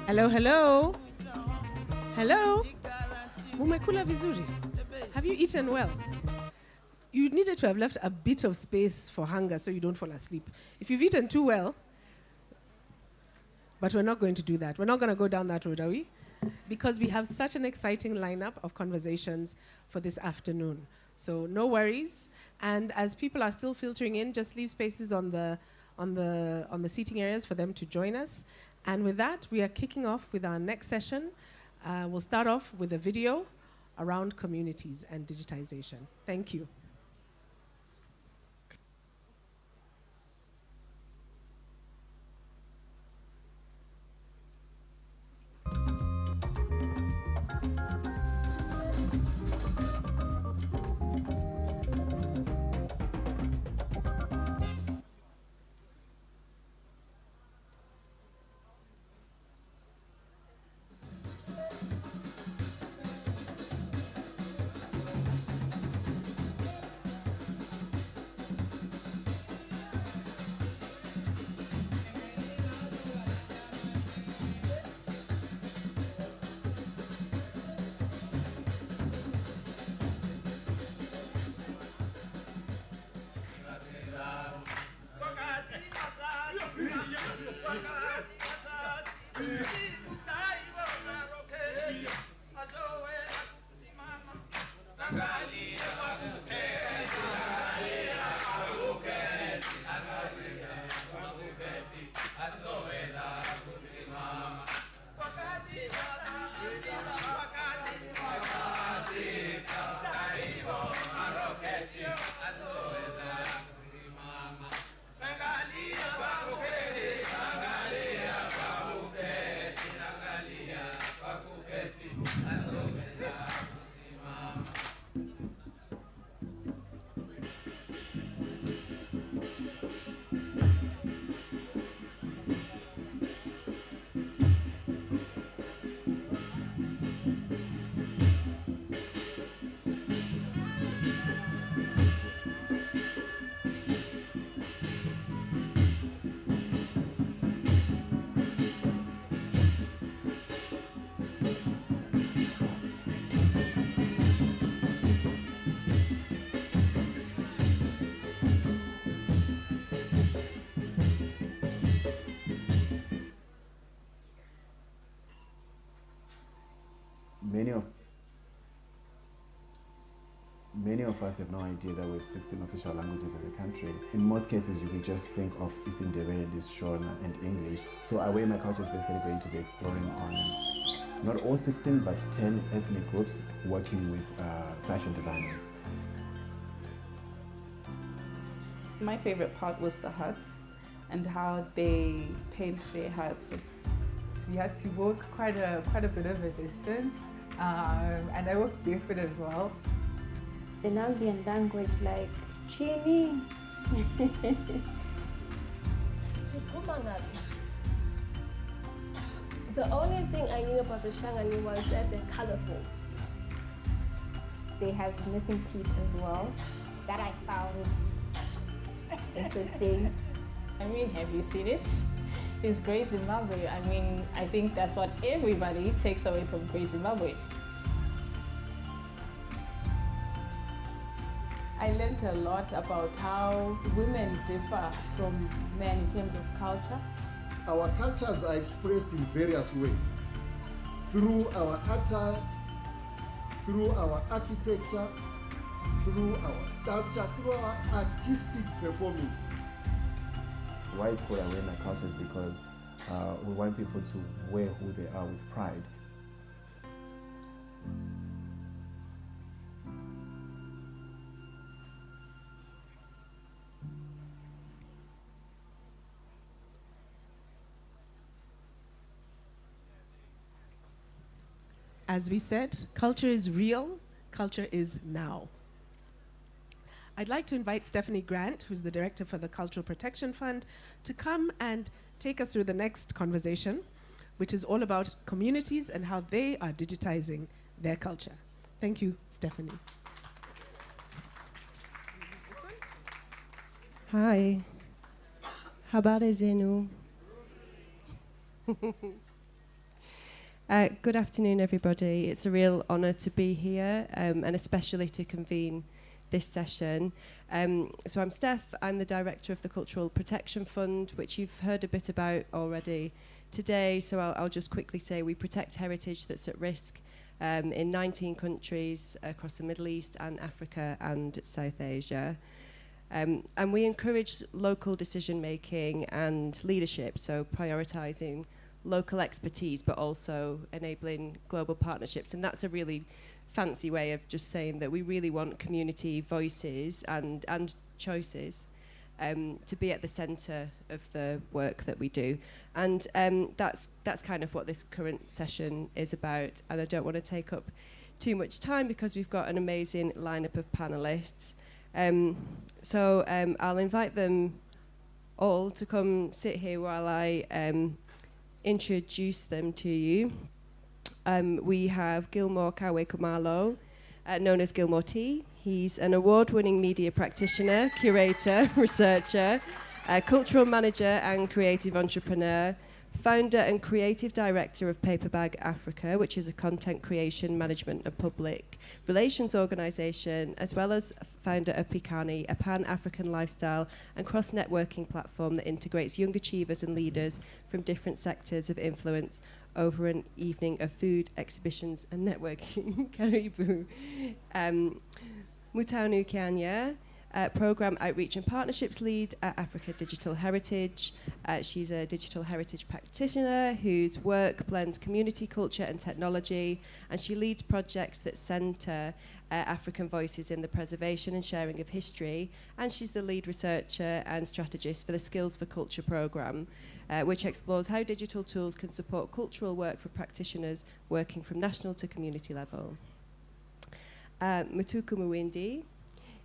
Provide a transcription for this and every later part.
Hello, hello. Hello. Mumekula vizuri. Have you eaten well? You needed to have left a bit of space for hunger so you don't fall asleep. If you've eaten too well, but we're not going to do that. We're not going to go down that road, are we? Because we have such an exciting lineup of conversations for this afternoon. So no worries. And as people are still filtering in, just leave spaces on the seating areas for them to join us. And with that, we are kicking off with our next session. We'll start off with a video around communities and digitization. Thank you. Many of us have no idea that we have 16 official languages in the country. In most cases, you could just think of Isindebele, Shona, and English. So Away My Culture is basically going to be exploring on not all 16, but 10 ethnic groups working with fashion designers. My favorite part was the huts and how they paint their huts. So we had to walk quite a bit of a distance, and I walked barefoot as well. The Namibian language, like Chini. The only thing I knew about the Shangani was that they're colorful. They have missing teeth as well, that I found interesting. I mean, have you seen it? It's Great Zimbabwe. I mean, I think that's what everybody takes away from Great Zimbabwe. I learned a lot about how women differ from men in terms of culture. Our cultures are expressed in various ways, through our attire, through our architecture, through our sculpture, through our artistic performance. Why it's called Away My Culture is because we want people to wear who they are with pride. As we said, culture is real, culture is now. I'd like to invite Stephanie Grant, who's the director for the Cultural Protection Fund, to come and take us through the next conversation, which is all about communities and how they are digitizing their culture. Thank you, Stephanie. Hi. Habari zenu? Good afternoon, everybody. It's a real honour to be here, and especially to convene this session. So I'm Steph. I'm the director of the Cultural Protection Fund, which you've heard a bit about already today. So I'll just quickly say we protect heritage that's at risk in 19 countries across the Middle East and Africa and South Asia. And we encourage local decision-making and leadership, so prioritising local expertise, but also enabling global partnerships. And that's a really fancy way of just saying that we really want community voices and choices to be at the centre of the work that we do. And that's kind of what this current session is about. And I don't want to take up too much time because we've got an amazing lineup of panellists. So I'll invite them all to come sit here while I introduce them to you. We have Gilmore Kawe-Kumalo, known as Gilmore T. He's an award-winning media practitioner, curator, researcher, cultural manager and creative entrepreneur, founder and creative director of Paperbag Africa, which is a content creation, management and public relations organisation, as well as founder of Pikani, a pan-African lifestyle and cross-networking platform that integrates young achievers and leaders from different sectors of influence over an evening of food, exhibitions and networking. Karibu. Mutanu Kenya, Programme Outreach and Partnerships Lead at Africa Digital Heritage. She's a digital heritage practitioner whose work blends community, culture and technology, and she leads projects that centre African voices in the preservation and sharing of history, and she's the lead researcher and strategist for the Skills for Culture programme, which explores how digital tools can support cultural work for practitioners working from national to community level. Mutuku Muwindi.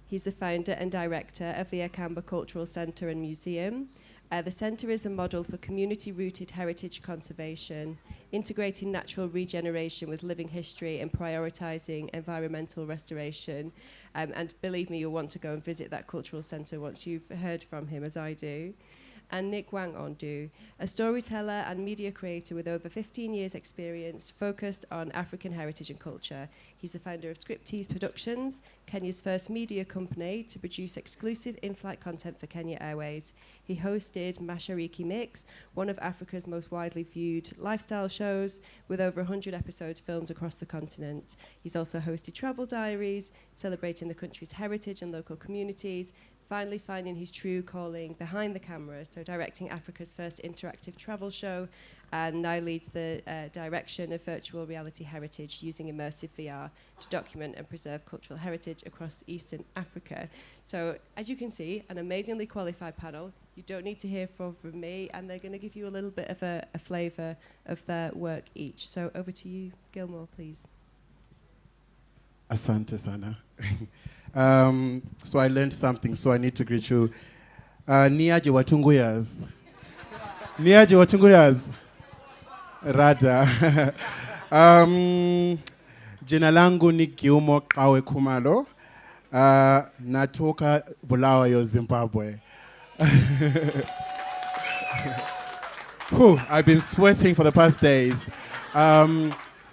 He's the founder and director of the Akamba Cultural Centre and Museum. The centre is a model for community-rooted heritage conservation, integrating natural regeneration with living history and prioritising environmental restoration. And believe me, you'll want to go and visit that cultural centre once you've heard from him, as I do. And Nick Wang Ondu, a storyteller and media creator with over 15 years experience focused on African heritage and culture. He's the founder of Scriptease Productions, Kenya's first media company to produce exclusive in-flight content for Kenya Airways. He hosted Mashariki Mix, one of Africa's most widely viewed lifestyle shows, with over 100 episodes filmed across the continent. He's also hosted travel diaries, celebrating the country's heritage and local communities, finally finding his true calling behind the camera, so directing Africa's first interactive travel show, and now leads the direction of virtual reality heritage using immersive VR to document and preserve cultural heritage across Eastern Africa. So, as you can see, an amazingly qualified panel. You don't need to hear from me, and they're going to give you a little bit of a flavour of their work each. So over to you, Gilmore, please. Asante sana. So I learned something, so I need to greet you. Niaje watunguyas. Niaje watunguyas. Rada. Jina langu ni Gilmore Kawe Kumalo. Natoka Bulawayo, Zimbabwe. I've been sweating for the past days.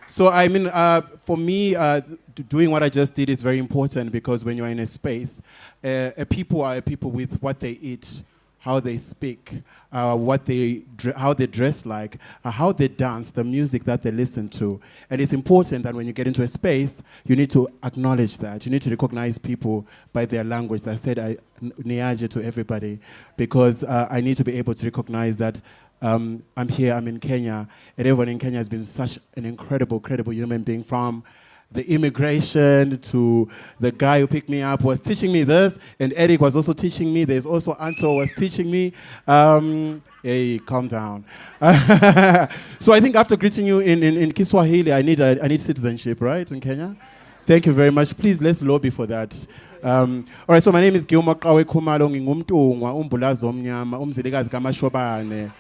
So I mean, for me, doing what I just did is very important, because when you're in a space, a people are a people with what they eat, how they speak, how they dress like, how they dance, the music that they listen to. And it's important that when you get into a space, you need to acknowledge that. You need to recognize people by their language. I said niaje to everybody, because I need to be able to recognize that I'm here, I'm in Kenya, and everyone in Kenya has been such an incredible human being, from the immigration to the guy who picked me up was teaching me this, and Eric was also teaching me. There's also Anto was teaching me. Hey, calm down. So I think after greeting you in Kiswahili, I need citizenship, right, in Kenya? Thank you very much. Please, let's lobby for that. All right, so my name is Gilmore Kawe Kumalo, ngingumntungwa, umbulazi omnyama, umzilikazi kaMashobane.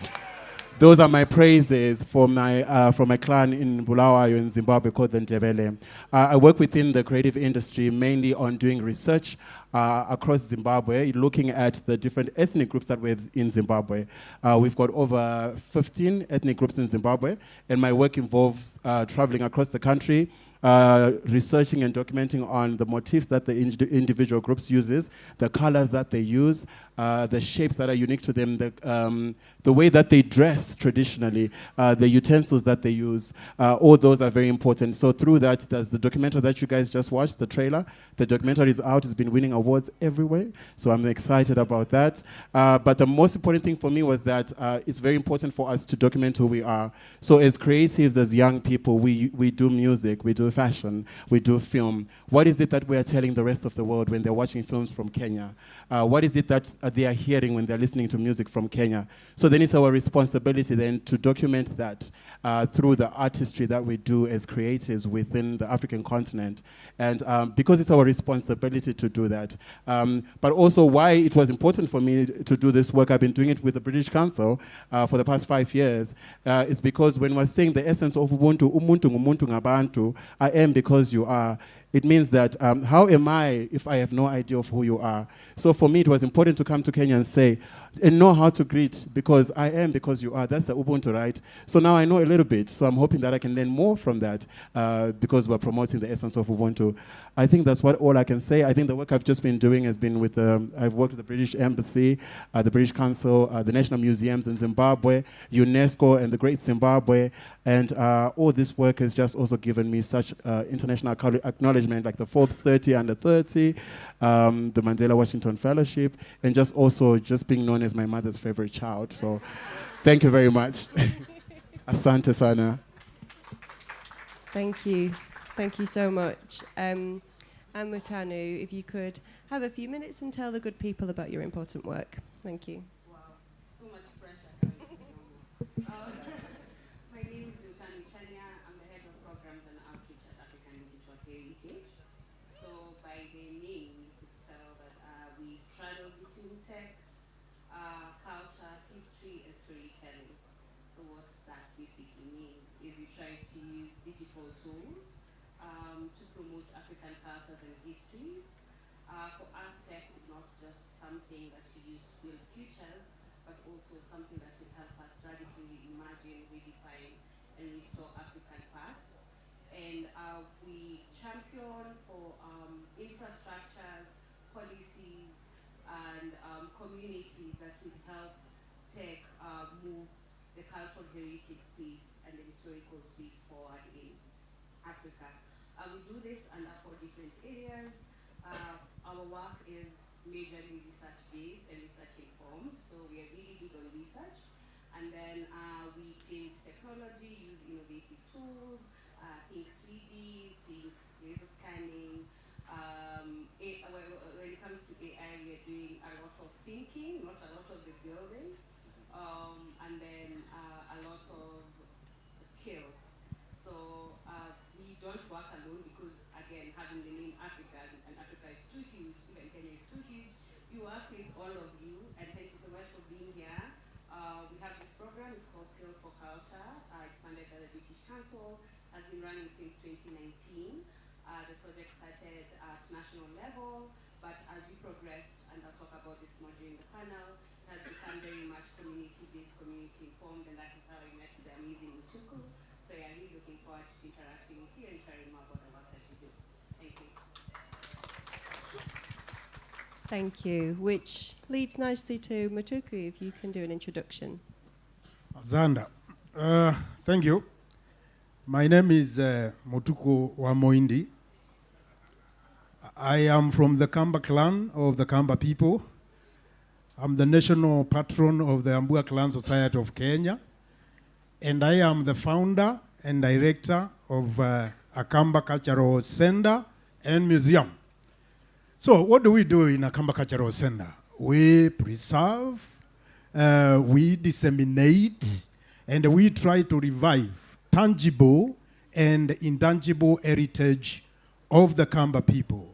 Those are my praises for my clan in Bulawayo in Zimbabwe called the Ndebele. I work within the creative industry, mainly on doing research across Zimbabwe, looking at the different ethnic groups that we have in Zimbabwe. We've got over 15 ethnic groups in Zimbabwe, and my work involves traveling across the country, researching and documenting on the motifs that the individual groups uses, the colors that they use, the shapes that are unique to them, the way that they dress traditionally, the utensils that they use. All those are very important. So through that, there's the documentary that you guys just watched, the trailer. The documentary is out. It's been winning awards everywhere. So I'm excited about that. But the most important thing for me was that it's very important for us to document who we are. So as creatives, as young people, we do music, we do fashion, we do film. What is it that we are telling the rest of the world when they're watching films from Kenya? What is it that they are hearing when they're listening to music from Kenya? So then it's our responsibility then to document that through the artistry that we do as creatives within the African continent. And because it's our responsibility to do that. But also why it was important for me to do this work, I've been doing it with the British Council for the past 5 years, is because when we're saying the essence of Ubuntu, umuntu ngumuntu ngabantu, I am because you are, it means that how am I if I have no idea of who you are? So for me, it was important to come to Kenya and say, and know how to greet, because I am, because you are. That's the Ubuntu, right? So now I know a little bit. So I'm hoping that I can learn more from that, because we're promoting the essence of Ubuntu. I think that's all I can say. I think the work I've just been doing has been with, I've worked with the British Embassy, the British Council, the National Museums in Zimbabwe, UNESCO, and the Great Zimbabwe. And all this work has just also given me such international acknowledgement, like the Forbes 30 under 30, the Mandela Washington Fellowship, and just also just being known as my mother's favorite child. So thank you very much. Asante sana. Thank you. Thank you so much. And Mutanu, if you could have a few minutes and tell the good people about your important work. Thank you. Wow, so much pressure. My name is Mutanu. I'm the head of programs and outreach at African Digital Heritage. So by the name, you could tell that we straddle between tech, culture, history, and storytelling. So what that basically means is we try to use digital tools to promote African cultures and histories. For us, tech is not just something that you use to build futures, but also something that will help us radically imagine, redefine, and restore African past. And we champion for infrastructures, policies, and communities that will help tech move the cultural heritage space and the historical space forward in Africa. We do this under 4 different areas. Our work is majorly research-based and research-informed, so we are really big on research. And then we build technology, use innovative tools, think 3D, think laser scanning. When it comes to AI, we are doing a lot of thinking, not a lot of the building, and then a lot of skills. So we don't work alone because, again, having the name Africa, and Africa is too huge, even Kenya is too huge. We work with all of you, and thank you so much for being here. We have this program, it's called Skills for Culture. It's funded by the British Council, has been running since 2019. The project started at national level, but as we progressed, and I'll talk about this more during the panel, it has become very much community-based, community-informed, and that is how I met the amazing Muku. So yeah, I'm really looking forward to interacting with you and sharing more about the work that you do. Thank you. Thank you, which leads nicely to Mutuku, if you can do an introduction. Zanda, thank you. My name is Mutuku Wamoindi. I am from the Kamba clan of the Kamba people. I'm the national patron of the Ambua Clan Society of Kenya. And I am the founder and director of Akamba Cultural Center and Museum. So what do we do in Akamba Cultural Center? We preserve, we disseminate, and we try to revive tangible and intangible heritage of the Kamba people.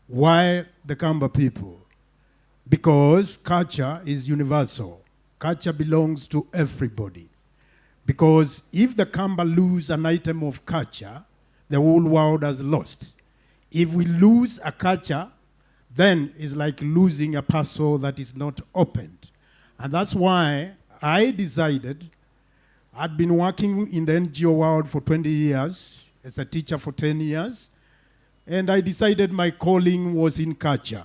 Why the Kamba people? Because culture is universal. Culture belongs to everybody. Because if the Kamba lose an item of culture, the whole world has lost. If we lose a culture, then it's like losing a parcel that is not opened. And that's why I decided, I'd been working in the NGO world for 20 years, as a teacher for 10 years, and I decided my calling was in culture.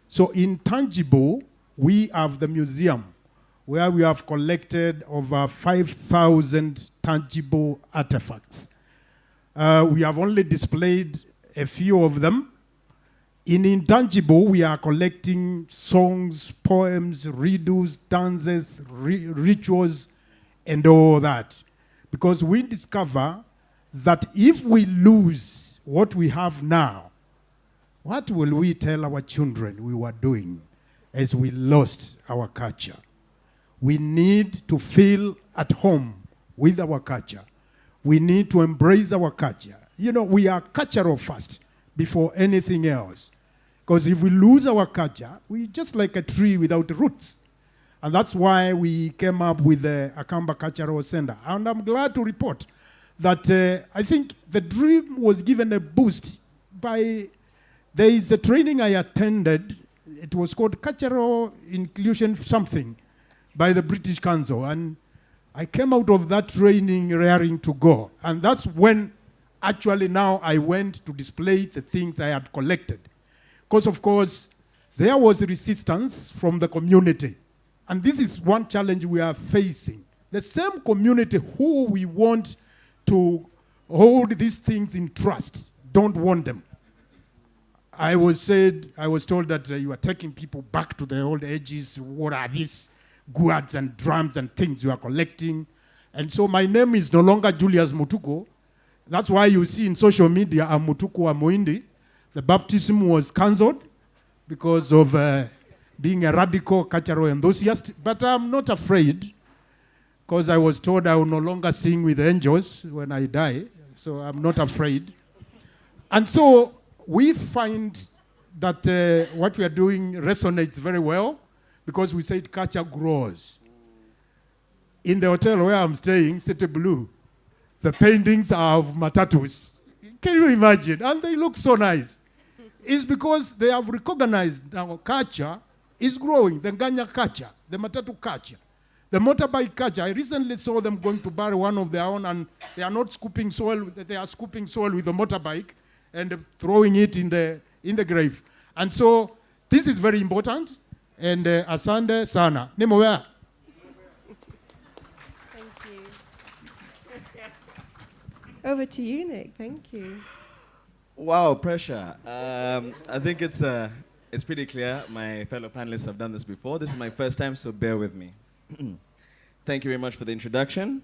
So in tangible, we have the museum, where we have collected over 5,000 tangible artifacts. We have only displayed a few of them. In intangible, we are collecting songs, poems, riddles, dances, rituals, and all that. Because we discover that if we lose what we have now, what will we tell our children we were doing as we lost our culture? We need to feel at home with our culture. We need to embrace our culture. You know, we are cultural first before anything else. Because if we lose our culture, we're just like a tree without roots. And that's why we came up with the Akamba Cultural Center. And I'm glad to report that I think the dream was given a boost by, there is a training I attended it was called Cultural Inclusion something by the British Council. And I came out of that training raring to go. And that's when actually now I went to display the things I had collected. Because of course, there was resistance from the community. And this is one challenge we are facing. The same community who we want to hold these things in trust don't want them. I was told that you are taking people back to the old ages. What are these gourds and drums and things you are collecting? And so my name is no longer Julius Mutuko. That's why you see in social media, I'm Mutuko Amoindi. The baptism was cancelled because of being a radical cultural enthusiast. But I'm not afraid, because I was told I will no longer sing with angels when I die. So I'm not afraid. And so we find that what we are doing resonates very well, because we said culture grows. In the hotel where I'm staying, City Blue, the paintings are of matatus. Can you imagine? And they look so nice. It's because they have recognized our culture is growing, the Nganya culture, the matatu culture. The motorbike culture, I recently saw them going to bury one of their own, and they are not scooping soil, they are scooping soil with a motorbike and throwing it in the grave. And so this is very important. And asante sana. Nemo wea? Thank you. Over to you, Nick. Thank you. Wow, pressure. I think it's pretty clear. My fellow panelists have done this before. This is my first time, so bear with me. Thank you very much for the introduction.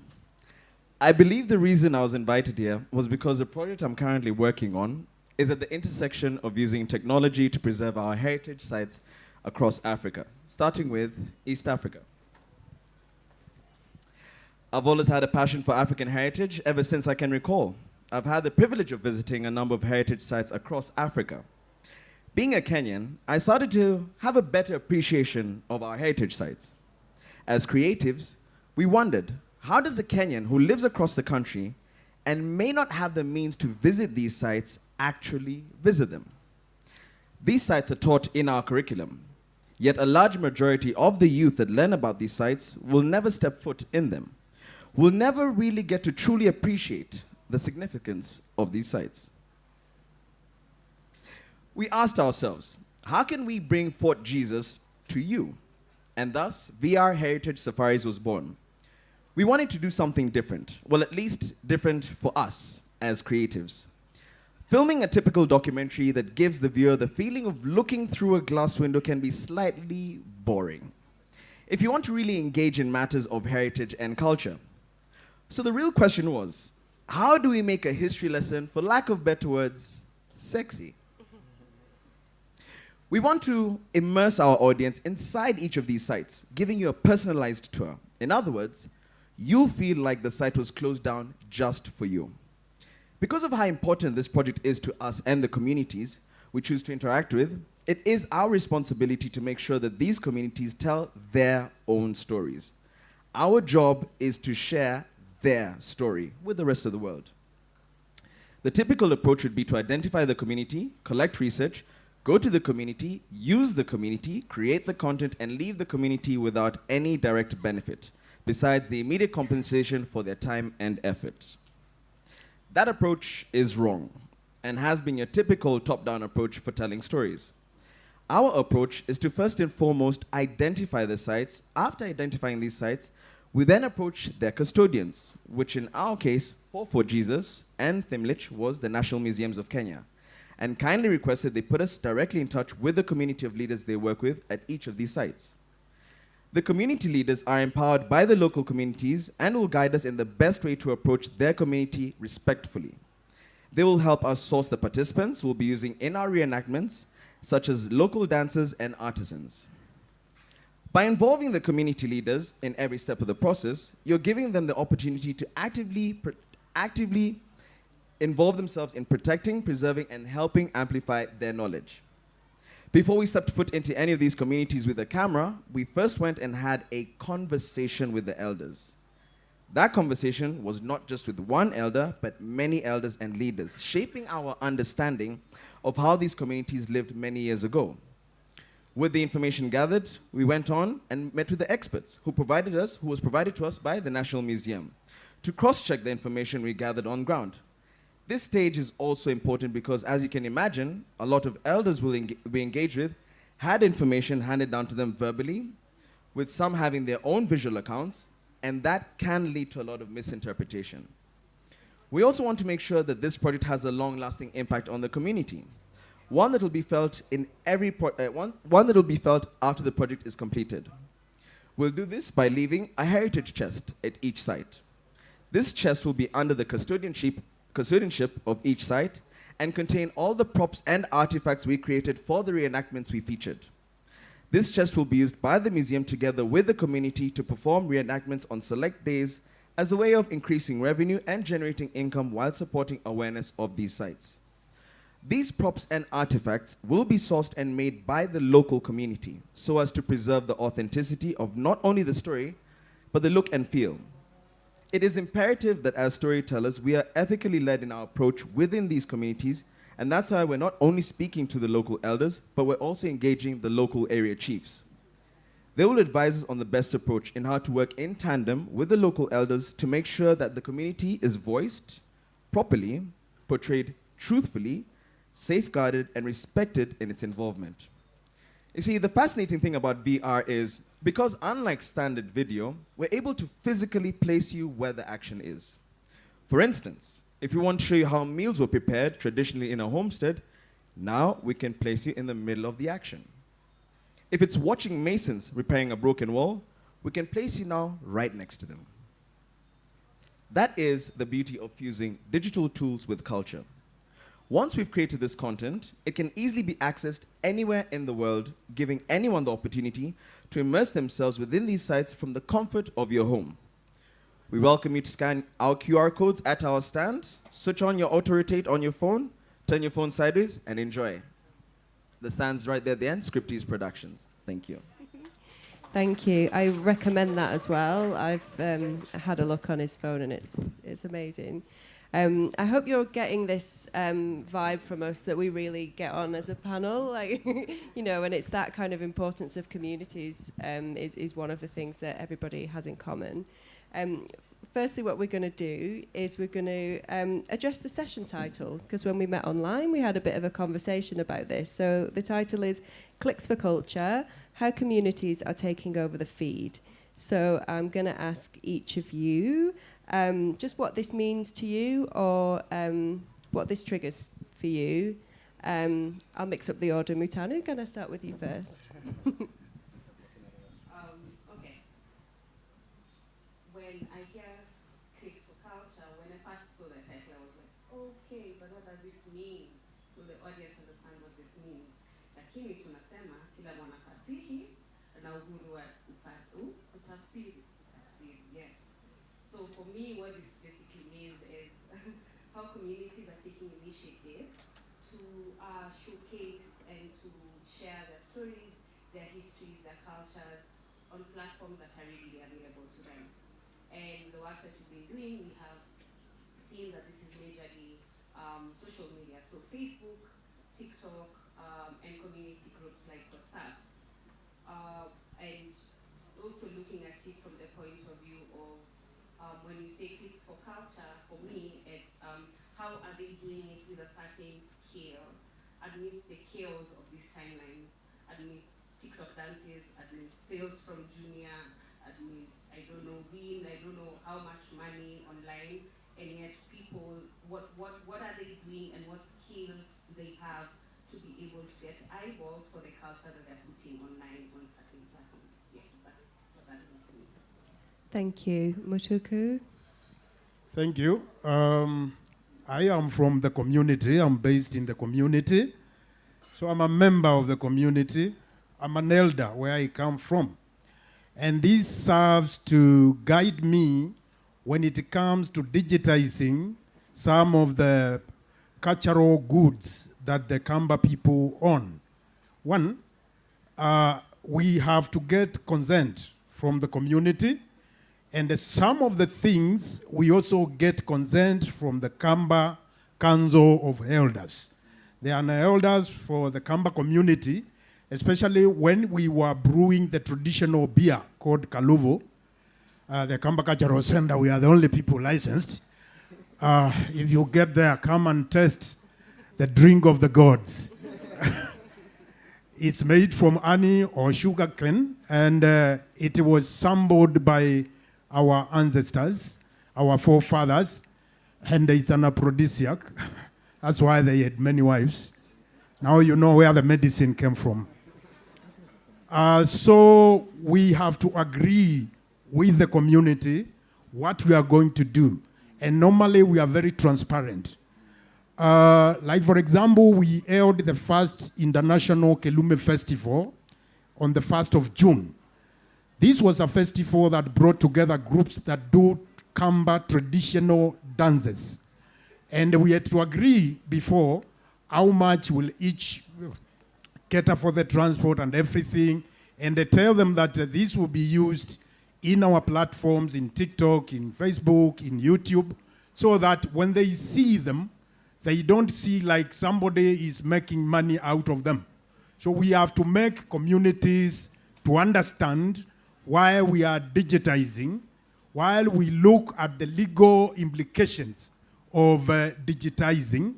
I believe the reason I was invited here was because the project I'm currently working on is at the intersection of using technology to preserve our heritage sites across Africa, starting with East Africa. I've always had a passion for African heritage ever since I can recall. I've had the privilege of visiting a number of heritage sites across Africa. Being a Kenyan, I started to have a better appreciation of our heritage sites. As creatives, we wondered, how does a Kenyan who lives across the country and may not have the means to visit these sites actually visit them? These sites are taught in our curriculum, yet a large majority of the youth that learn about these sites will never step foot in them, will never really get to truly appreciate the significance of these sites. We asked ourselves, how can we bring Fort Jesus to you? And thus, VR Heritage Safaris was born. We wanted to do something different, well, at least different for us as creatives. Filming a typical documentary that gives the viewer the feeling of looking through a glass window can be slightly boring if you want to really engage in matters of heritage and culture. So the real question was, how do we make a history lesson, for lack of better words, sexy? We want to immerse our audience inside each of these sites, giving you a personalized tour. In other words, you'll feel like the site was closed down just for you. Because of how important this project is to us and the communities we choose to interact with, it is our responsibility to make sure that these communities tell their own stories. Our job is to share their story with the rest of the world. The typical approach would be to identify the community, collect research, go to the community, use the community, create the content, and leave the community without any direct benefit, besides the immediate compensation for their time and effort. That approach is wrong and has been your typical top-down approach for telling stories. Our approach is to first and foremost identify the sites. After identifying these sites, we then approach their custodians, which in our case, for Jesus and Thimlich, was the National Museums of Kenya, and kindly requested they put us directly in touch with the community of leaders they work with at each of these sites. The community leaders are empowered by the local communities and will guide us in the best way to approach their community respectfully. They will help us source the participants we'll be using in our reenactments, such as local dancers and artisans. By involving the community leaders in every step of the process, you're giving them the opportunity to actively involve themselves in protecting, preserving, and helping amplify their knowledge. Before we stepped foot into any of these communities with a camera, we first went and had a conversation with the elders. That conversation was not just with one elder, but many elders and leaders, shaping our understanding of how these communities lived many years ago. With the information gathered, we went on and met with the experts who was provided to us by the National Museum to cross-check the information we gathered on ground. This stage is also important because, as you can imagine, a lot of elders we engaged with had information handed down to them verbally, with some having their own visual accounts, and that can lead to a lot of misinterpretation. We also want to make sure that this project has a long-lasting impact on the community, one that will be felt one that will be felt after the project is completed. We'll do this by leaving a heritage chest at each site. This chest will be under the custodianship of each site and contain all the props and artifacts we created for the reenactments we featured. This chest will be used by the museum together with the community to perform reenactments on select days as a way of increasing revenue and generating income while supporting awareness of these sites. These props and artifacts will be sourced and made by the local community so as to preserve the authenticity of not only the story, but the look and feel. It is imperative that as storytellers, we are ethically led in our approach within these communities, and that's why we're not only speaking to the local elders, but we're also engaging the local area chiefs. They will advise us on the best approach in how to work in tandem with the local elders to make sure that the community is voiced properly, portrayed truthfully, safeguarded, and respected in its involvement. You see, the fascinating thing about VR is, because unlike standard video, we're able to physically place you where the action is. For instance, if we want to show you how meals were prepared traditionally in a homestead, now we can place you in the middle of the action. If it's watching masons repairing a broken wall, we can place you now right next to them. That is the beauty of fusing digital tools with culture. Once we've created this content, it can easily be accessed anywhere in the world, giving anyone the opportunity to immerse themselves within these sites from the comfort of your home. We welcome you to scan our QR codes at our stand, switch on your auto-rotate on your phone, turn your phone sideways, and enjoy. The stand's right there at the end, Scripties Productions. Thank you. Thank you. I recommend that as well. I've had a look on his phone and it's amazing. I hope you're getting this vibe from us that we really get on as a panel, like, you know, and it's that kind of importance of communities is one of the things that everybody has in common. Firstly, what we're going to do is we're going to address the session title, because when we met online, we had a bit of a conversation about this. So the title is Clicks for Culture, How Communities Are Taking Over the Feed. So I'm going to ask each of you just what this means to you, or what this triggers for you. I'll mix up the order. Mutanu, can I start with you first? Okay. When I hear Clicks for Culture, when I first saw the title, I was like, okay, but what does this mean? Will the audience understand what this means? Lakini tunasema kila mwanafasihi ana uhuru wa utafsiri. Yes. So for me, what this basically means is how communities are taking initiative to showcase and to share their stories, their histories, their cultures on platforms that are readily available to them. And the work that we've been doing, we have seen that this is majorly social media, so Facebook, TikTok, and community groups like WhatsApp. And also looking at it from the point of view of when we say Clicks for Culture, for me, it's how are they doing it with a certain scale amidst the chaos of these timelines, amidst TikTok dances, amidst sales from Junior, amidst, I don't know, Win, I don't know how much money online, and yet people, what are they doing and what skill do they have to be able to get eyeballs for the culture that they're putting online on certain platforms? Yeah, that's what that means to me. Thank you. Muku? Thank you. I am from the community. I'm based in the community. So I'm a member of the community. I'm an elder where I come from. And this serves to guide me when it comes to digitizing some of the cultural goods that the Kamba people own. One, we have to get consent from the community, and some of the things we also get consent from the Kamba Council of Elders. They are elders for the Kamba community, especially when we were brewing the traditional beer called Kaluvo. The Kamba Cultural Center, we are the only people licensed. If you get there, come and test the drink of the gods. It's made from honey or sugar cane, and it was sampled by our ancestors, our forefathers, and it's an aphrodisiac. That's why they had many wives. Now you know where the medicine came from. So we have to agree with the community what we are going to do. And normally we are very transparent. Like for example, we held the first International Kelume Festival on the 1st of June. This was a festival that brought together groups that do Kamba traditional dances. And we had to agree before how much will each cater for the transport and everything. And they tell them that this will be used in our platforms, in TikTok, in Facebook, in YouTube, so that when they see them, they don't see like somebody is making money out of them. So we have to make communities to understand why we are digitizing, while we look at the legal implications of digitizing,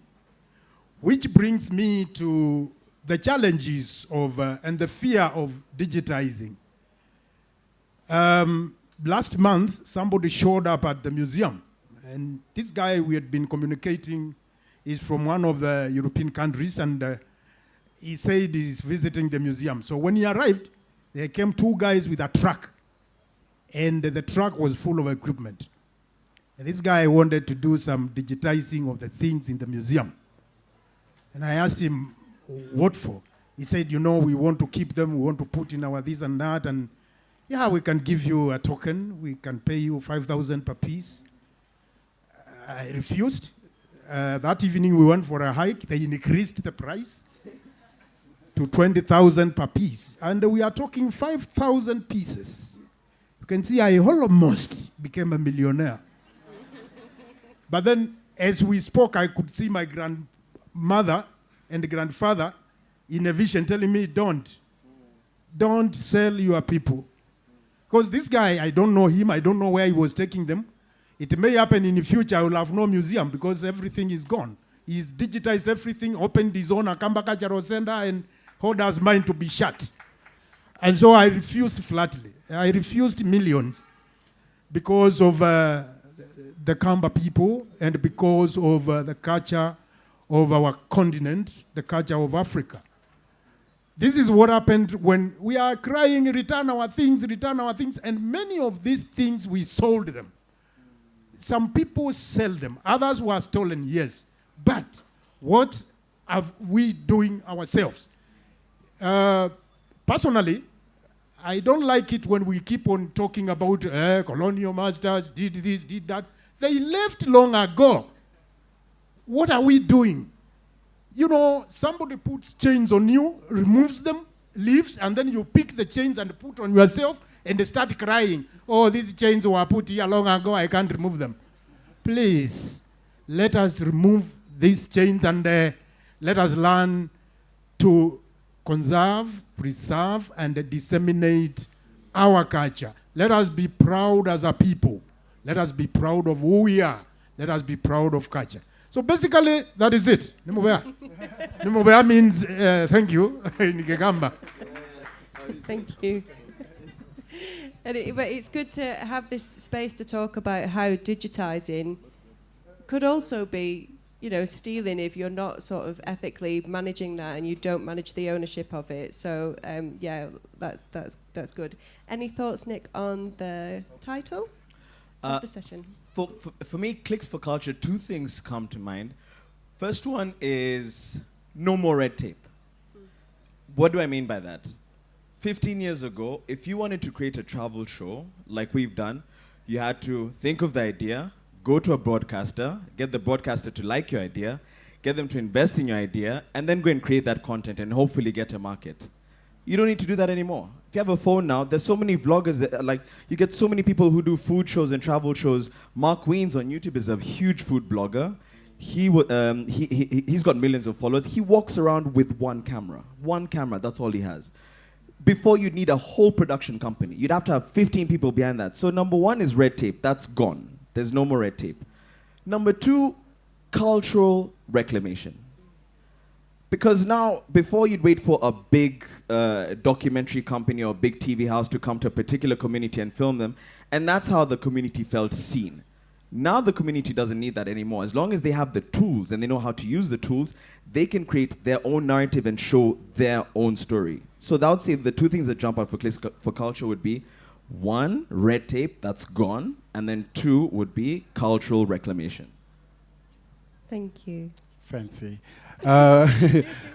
which brings me to the challenges of and the fear of digitizing. Last month, somebody showed up at the museum, and this guy we had been communicating is from one of the European countries, and he said he's visiting the museum. So when he arrived, there came two guys with a truck, and the truck was full of equipment. And this guy wanted to do some digitizing of the things in the museum. And I asked him, what for? He said, you know, we want to keep them, we want to put in our this and that, and yeah, we can give you a token, we can pay you 5,000 per piece. I refused. That evening we went for a hike, they increased the price to 20,000 per piece. And we are talking 5,000 pieces. You can see I almost became a millionaire. But then as we spoke, I could see my grandmother and grandfather in a vision telling me, don't sell your people. Because this guy, I don't know him, I don't know where he was taking them. It may happen in the future, I will have no museum because everything is gone. He's digitized everything, opened his own Akamba Cultural Center, and orders mine to be shut. And so I refused flatly. I refused millions because of the Kamba people and because of the culture of our continent, the culture of Africa. This is what happened when we are crying, return our things, and many of these things we sold them. Some people sell them, others were stolen, yes. But what are we doing ourselves? Personally, I don't like it when we keep on talking about colonial masters did this, did that. They left long ago. What are we doing? You know, somebody puts chains on you, removes them, leaves, and then you pick the chains and put on yourself, and they start crying. Oh, these chains were put here long ago, I can't remove them. Please, let us remove these chains and let us learn to conserve, preserve, and disseminate our culture. Let us be proud as a people. Let us be proud of who we are. Let us be proud of culture. So basically, that is it. Nimubea. Nimubea means thank you in Kigamba. Thank you. But it's good to have this space to talk about how digitizing could also be, you know, stealing if you're not sort of ethically managing that and you don't manage the ownership of it. So yeah, that's good. Any thoughts, Nick, on the title of the session? For me, Clicks for Culture, two things come to mind. First one is no more red tape. What do I mean by that? 15 years ago, if you wanted to create a travel show, like we've done, you had to think of the idea, go to a broadcaster, get the broadcaster to like your idea, get them to invest in your idea, and then go and create that content and hopefully get a market. You don't need to do that anymore. If you have a phone now, there's so many vloggers that, like, you get so many people who do food shows and travel shows. Mark Weens on YouTube is a huge food blogger. He's got millions of followers. He walks around with one camera. One camera, that's all he has. Before you'd need a whole production company. You'd have to have 15 people behind that. So number one is red tape. That's gone. There's no more red tape. Number two, cultural reclamation. Because now, before you'd wait for a big documentary company or big TV house to come to a particular community and film them, and that's how the community felt seen. Now the community doesn't need that anymore. As long as they have the tools and they know how to use the tools, they can create their own narrative and show their own story. So that would say the two things that jump out for culture would be, one, red tape, that's gone, and then two would be cultural reclamation. Thank you. Fancy.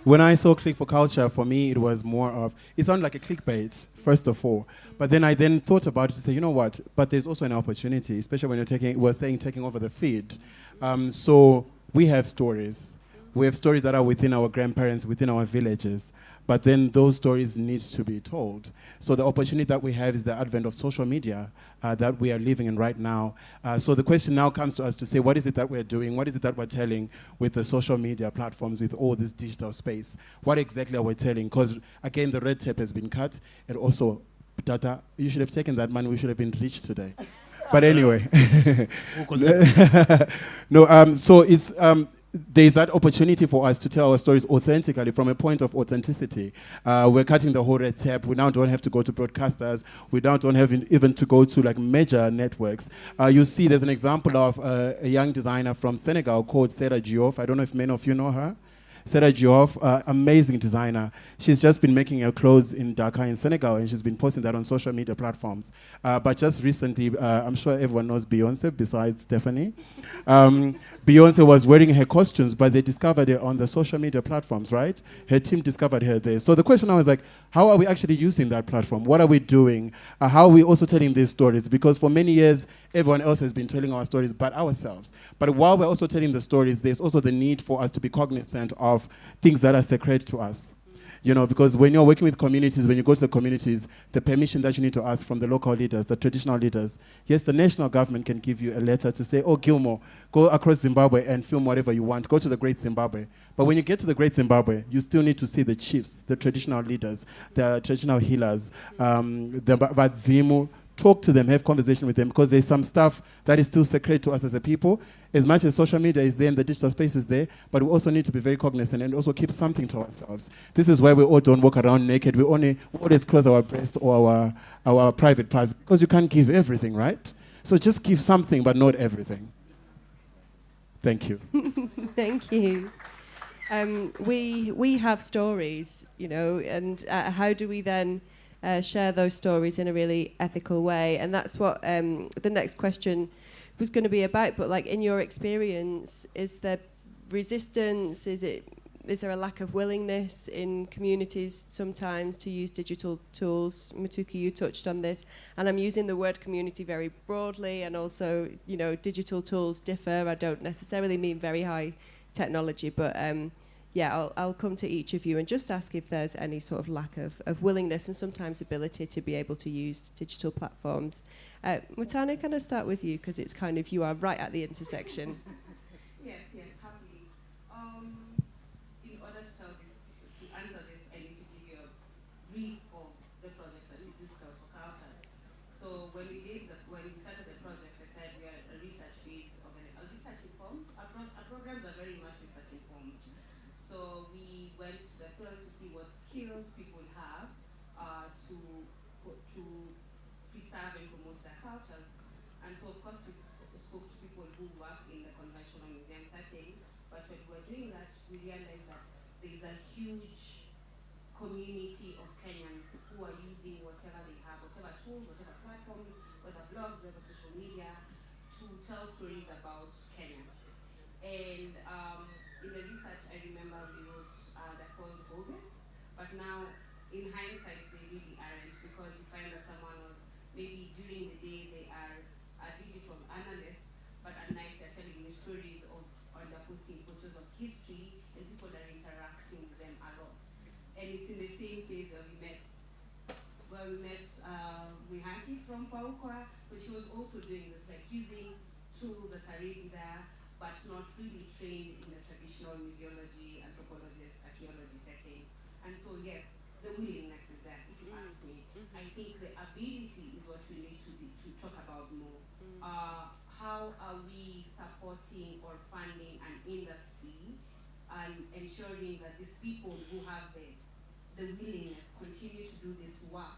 When I saw Click for Culture, for me, it was more of, it sounded like a clickbait, first of all. But then I then thought about it to say, you know what, but there's also an opportunity, especially when you're taking over the feed. So we have stories. We have stories that are within our grandparents, within our villages. But then those stories need to be told. So the opportunity that we have is the advent of social media that we are living in right now. So the question now comes to us to say, what is it that we're doing? What is it that we're telling with the social media platforms, with all this digital space? What exactly are we telling? Because, again, the red tape has been cut. And also, data, you should have taken that money. We should have been rich today. But anyway. No, so it's... there's that opportunity for us to tell our stories authentically from a point of authenticity. We're cutting the whole red tape. We now don't have to go to broadcasters. We now don't have even to go to like major networks. You see there's an example of a young designer from Senegal called Sarah Diouf. I don't know if many of you know her. Sarah Diouf, amazing designer. She's just been making her clothes in Dakar in Senegal, and she's been posting that on social media platforms. But just recently, I'm sure everyone knows Beyonce besides Stephanie. Beyonce was wearing her costumes, but they discovered it on the social media platforms, right? Her team discovered her there. So the question now is like, how are we actually using that platform? What are we doing? How are we also telling these stories? Because for many years, everyone else has been telling our stories but ourselves. But while we're also telling the stories, there's also the need for us to be cognizant of things that are sacred to us. You know, because when you're working with communities, when you go to the communities, the permission that you need to ask from the local leaders, the traditional leaders, yes, the national government can give you a letter to say, oh, Gilmore, go across Zimbabwe and film whatever you want. Go to the Great Zimbabwe. But when you get to the Great Zimbabwe, you still need to see the chiefs, the traditional leaders, the traditional healers, the Badzimu. Talk to them, have conversation with them, because there's some stuff that is still sacred to us as a people. As much as social media is there and the digital space is there, but we also need to be very cognizant and also keep something to ourselves. This is why we all don't walk around naked. We always close our breast or our private parts, because you can't give everything, right? So just give something, but not everything. Thank you. Thank you. We have stories, you know, and how do we then share those stories in a really ethical way? And that's what the next question was going to be about. But like, in your experience, is there resistance? Is there a lack of willingness in communities sometimes to use digital tools? Matuku, you touched on this, and I'm using the word community very broadly, and also, you know, digital tools differ. I don't necessarily mean very high technology, but yeah, I'll come to each of you and just ask if there's any sort of lack of willingness and sometimes ability to be able to use digital platforms. Mutanu, can I start with you, because it's kind of, you are right at the intersection. Yes, happily. In order to answer this, I need to give you a brief of the project that we discussed for culture. So when we started the project, I said we are a research-based research-informed. Our programs are very much research-informed. So we went to the field to see what skills people have to preserve and promote their cultures. And so, of course, we spoke to people who work in the conventional museum setting. But when we were doing that, we realized that there is a huge community of Kenyans who are using whatever they have, whatever tools, whatever platforms, whether blogs, whether social media, to tell stories about Kenya. And in the research, I remember we wrote they're called bogus, but now in hindsight they really aren't, because you find that someone was, maybe during the day they are a digital analyst, but at night they're telling you stories of, or they're posting photos of history, and people are interacting with them a lot. And it's in the same phase that we met Mihanki from Paukwa, but she was also doing this, like using tools that are already there, but not really trained traditional museology, anthropologist, archaeology setting. And so yes, the willingness is there, if you ask me. I think the ability is what we need to talk about more. How are we supporting or funding an industry and ensuring that these people who have the willingness continue to do this work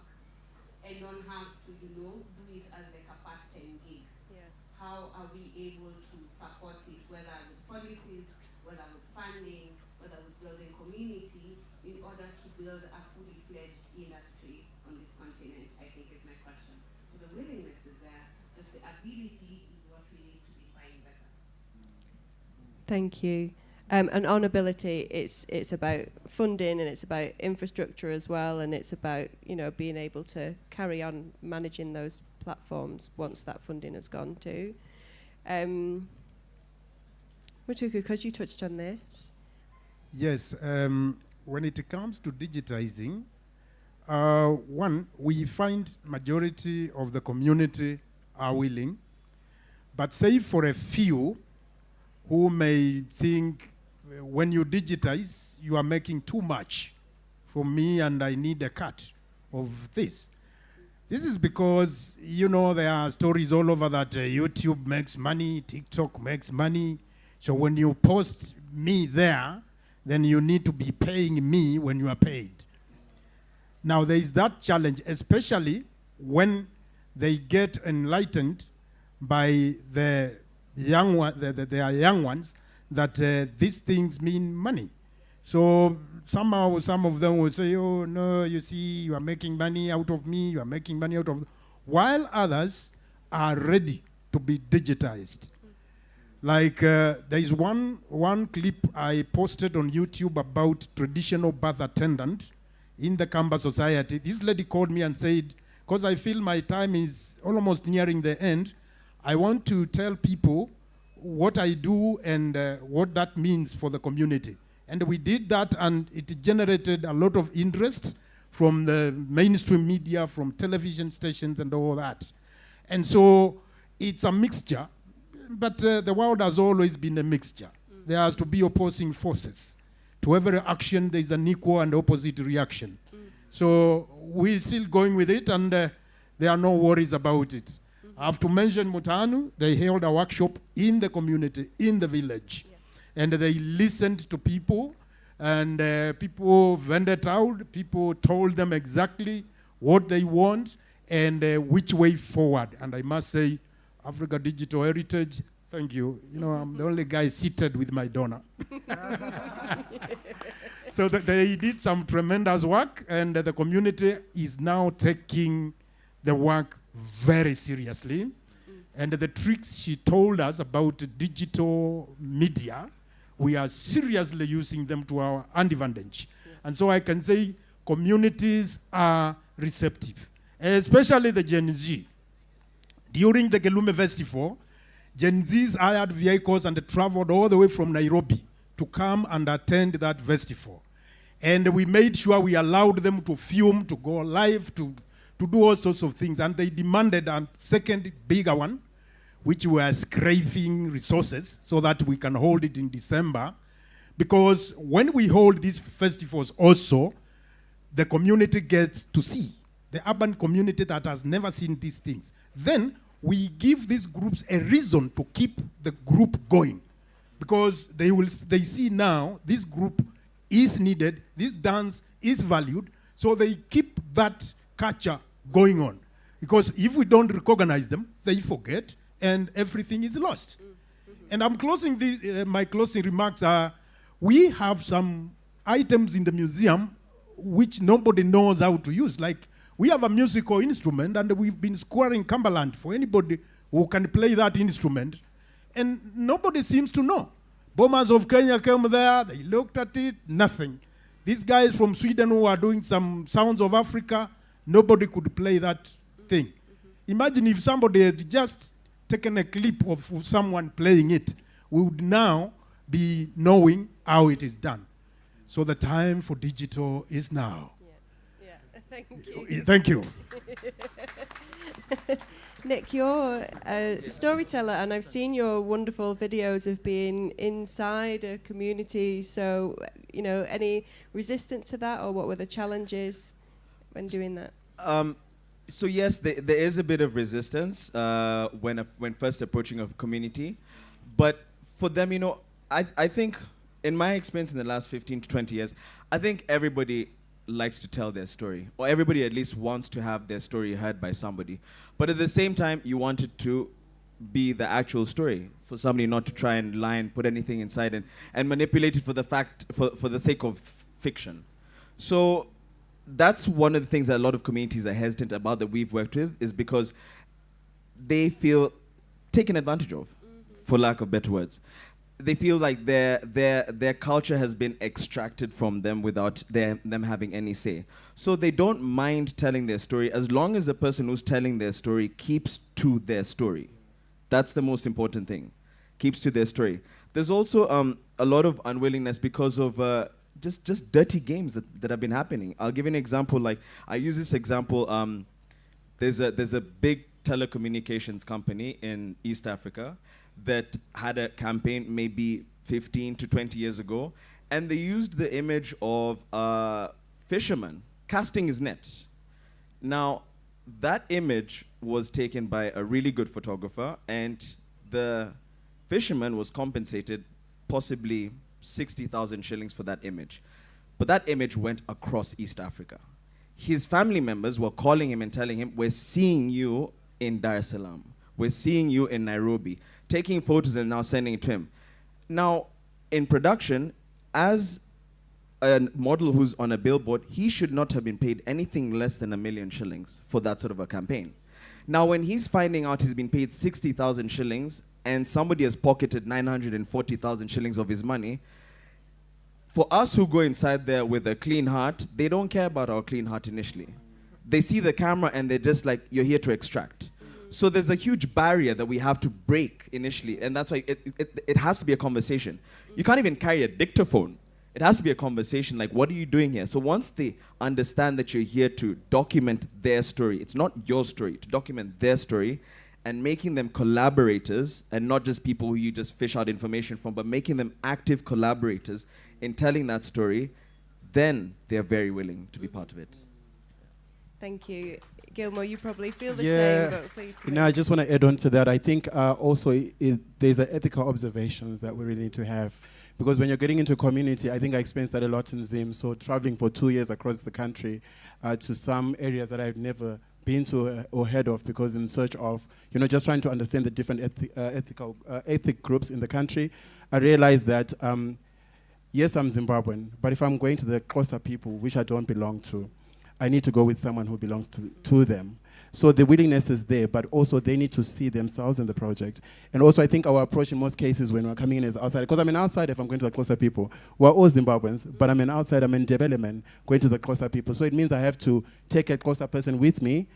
and don't have to, do it as like a part-time gig? Yeah. How are we able to support it, whether with policies, whether with funding, whether with building community, in order to build a fully fledged industry on this continent, I think is my question. So the willingness is there, just the ability is what we need to define better. Thank you. And on ability, it's about funding and it's about infrastructure as well, and it's about being able to carry on managing those platforms once that funding has gone too. Muku, because you touched on this. Yes, when it comes to digitizing, one, we find majority of the community are willing, but say for a few who may think when you digitize, you are making too much for me and I need a cut of this. This is because, there are stories all over that YouTube makes money, TikTok makes money. So when you post me there, then you need to be paying me when you are paid. Now there is that challenge, especially when they get enlightened by the young ones that these things mean money. So somehow some of them will say, oh no, you see, you are making money out of me, you are making money out of... While others are ready to be digitized. Like there is one clip I posted on YouTube about traditional birth attendant in the Kamba society. This lady called me and said, because I feel my time is almost nearing the end, I want to tell people what I do and what that means for the community. And we did that, and it generated a lot of interest from the mainstream media, from television stations and all that. And so it's a mixture, but the world has always been a mixture. There has to be opposing forces. To every action, there is an equal and opposite reaction. So we're still going with it, and there are no worries about it. I have to mention Mutanu. They held a workshop in the community, in the village. And they listened to people, and people vented out. People told them exactly what they want and which way forward. And I must say, Africa Digital Heritage, thank you. I'm the only guy seated with my donor. So they did some tremendous work, and the community is now taking the work very seriously. And the tricks she told us about digital media, we are seriously using them to our advantage. And so I can say communities are receptive, especially the Gen Z. During the Gilmore Festival, Gen Zs hired vehicles and traveled all the way from Nairobi to come and attend that festival. And we made sure we allowed them to film, to go live, to do all sorts of things. And they demanded a second bigger one, which we are scraping resources so that we can hold it in December. Because when we hold these festivals also, the community gets to see, the urban community that has never seen these things. Then we give these groups a reason to keep the group going. Because they see now this group is needed, this dance is valued, so they keep that culture going on. Because if we don't recognize them, they forget, and everything is lost. And I'm closing this, my closing remarks are, we have some items in the museum which nobody knows how to use. Like, we have a musical instrument, and we've been squaring Cumberland for anybody who can play that instrument, and nobody seems to know. Bombers of Kenya came there, they looked at it, nothing. These guys from Sweden who are doing some Sounds of Africa, nobody could play that thing. Imagine if somebody had just taken a clip of someone playing it, we would now be knowing how it is done. So the time for digital is now. Yeah. Thank you. Thank you. Nick, you're a storyteller, and I've seen your wonderful videos of being inside a community. So, you know, any resistance to that, or what were the challenges when doing that? So yes, there is a bit of resistance when first approaching a community, but for them, you know, I think in my experience in the last 15 to 20 years, I think everybody likes to tell their story, or everybody at least wants to have their story heard by somebody. But at the same time, you want it to be the actual story, for somebody not to try and lie and put anything inside and manipulate it for the sake of fiction. So that's one of the things that a lot of communities are hesitant about that we've worked with, is because they feel taken advantage of, for lack of better words. They feel like their culture has been extracted from them without them having any say. So they don't mind telling their story as long as the person who's telling their story keeps to their story. That's the most important thing, keeps to their story. There's also a lot of unwillingness because of just dirty games that have been happening. I'll give you an example. Like, I use this example. There's a big telecommunications company in East Africa that had a campaign maybe 15 to 20 years ago, and they used the image of a fisherman casting his net. Now, that image was taken by a really good photographer, and the fisherman was compensated possibly 60,000 shillings for that image. But that image went across East Africa. His family members were calling him and telling him, "We're seeing you in Dar es Salaam. We're seeing you in Nairobi," taking photos and now sending it to him. Now, in production, as a model who's on a billboard, he should not have been paid anything less than 1 million shillings for that sort of a campaign. Now, when he's finding out he's been paid 60,000 shillings and somebody has pocketed 940,000 shillings of his money, for us who go inside there with a clean heart, they don't care about our clean heart initially. They see the camera and they're just like, "You're here to extract." So there's a huge barrier that we have to break initially, and that's why it has to be a conversation. You can't even carry a dictaphone. It has to be a conversation, like, what are you doing here? So once they understand that you're here to document their story, it's not your story, to document their story, and making them collaborators, and not just people who you just fish out information from, but making them active collaborators in telling that story, then they're very willing to be part of it. Thank you. Gilmore, you probably feel the same, but please. You know, I just want to add on to that. I think also there's ethical observations that we really need to have. Because when you're getting into a community, I think I experienced that a lot in Zim. So traveling for 2 years across the country to some areas that I've never been to or heard of, because in search of, you know, just trying to understand the different ethnic groups in the country, I realized that, yes, I'm Zimbabwean, but if I'm going to the Xhosa people, which I don't belong to, I need to go with someone who belongs to them. So the willingness is there, but also they need to see themselves in the project. And also I think our approach in most cases when we're coming in as outside, because I'm an outsider if I'm going to the Xhosa people. We're all Zimbabweans, but I'm an outsider, I'm in development going to the Xhosa people. So it means I have to take a Xhosa person with me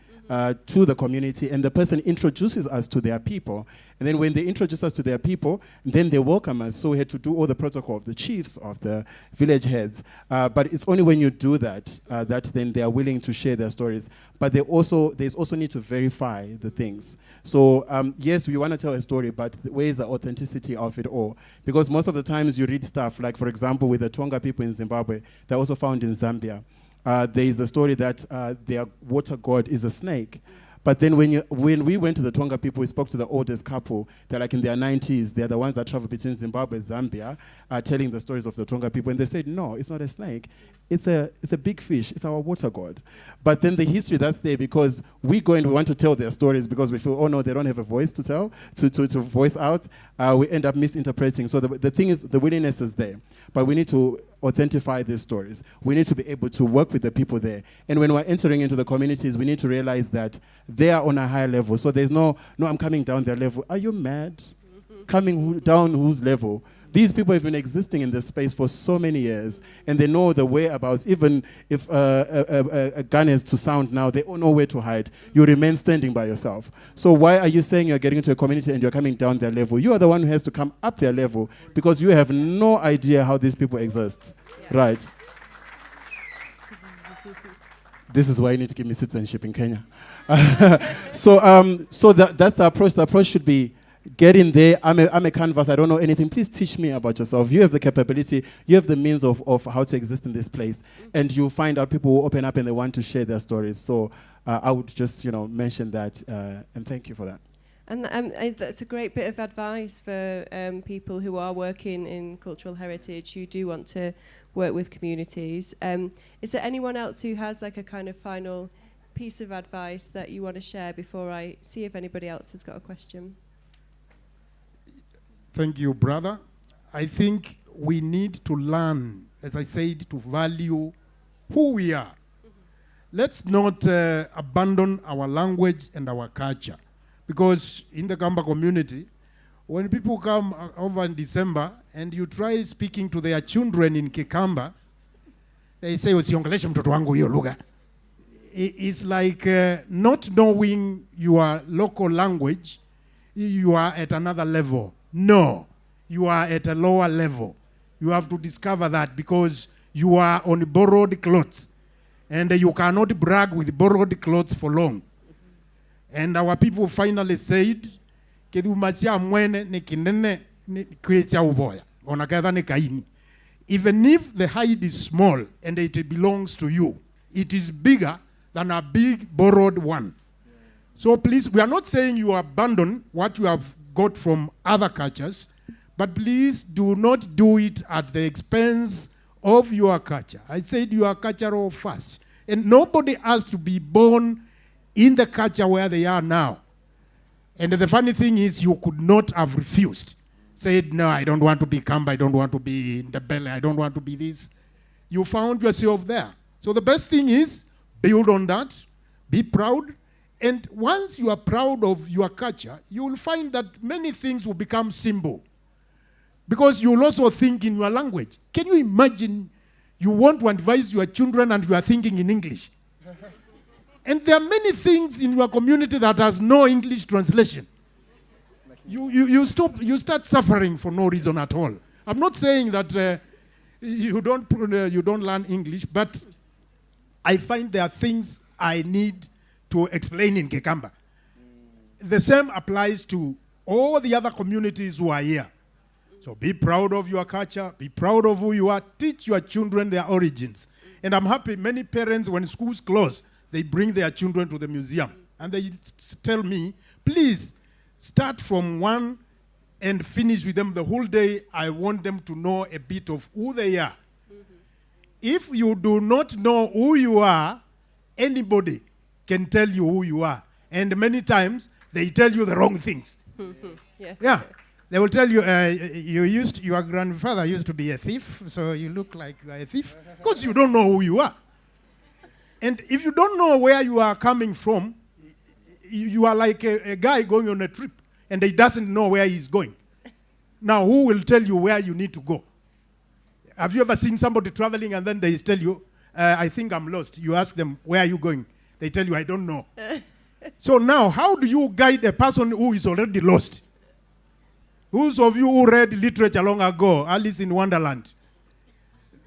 to the community, and the person introduces us to their people. And then when they introduce us to their people, then they welcome us. So we had to do all the protocol of the chiefs, of the village heads. But it's only when you do that, that then they are willing to share their stories. But there's also need to verify the things. So yes, we want to tell a story, but where is the authenticity of it all? Because most of the times you read stuff, like for example, with the Tonga people in Zimbabwe, they're also found in Zambia. There is a story that their water god is a snake. But then when we went to the Tonga people, we spoke to the oldest couple. They're like in their 90s. They're the ones that travel between Zimbabwe and Zambia, telling the stories of the Tonga people. And they said, no, it's not a snake. It's a big fish. It's our water god. But then the history that's there, because we go and we want to tell their stories because we feel, oh no, they don't have a voice to tell, to voice out. We end up misinterpreting. So the thing is, the willingness is there. But we need to authentify these stories. We need to be able to work with the people there. And when we're entering into the communities, we need to realize that they are on a higher level. So there's no, I'm coming down their level. Are you mad? Coming down whose level? These people have been existing in this space for so many years, and they know the whereabouts. Even if a gun is to sound now, they all know where to hide. You remain standing by yourself. So why are you saying you're getting into a community and you're coming down their level? You are the one who has to come up their level, because you have no idea how these people exist. Yeah. Right. this is why you need to give me citizenship in Kenya. So that's the approach. The approach should be, get in there. I'm a canvas. I don't know anything. Please teach me about yourself. You have the capability. You have the means of how to exist in this place. And you find out people who open up and they want to share their stories. So I would just, mention that. And thank you for that. And that's a great bit of advice for people who are working in cultural heritage, who do want to work with communities. Is there anyone else who has like a kind of final piece of advice that you want to share before I see if anybody else has got a question? Thank you, brother. I think we need to learn, as I said, to value who we are. Let's not abandon our language and our culture. Because in the Kamba community, when people come over in December and you try speaking to their children in Kikamba, they say, usiongeleshe mtoto wangu hiyo lugha. It's like not knowing your local language, you are at another level. No, you are at a lower level. You have to discover that because you are on borrowed clothes. And you cannot brag with borrowed clothes for long. And our people finally said, even if the hide is small and it belongs to you, it is bigger than a big borrowed one. So please, we are not saying you abandon what you have got from other cultures, but please do not do it at the expense of your culture. I said you are cultural first. And nobody has to be born in the culture where they are now. And the funny thing is, you could not have refused. Said, no, I don't want to be Kamba, I don't want to be Ndebele, I don't want to be this. You found yourself there. So the best thing is, build on that, be proud, and once you are proud of your culture, you will find that many things will become simple. Because you will also think in your language. Can you imagine you want to advise your children and you are thinking in English? And there are many things in your community that has no English translation. You start suffering for no reason at all. I'm not saying that you don't learn English, but I find there are things I need to explain in Kekamba. The same applies to all the other communities who are here. So be proud of your culture, be proud of who you are, teach your children their origins. And I'm happy many parents, when schools close, they bring their children to the museum. And they tell me, please, start from one and finish with them the whole day. I want them to know a bit of who they are. If you do not know who you are, anybody can tell you who you are. And many times, they tell you the wrong things. Yeah. They will tell you, your grandfather used to be a thief, so you look like you are a thief, because you don't know who you are. And if you don't know where you are coming from, you are like a guy going on a trip, and he doesn't know where he's going. Now, who will tell you where you need to go? Have you ever seen somebody traveling and then they tell you, I think I'm lost. You ask them, where are you going? They tell you, I don't know. So now, how do you guide a person who is already lost? Those of you who read literature long ago, Alice in Wonderland,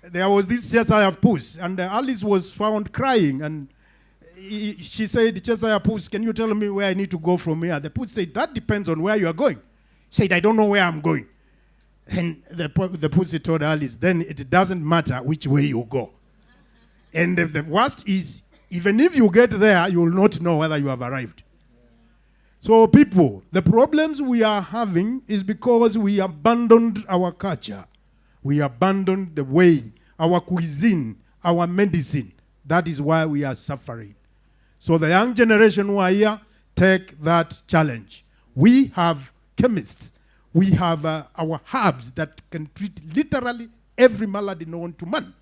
there was this Cheshire Puss, and Alice was found crying, and she said, Cheshire Puss, can you tell me where I need to go from here? The Puss said, that depends on where you are going. She said, I don't know where I'm going. And the Pussy told Alice, then it doesn't matter which way you go. And the worst is, even if you get there, you will not know whether you have arrived. So people, the problems we are having is because we abandoned our culture. We abandoned the way, our cuisine, our medicine. That is why we are suffering. So the young generation who are here, take that challenge. We have chemists. We have our herbs that can treat literally every malady known to man.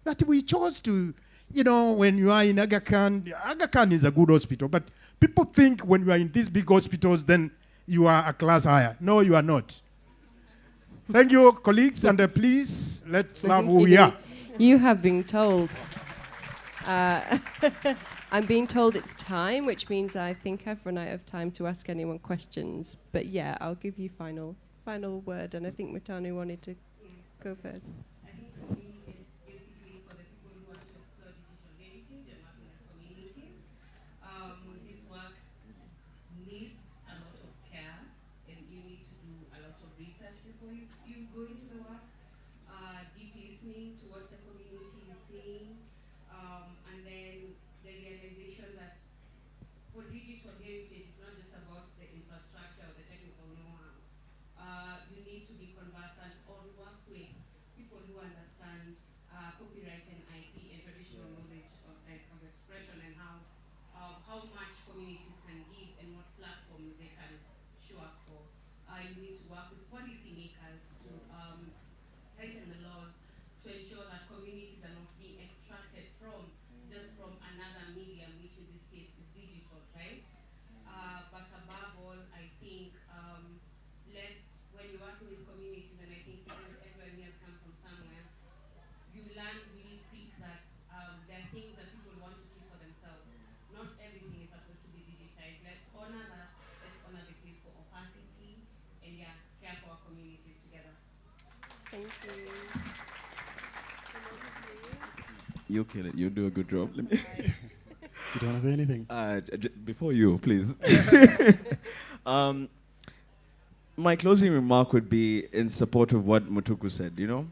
That we chose to, when you are in Aga Khan is a good hospital, but people think when you are in these big hospitals, then you are a class higher. No, you are not. Thank you, colleagues, and please, let's love who we are. You have been told. I'm being told it's time, which means I think I've run out of time to ask anyone questions. But yeah, I'll give you final word, and I think Mutanu wanted to go first. I think for me, it's basically for the people who want to explore digital heritage and marginalized of research before you go into the work, deep listening to what the community is saying, and then the realization that for digital heritage, it's not just about the infrastructure or the technical know-how. You need to be conversant or work with people who understand copyright and IP and traditional knowledge of expression and how much communities can give and what platforms they can show up for. You need to work with policymakers to tighten the laws to ensure that communities are not being extracted from another medium, which in this case is digital, right? But above all, I think when you're working with communities, and I think because everyone here has come from somewhere, you learn really quick that there are things that people want to keep for themselves. Not everything is supposed to be digitized. Let's honor that. Let's honor the case for opacity, and care for our communities together. Thank you. You kill it. You do a good job. Let me You don't want to say anything? Before you, please. My closing remark would be in support of what Mutuku said, you know?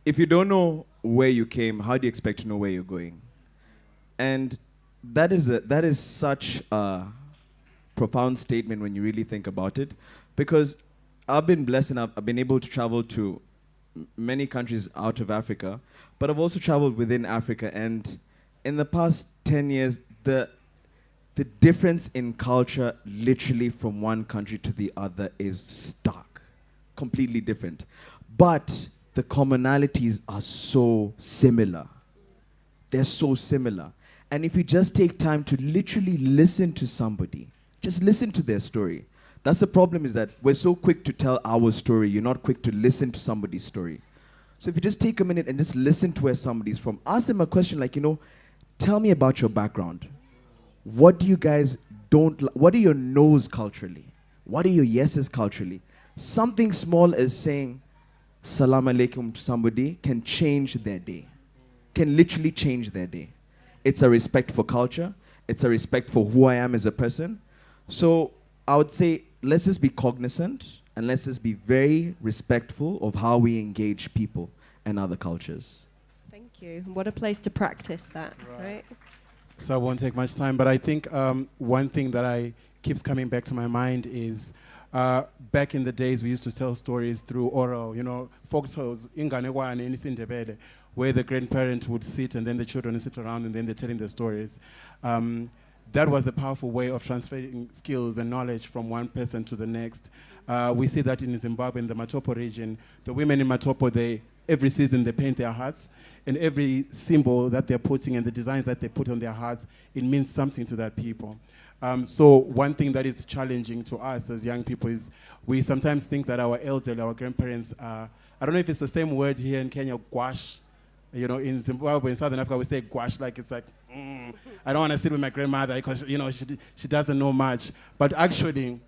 If you don't know where you came, how do you expect to know where you're going? And that is such a profound statement when you really think about it, because I've been blessed and I've been able to travel to many countries out of Africa, but I've also traveled within Africa, and in the past 10 years, the difference in culture literally from one country to the other is stark, completely different. But the commonalities are so similar. They're so similar. And if you just take time to literally listen to somebody, just listen to their story. That's the problem, is that we're so quick to tell our story, you're not quick to listen to somebody's story. So if you just take a minute and just listen to where somebody's from, ask them a question like, tell me about your background. What do you guys what are your no's culturally? What are your yeses culturally? Something small as saying salam alaikum to somebody can change their day, can literally change their day. It's a respect for culture. It's a respect for who I am as a person. So I would say, let's just be cognizant and let's just be very respectful of how we engage people and other cultures. Thank you. What a place to practice that, right? So I won't take much time, but I think one thing that keeps coming back to my mind is back in the days we used to tell stories through oral, folk tales, inganekwane in isiNdebele, where the grandparent would sit and then the children would sit around and then they're telling the stories. That was a powerful way of transferring skills and knowledge from one person to the next. We see that in Zimbabwe, in the Matopo region. The women in Matopo, every season they paint their hearts, and every symbol that they're putting and the designs that they put on their hearts, it means something to that people. So one thing that is challenging to us as young people is we sometimes think that our elderly, our grandparents are, I don't know if it's the same word here in Kenya, gwash. In Zimbabwe, in Southern Africa, we say gwash, like it's like, I don't want to sit with my grandmother because, she doesn't know much. But actually,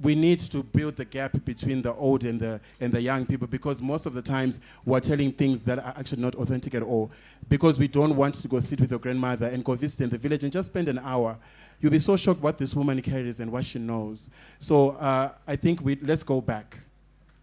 we need to build the gap between the old and the young people, because most of the times we're telling things that are actually not authentic at all, because we don't want to go sit with your grandmother and go visit in the village and just spend an hour. You'll be so shocked what this woman carries and what she knows. So I think let's go back.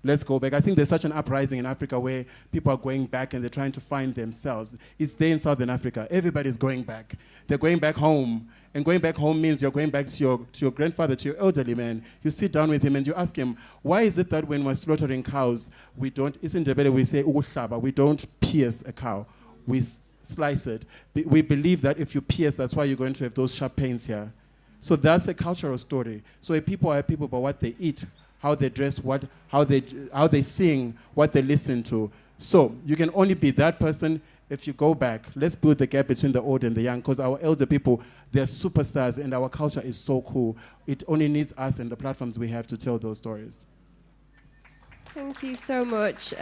Let's go back. I think there's such an uprising in Africa where people are going back and they're trying to find themselves. It's there in Southern Africa. Everybody's going back. They're going back home. And going back home means you're going back to your grandfather, to your elderly man. You sit down with him and you ask him, why is it that when we're slaughtering cows, we don't, in Ndebele we say, we don't pierce a cow. We slice it. We believe that if you pierce, that's why you're going to have those sharp pains here. So that's a cultural story. So people are people by what they eat, how they dress, how they sing, what they listen to. So you can only be that person if you go back. Let's build the gap between the old and the young, because our elder people, they're superstars and our culture is so cool. It only needs us and the platforms we have to tell those stories. Thank you so much.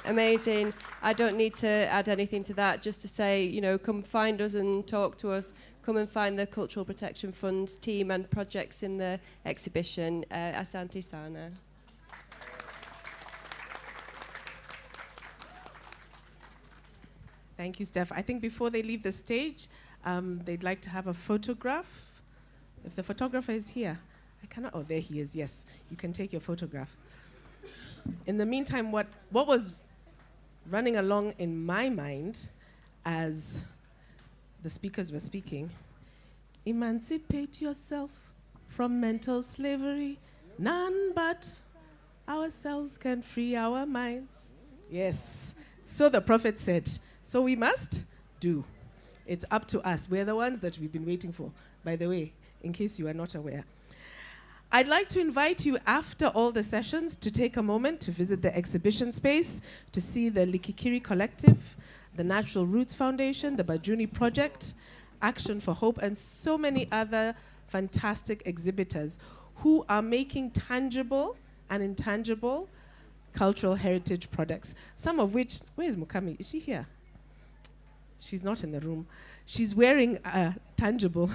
Amazing. I don't need to add anything to that, just to say, come find us and talk to us. Come and find the Cultural Protection Fund team and projects in the exhibition. Asante sana. Thank you, Steph. I think before they leave the stage, they'd like to have a photograph. If the photographer is here. I cannot, oh, there he is, yes. You can take your photograph. In the meantime, what was running along in my mind as the speakers were speaking, emancipate yourself from mental slavery. None but ourselves can free our minds. Yes. So the prophet said, so we must do. It's up to us. We're the ones that we've been waiting for, by the way, in case you are not aware. I'd like to invite you after all the sessions to take a moment to visit the exhibition space, to see the Likikiri Collective, the Natural Roots Foundation, the Bajuni Project, Action for Hope, and so many other fantastic exhibitors who are making tangible and intangible cultural heritage products, some of which, where is Mukami? Is she here? She's not in the room. She's wearing a tangible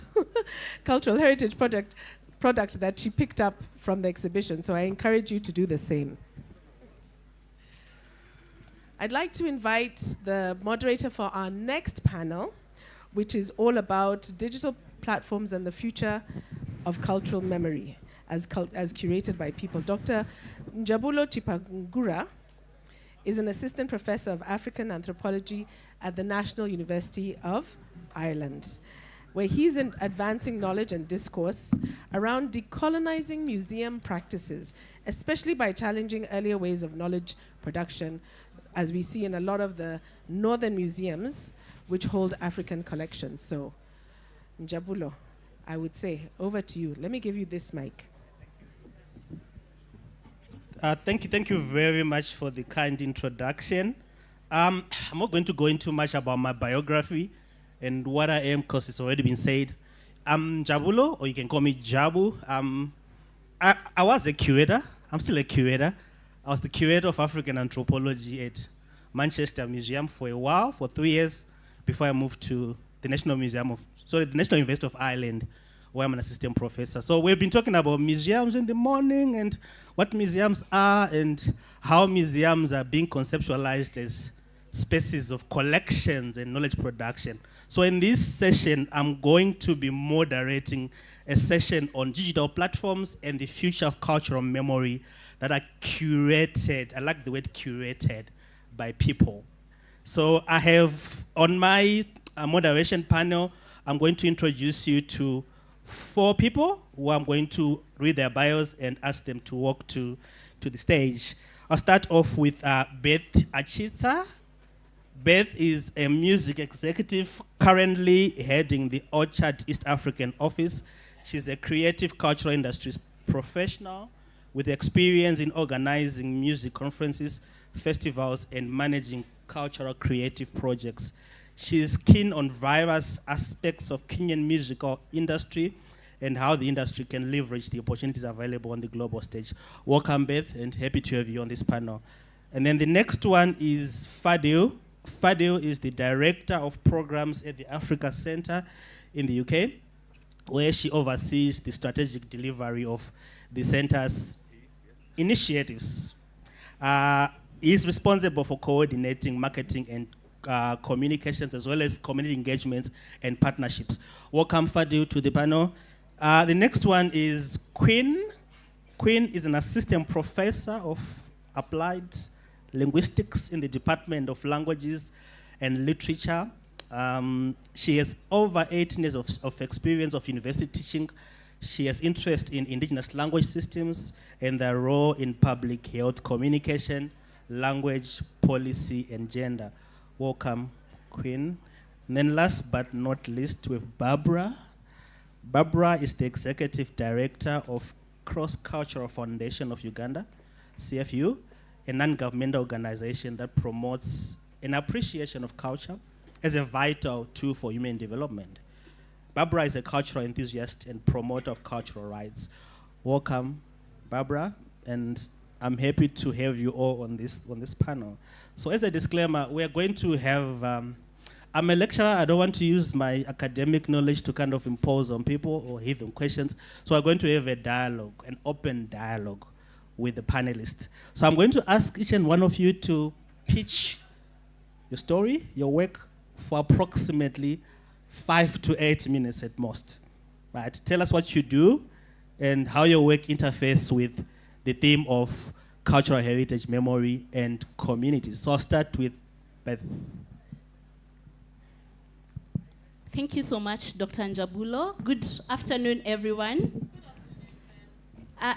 cultural heritage product that she picked up from the exhibition, so I encourage you to do the same. I'd like to invite the moderator for our next panel, which is all about digital platforms and the future of cultural memory, as curated by people. Dr. Njabulo Chipagura is an assistant professor of African anthropology at the National University of Ireland, where he's advancing knowledge and discourse around decolonizing museum practices, especially by challenging earlier ways of knowledge production, as we see in a lot of the northern museums which hold African collections. So, Njabulo, I would say, over to you. Let me give you this mic. Thank you very much for the kind introduction. I'm not going to go into much about my biography and what I am, because it's already been said. I'm Jabulo, or you can call me Jabu. I was a curator. I'm still a curator. I was the curator of African anthropology at Manchester Museum for a while, for 3 years, before I moved to the National University of Ireland, where I'm an assistant professor. So we've been talking about museums in the morning and what museums are and how museums are being conceptualized as spaces of collections and knowledge production. So in this session, I'm going to be moderating a session on digital platforms and the future of cultural memory that are curated, I like the word curated, by people. So I have, on my moderation panel, I'm going to introduce you to 4 people who I'm going to read their bios and ask them to walk to the stage. I'll start off with Beth Achitsa. Beth is a music executive currently heading the Orchard East African office. She's a creative cultural industries professional with experience in organizing music conferences, festivals, and managing cultural creative projects. She is keen on various aspects of Kenyan musical industry and how the industry can leverage the opportunities available on the global stage. Welcome, Beth, and happy to have you on this panel. And then the next one is Fadil. Fadil is the director of programs at the Africa Center in the UK, where she oversees the strategic delivery of the center's initiatives. He is responsible for coordinating marketing and communications, as well as community engagements and partnerships. Welcome, Fadil, to the panel. The next one is Quinn. Quinn is an assistant professor of applied linguistics in the Department of Languages and Literature. She has over 18 years of experience of university teaching. She has interest in indigenous language systems and their role in public health communication, language, policy, and gender. Welcome, Queen. And then last but not least, with Barbara. Barbara is the Executive Director of Cross Cultural Foundation of Uganda, CFU, a non-governmental organization that promotes an appreciation of culture as a vital tool for human development. Barbara is a cultural enthusiast and promoter of cultural rights. Welcome, Barbara, and I'm happy to have you all on this panel. So as a disclaimer, we are going to have, I'm a lecturer, I don't want to use my academic knowledge to kind of impose on people or give them questions. So we're going to have a dialogue, an open dialogue with the panelists. So I'm going to ask each and one of you to pitch your story, your work, for approximately 5 to 8 minutes at most. Right? Tell us what you do and how your work interfaces with the theme of cultural heritage, memory, and community. So I'll start with Beth. Thank you so much, Dr. Njabulo. Good afternoon, everyone.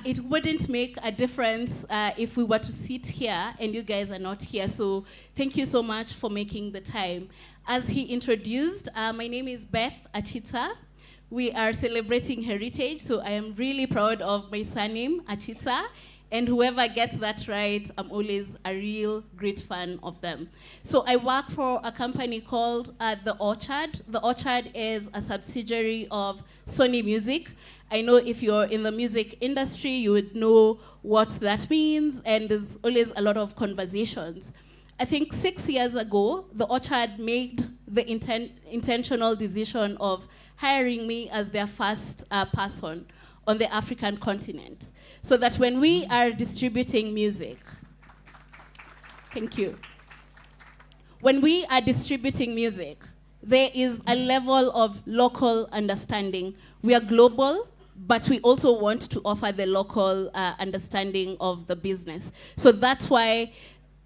It wouldn't make a difference if we were to sit here and you guys are not here. So thank you so much for making the time. As he introduced, my name is Beth Achita. We are celebrating heritage, so I am really proud of my surname, Achita. And whoever gets that right, I'm always a real great fan of them. So I work for a company called The Orchard. The Orchard is a subsidiary of Sony Music. I know if you're in the music industry, you would know what that means, and there's always a lot of conversations. I think 6 years ago, The Orchard made the intentional decision of hiring me as their first person on the African continent, so that when we are distributing music, thank you. When we are distributing music, there is a level of local understanding. We are global, but we also want to offer the local understanding of the business. So that's why,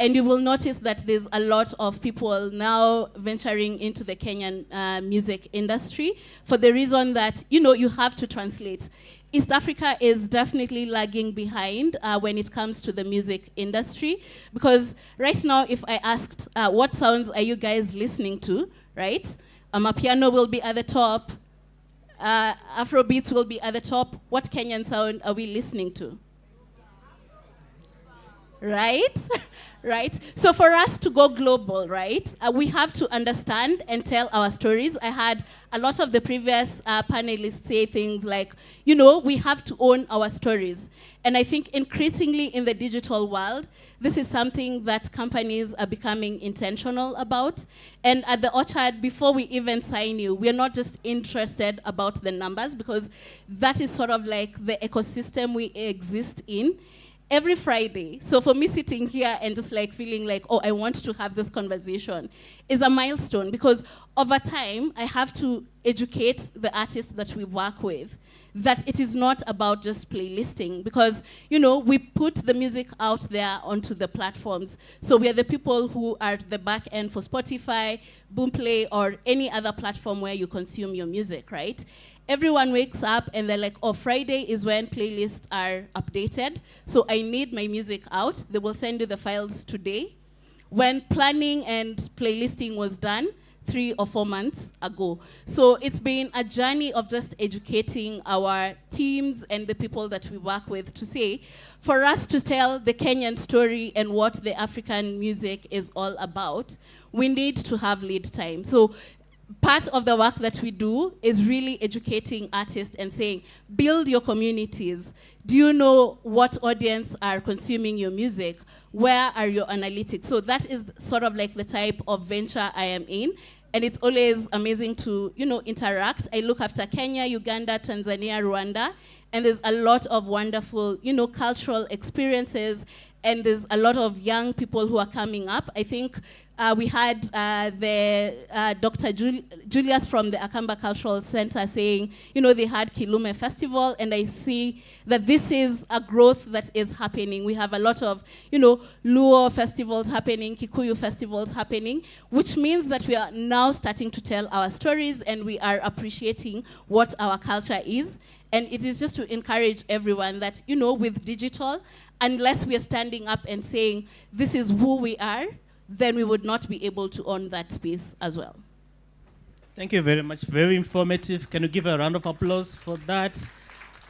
and you will notice that there's a lot of people now venturing into the Kenyan music industry for the reason that, you have to translate. East Africa is definitely lagging behind when it comes to the music industry, because right now, if I asked what sounds are you guys listening to, right? Amapiano will be at the top, Afrobeats will be at the top. What Kenyan sound are we listening to? Right? Right? So for us to go global, right, we have to understand and tell our stories. I had a lot of the previous panelists say things like, we have to own our stories. And I think increasingly in the digital world, this is something that companies are becoming intentional about. And at the Orchard, before we even sign you, we're not just interested about the numbers, because that is sort of like the ecosystem we exist in. Every Friday, so for me sitting here and just like feeling like, oh, I want to have this conversation, is a milestone, because over time, I have to educate the artists that we work with that it is not about just playlisting, because, we put the music out there onto the platforms. So we are the people who are the back end for Spotify, Boomplay, or any other platform where you consume your music, right? Everyone wakes up and they're like, oh, Friday is when playlists are updated, so I need my music out. They will send you the files today. When planning and playlisting was done 3 or 4 months ago. So it's been a journey of just educating our teams and the people that we work with to say, for us to tell the Kenyan story and what the African music is all about, we need to have lead time. So part of the work that we do is really educating artists and saying, build your communities. Do you know what audience are consuming your music? Where are your analytics? So that is sort of like the type of venture I am in. And it's always amazing to, interact. I look after Kenya, Uganda, Tanzania, Rwanda, and there's a lot of wonderful, cultural experiences, and there's a lot of young people who are coming up. I think we had Dr. Julius from the Akamba Cultural Center saying, they had Kilume Festival, and I see that this is a growth that is happening. We have a lot of, Luo festivals happening, Kikuyu festivals happening, which means that we are now starting to tell our stories, and we are appreciating what our culture is. And it is just to encourage everyone that, with digital, unless we are standing up and saying, this is who we are, then we would not be able to own that space as well. Thank you very much. Very informative. Can you give a round of applause for that?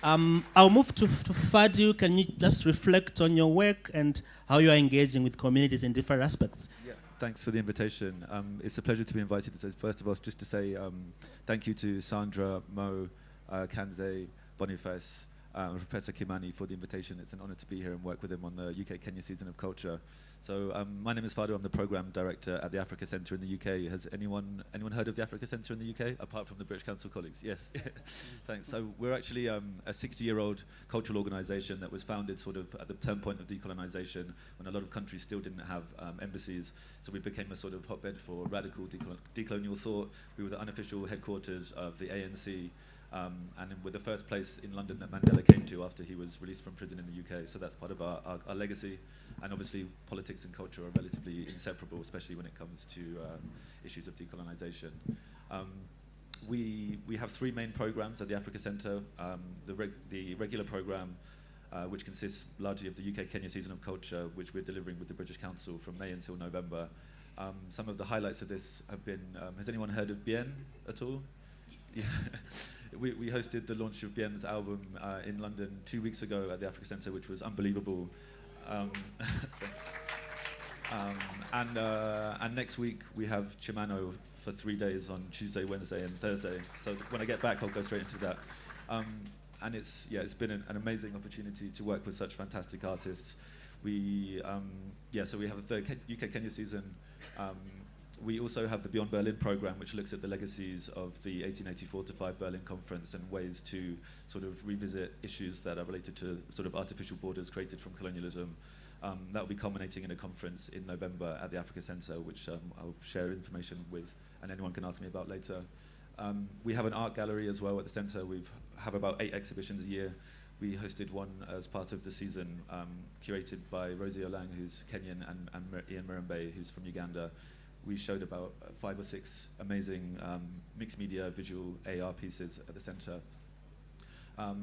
I'll move to Fadu. Can you just reflect on your work and how you are engaging with communities in different aspects? Yeah, thanks for the invitation. It's a pleasure to be invited. So first of all, just to say thank you to Sandra, Mo, Kanze, Boniface, Professor Kimani for the invitation. It's an honor to be here and work with him on the UK Kenya Season of Culture. So my name is Fadu. I'm the program director at the Africa Centre in the UK. Has anyone heard of the Africa Centre in the UK, apart from the British Council colleagues? Yes. Thanks. So we're actually a 60-year-old cultural organisation that was founded sort of at the turn point of decolonisation, when a lot of countries still didn't have embassies. So we became a sort of hotbed for radical decolonial thought. We were the unofficial headquarters of the ANC. And we're the first place in London that Mandela came to after he was released from prison in the UK. So that's part of our legacy. And obviously, politics and culture are relatively inseparable, especially when it comes to issues of decolonisation. We have 3 main programs at the Africa Centre. The regular programme, which consists largely of the UK-Kenya Season of Culture, which we're delivering with the British Council from May until November. Some of the highlights of this have been, has anyone heard of Bien at all? Yeah. We hosted the launch of Bien's album in London 2 weeks ago at the Africa Centre, which was unbelievable. And next week we have Chimano for 3 days on Tuesday, Wednesday, and Thursday. So when I get back, I'll go straight into that. And it's been an amazing opportunity to work with such fantastic artists. So we have the UK-Kenya season. We also have the Beyond Berlin program, which looks at the legacies of the 1884-5 Berlin Conference and ways to sort of revisit issues that are related to sort of artificial borders created from colonialism. That will be culminating in a conference in November at the Africa Centre, which I'll share information with, and anyone can ask me about later. We have an art gallery as well at the centre. We have about 8 exhibitions a year. We hosted one as part of the season, curated by Rosie Olang, who's Kenyan, and Ian Mirembe, who's from Uganda. We showed about 5 or 6 amazing mixed media visual AR pieces at the centre.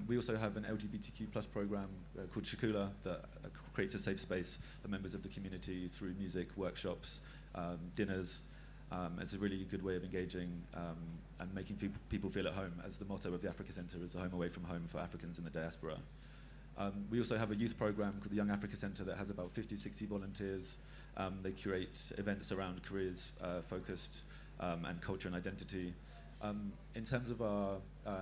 We also have an LGBTQ plus program called Shakula that creates a safe space for members of the community through music, workshops, dinners. It's a really good way of engaging and making people feel at home, as the motto of the Africa Centre is the home away from home for Africans in the diaspora. We also have a youth program called the Young Africa Centre that has about 50, 60 volunteers. They curate events around careers focused and culture and identity. In terms of our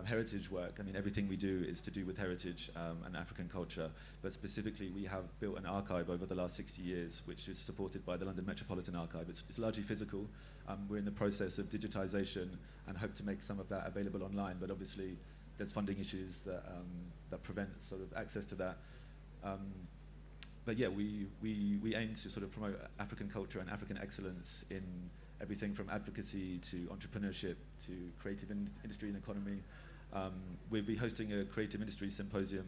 heritage work, I mean, everything we do is to do with heritage and African culture, but specifically we have built an archive over the last 60 years, which is supported by the London Metropolitan Archive. It's largely physical. We're in the process of digitization and hope to make some of that available online, but obviously there's funding issues that prevent sort of access to that. But yeah, we aim to sort of promote African culture and African excellence in everything from advocacy to entrepreneurship to creative industry and economy. We'll be hosting a creative industry symposium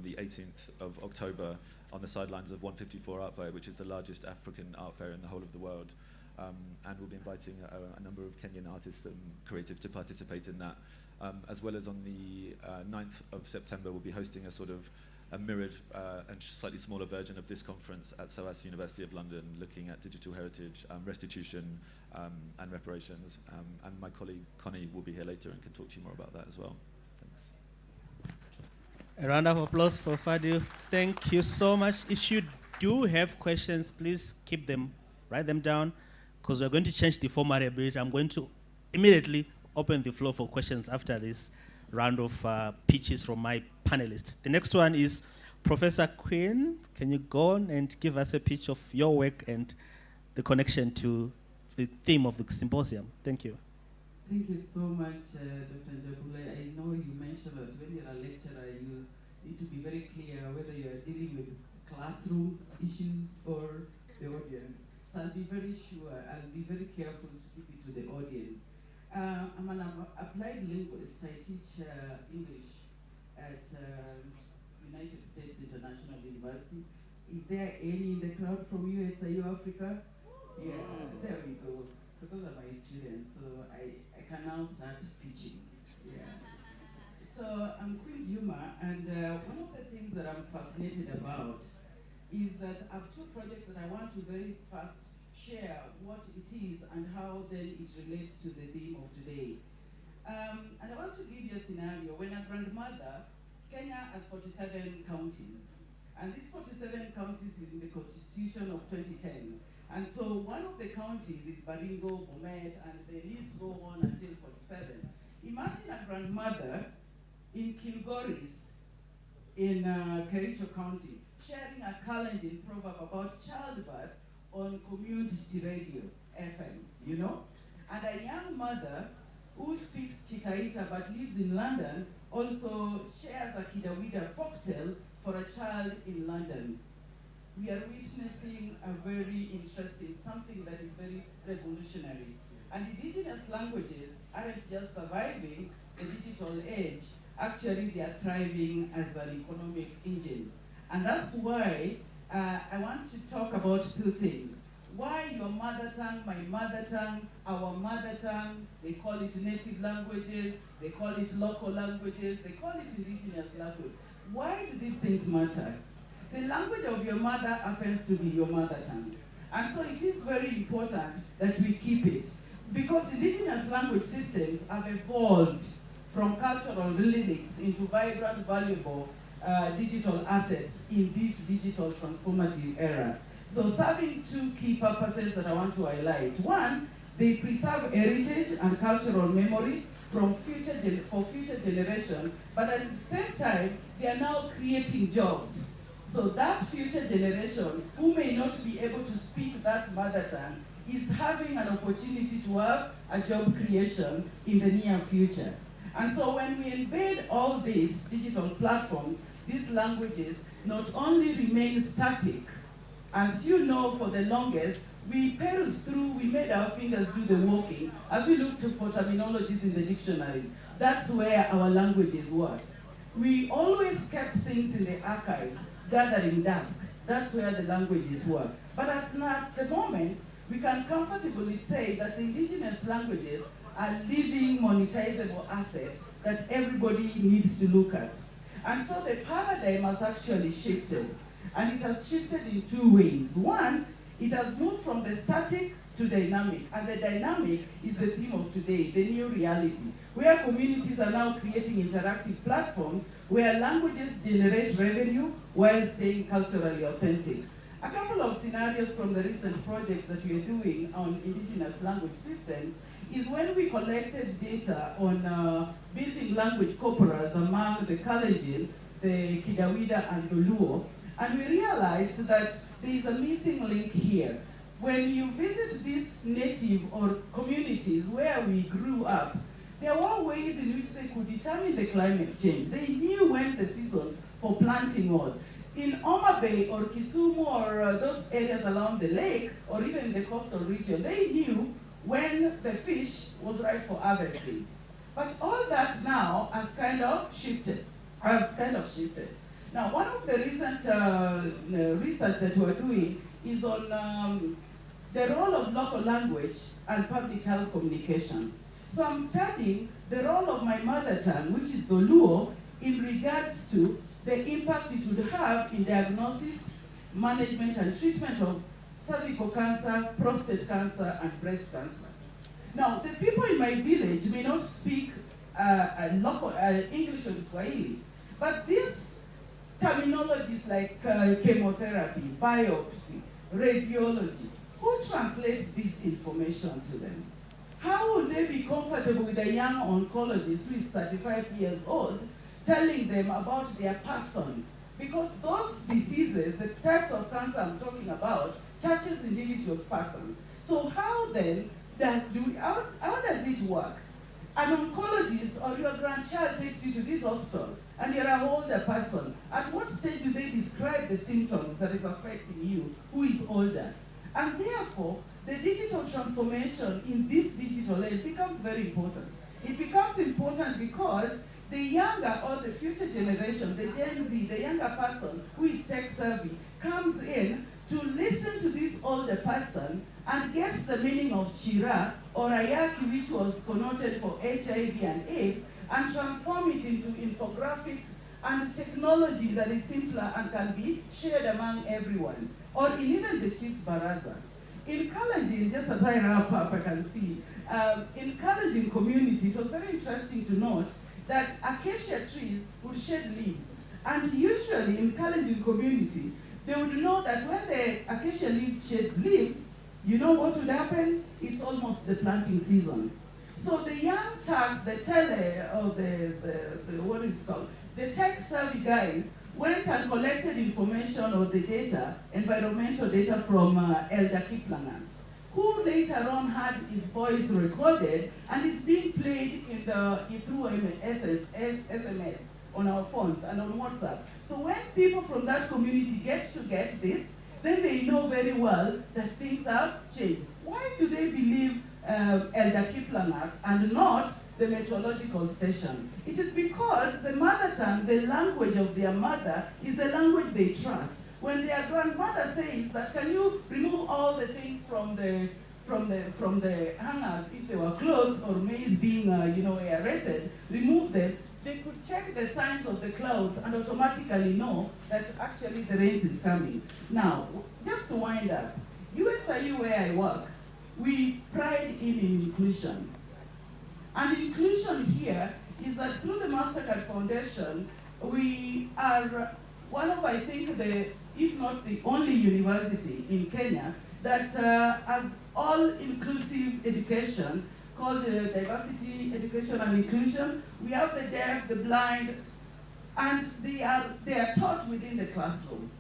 the 18th of October on the sidelines of 154 Art Fair, which is the largest African art fair in the whole of the world. And we'll be inviting a number of Kenyan artists and creatives to participate in that. As well as on the 9th of September, we'll be hosting a sort of a mirrored and slightly smaller version of this conference at SOAS University of London, looking at digital heritage, restitution, and reparations. And my colleague Connie will be here later and can talk to you more about that as well. Thanks. A round of applause for Fadil. Thank you so much. If you do have questions, please keep them, write them down, because we're going to change the format a bit. I'm going to immediately open the floor for questions after this round of pitches from my panelists. The next one is Professor Quinn. Can you go on and give us a pitch of your work and the connection to the theme of the symposium? Thank you. Thank you so much, Dr. Njabule. I know you mentioned that when you're a lecturer, you need to be very clear whether you are dealing with classroom issues or the audience. So I'll be very sure, I'll be very careful to keep it to the audience. I'm an applied linguist. I teach English at United States International University. Is there any in the crowd from USIU Africa? Yeah, there we go. So those are my students. So I can now start teaching. Yeah. So I'm Queen Juma, and one of the things that I'm fascinated about is that I have 2 projects that I want to very fast share what it is and how then it relates to the theme of today. And I want to give you a scenario. When a grandmother, Kenya has 47 counties, and these 47 counties is in the Constitution of 2010. And so one of the counties is Baringo, Bomet, and the list go on until 47. Imagine a grandmother in Kilgoris, in Kericho County, sharing a Kalenjin proverb about childbirth on community radio, FM, you know? And a young mother who speaks Kitaita but lives in London also shares a Kidawida folktale for a child in London. We are witnessing a very interesting, something that is very revolutionary. And indigenous languages aren't just surviving, the digital age, actually they are thriving as an economic engine. And that's why I want to talk about two things. Why your mother tongue, my mother tongue, our mother tongue, they call it native languages, they call it local languages, they call it indigenous language. Why do these things matter? The language of your mother happens to be your mother tongue. And so it is very important that we keep it. Because indigenous language systems have evolved from cultural relics into vibrant, valuable digital assets in this digital transformative era. So serving two key purposes that I want to highlight. One, they preserve heritage and cultural memory for future generations, but at the same time, they are now creating jobs. So that future generation, who may not be able to speak that mother tongue, is having an opportunity to have a job creation in the near future. And so when we embed all these digital platforms, these languages not only remain static. As you know, for the longest, we perused through, we made our fingers do the walking as we looked for terminologies in the dictionaries. That's where our languages were. We always kept things in the archives, gathering dust. That's where the languages were. But at the moment, we can comfortably say that the indigenous languages are living monetizable assets that everybody needs to look at. And so the paradigm has actually shifted. And it has shifted in two ways. One, it has moved from the static to dynamic. And the dynamic is the theme of today, the new reality, where communities are now creating interactive platforms where languages generate revenue while staying culturally authentic. A couple of scenarios from the recent projects that we are doing on indigenous language systems is when we collected data on building language corporas among the Kalenjin, the Kidawida, and the Luo, and we realized that there is a missing link here. When you visit these native or communities where we grew up, there were ways in which they could determine the climate change. They knew when the seasons for planting was. In Oma Bay or Kisumu or those areas along the lake, or even in the coastal region, they knew when the fish was ripe for harvesting. But all that now has kind of shifted. Now, one of the recent research that we're doing is on the role of local language and public health communication. So I'm studying the role of my mother tongue, which is the Luo, in regards to the impact it would have in diagnosis, management, and treatment of cervical cancer, prostate cancer, and breast cancer. Now, the people in my village may not speak local English or Swahili, but these terminologies like chemotherapy, biopsy, radiology, who translates this information to them? How would they be comfortable with a young oncologist who is 35 years old telling them about their person? Because those diseases, the types of cancer I'm talking about, touches individuals' persons. So how then how does it work? An oncologist or your grandchild takes you to this hospital and you're an older person. At what stage do they describe the symptoms that is affecting you, who is older? And therefore, the digital transformation in this digital age becomes very important. It becomes important because the younger or the future generation, the Gen Z, the younger person who is tech savvy, comes in to listen to this older person and gets the meaning of Chira or Ayaki, which was connoted for HIV and AIDS, and transform it into infographics and technology that is simpler and can be shared among everyone, or in even the Chief's Baraza. In Kalenjin, just as I wrap up, I can see, in Kalenjin community, it was very interesting to note that acacia trees would shed leaves. And usually in Kalenjin community, they would know that when the acacia leaves sheds leaves, you know what would happen? It's almost the planting season. So the young tags, the what it's called, the tech savvy guys went and collected information or the data, environmental data from Elder Kiplagat, who later on had his voice recorded and is being played through SMS on our phones and on WhatsApp. So when people from that community get this, then they know very well that things have changed. Why do they believe Elder Kiplagat and not the meteorological station. It is because the mother tongue, the language of their mother, is the language they trust. When their grandmother says that, can you remove all the things from the hangers, if they were clothes or maize being aerated, remove them, they could check the signs of the clouds and automatically know that actually the rain is coming. Now, just to wind up, USIU where I work, we pride in inclusion. And inclusion here is that through the MasterCard Foundation, we are one of, I think, if not the only university in Kenya that has all-inclusive education called diversity, education and inclusion. We have the deaf, the blind, and they are taught within the classroom.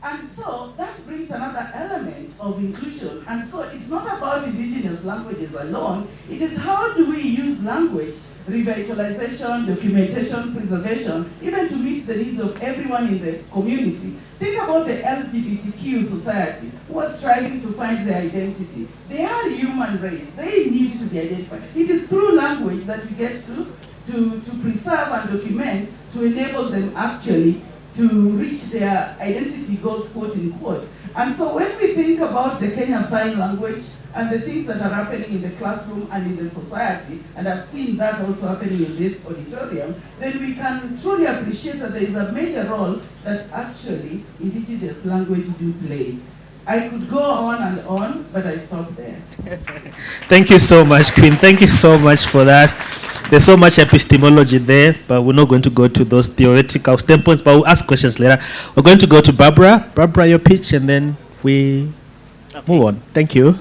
And so that brings another element of inclusion. And so it's not about indigenous languages alone, it is how do we use language, revitalization, documentation, preservation, even to meet the needs of everyone in the community. Think about the LGBTQ society who are striving to find their identity. They are a human race, they need to be identified. It is through language that we get to preserve and document to enable them actually to reach their identity goals, quote unquote. And so when we think about the Kenyan Sign Language and the things that are happening in the classroom and in the society, and I've seen that also happening in this auditorium, then we can truly appreciate that there is a major role that actually indigenous language do play. I could go on, but I stop there. Thank you so much, Queen. Thank you so much for that. There's so much epistemology there, but we're not going to go to those theoretical standpoints, but we'll ask questions later. We're going to go to Barbara. Barbara, your pitch, and then we move on. Thank you.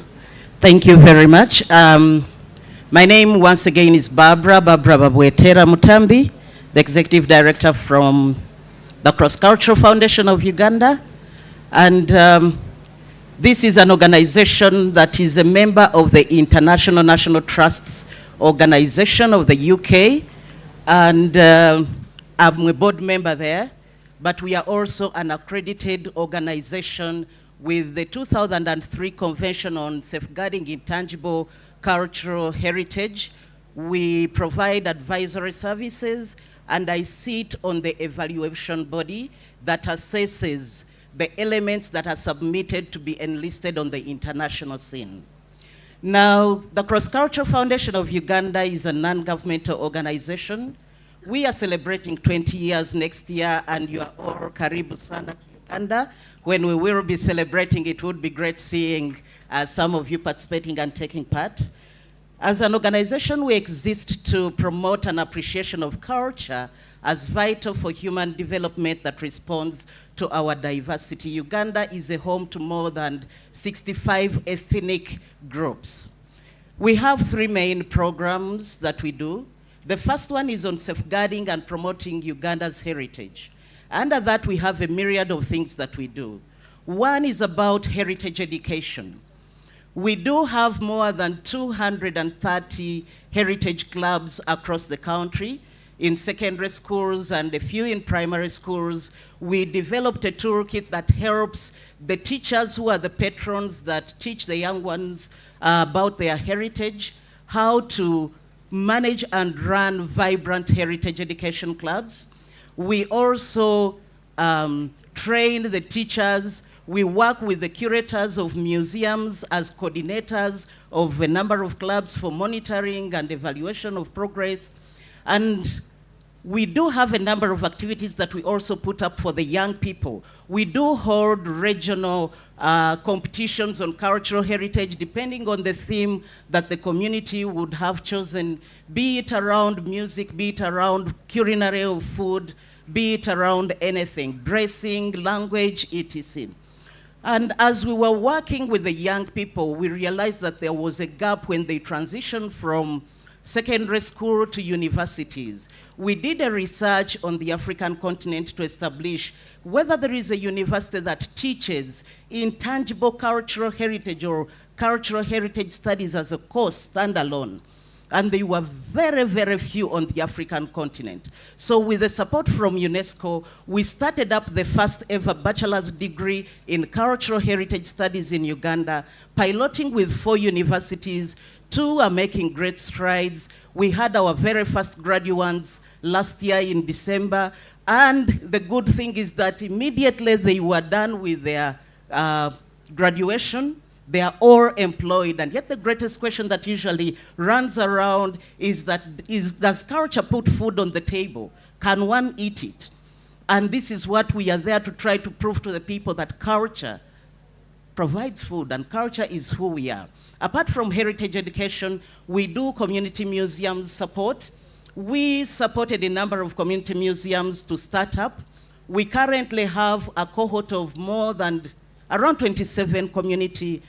Thank you very much. My name, once again, is Barbara Babwetera Mutambi, the Executive Director from the Cross-Cultural Foundation of Uganda. And this is an organization that is a member of the International National Trusts Organization of the UK, and I'm a board member there, but we are also an accredited organization with the 2003 Convention on Safeguarding Intangible Cultural Heritage. We provide advisory services, and I sit on the evaluation body that assesses the elements that are submitted to be enlisted on the international scene. Now, the Cross-Cultural Foundation of Uganda is a non-governmental organization. We are celebrating 20 years next year, and you are all karibu sana to Uganda. When we will be celebrating, it would be great seeing some of you participating and taking part. As an organization, we exist to promote an appreciation of culture as vital for human development that responds to our diversity. Uganda is a home to more than 65 ethnic groups. We have 3 main programs that we do. The first one is on safeguarding and promoting Uganda's heritage. Under that, we have a myriad of things that we do. One is about heritage education. We do have more than 230 heritage clubs across the country, in secondary schools and a few in primary schools. We developed a toolkit that helps the teachers who are the patrons that teach the young ones about their heritage, how to manage and run vibrant heritage education clubs. We also train the teachers. We work with the curators of museums as coordinators of a number of clubs for monitoring and evaluation of progress. And we do have a number of activities that we also put up for the young people. We do hold regional competitions on cultural heritage, depending on the theme that the community would have chosen, be it around music, be it around culinary of food, be it around anything, dressing, language, etc. And as we were working with the young people, we realized that there was a gap when they transitioned from secondary school to universities. We did a research on the African continent to establish whether there is a university that teaches intangible cultural heritage or cultural heritage studies as a course standalone. And they were very, very few on the African continent. So with the support from UNESCO, we started up the first ever bachelor's degree in cultural heritage studies in Uganda, piloting with 4 universities Two are making great strides. We had our very first graduates last year in December, and the good thing is that immediately they were done with their graduation, they are all employed. And yet the greatest question that usually runs around is does culture put food on the table? Can one eat it? And this is what we are there to try to prove to the people, that culture provides food and culture is who we are. Apart from heritage education, we do community museums support. We supported a number of community museums to start up. We currently have a cohort of more than around 27 community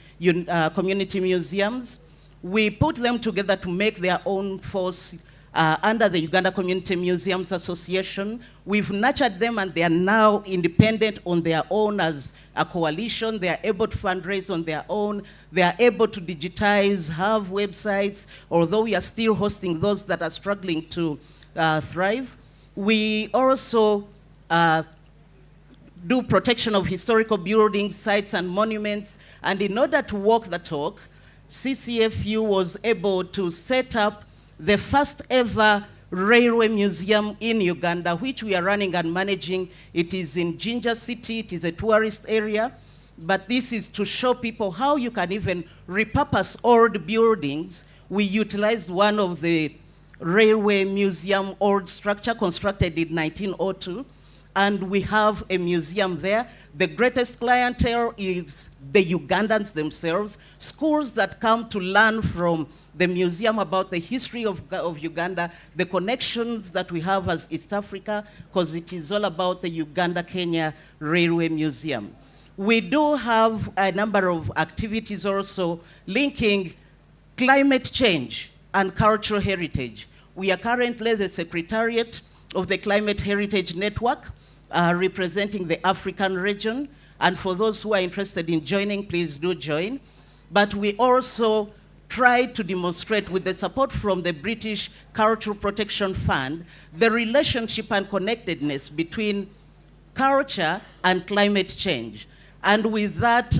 museums. We put them together to make their own force under the Uganda Community Museums Association. We've nurtured them and they are now independent on their own as a coalition. They are able to fundraise on their own. They are able to digitize, have websites, although we are still hosting those that are struggling to thrive. We also do protection of historical buildings, sites, and monuments. And in order to walk the talk, CCFU was able to set up the first ever railway museum in Uganda, which we are running and managing. It is in Jinja City. It is a tourist area. But this is to show people how you can even repurpose old buildings. We utilized one of the railway museum old structure constructed in 1902. And we have a museum there. The greatest clientele is the Ugandans themselves, schools that come to learn from the museum about the history of Uganda, the connections that we have as East Africa, because it is all about the Uganda-Kenya Railway Museum. We do have a number of activities also linking climate change and cultural heritage. We are currently the secretariat of the Climate Heritage Network, representing the African region. And for those who are interested in joining, please do join. But we also try to demonstrate, with the support from the British Cultural Protection Fund, the relationship and connectedness between culture and climate change. And with that,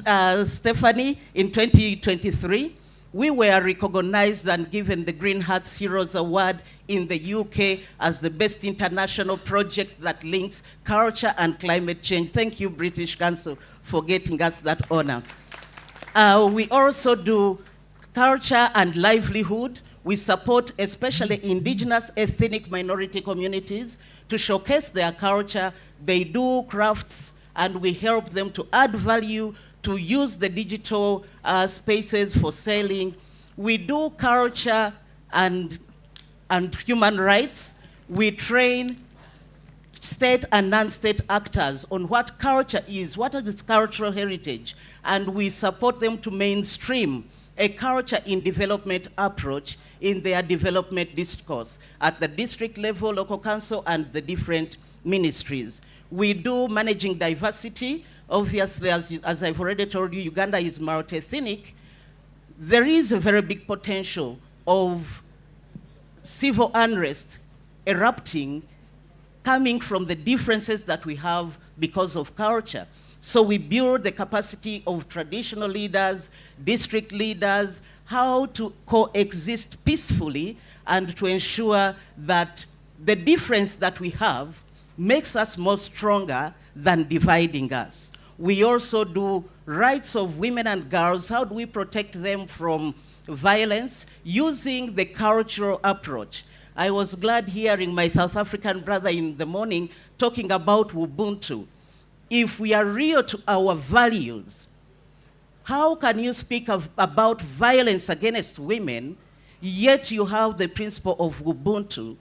Stephanie, in 2023, we were recognized and given the Green Hearts Heroes Award in the UK as the best international project that links culture and climate change. Thank you, British Council, for getting us that honor. We also do culture and livelihood. We support especially indigenous ethnic minority communities to showcase their culture. They do crafts and we help them to add value, to use the digital spaces for selling. We do culture and human rights. We train state and non-state actors on what culture is, what is cultural heritage, and we support them to mainstream a culture in development approach in their development discourse at the district level, local council, and the different ministries. We do managing diversity. Obviously, as I've already told you, Uganda is multi-ethnic. There is a very big potential of civil unrest erupting, coming from the differences that we have because of culture. So we build the capacity of traditional leaders, district leaders, how to coexist peacefully and to ensure that the difference that we have makes us more stronger than dividing us. We also do rights of women and girls. How do we protect them from violence using the cultural approach? I was glad hearing my South African brother in the morning talking about Ubuntu. If we are real to our values, how can you speak about violence against women, yet you have the principle of Ubuntu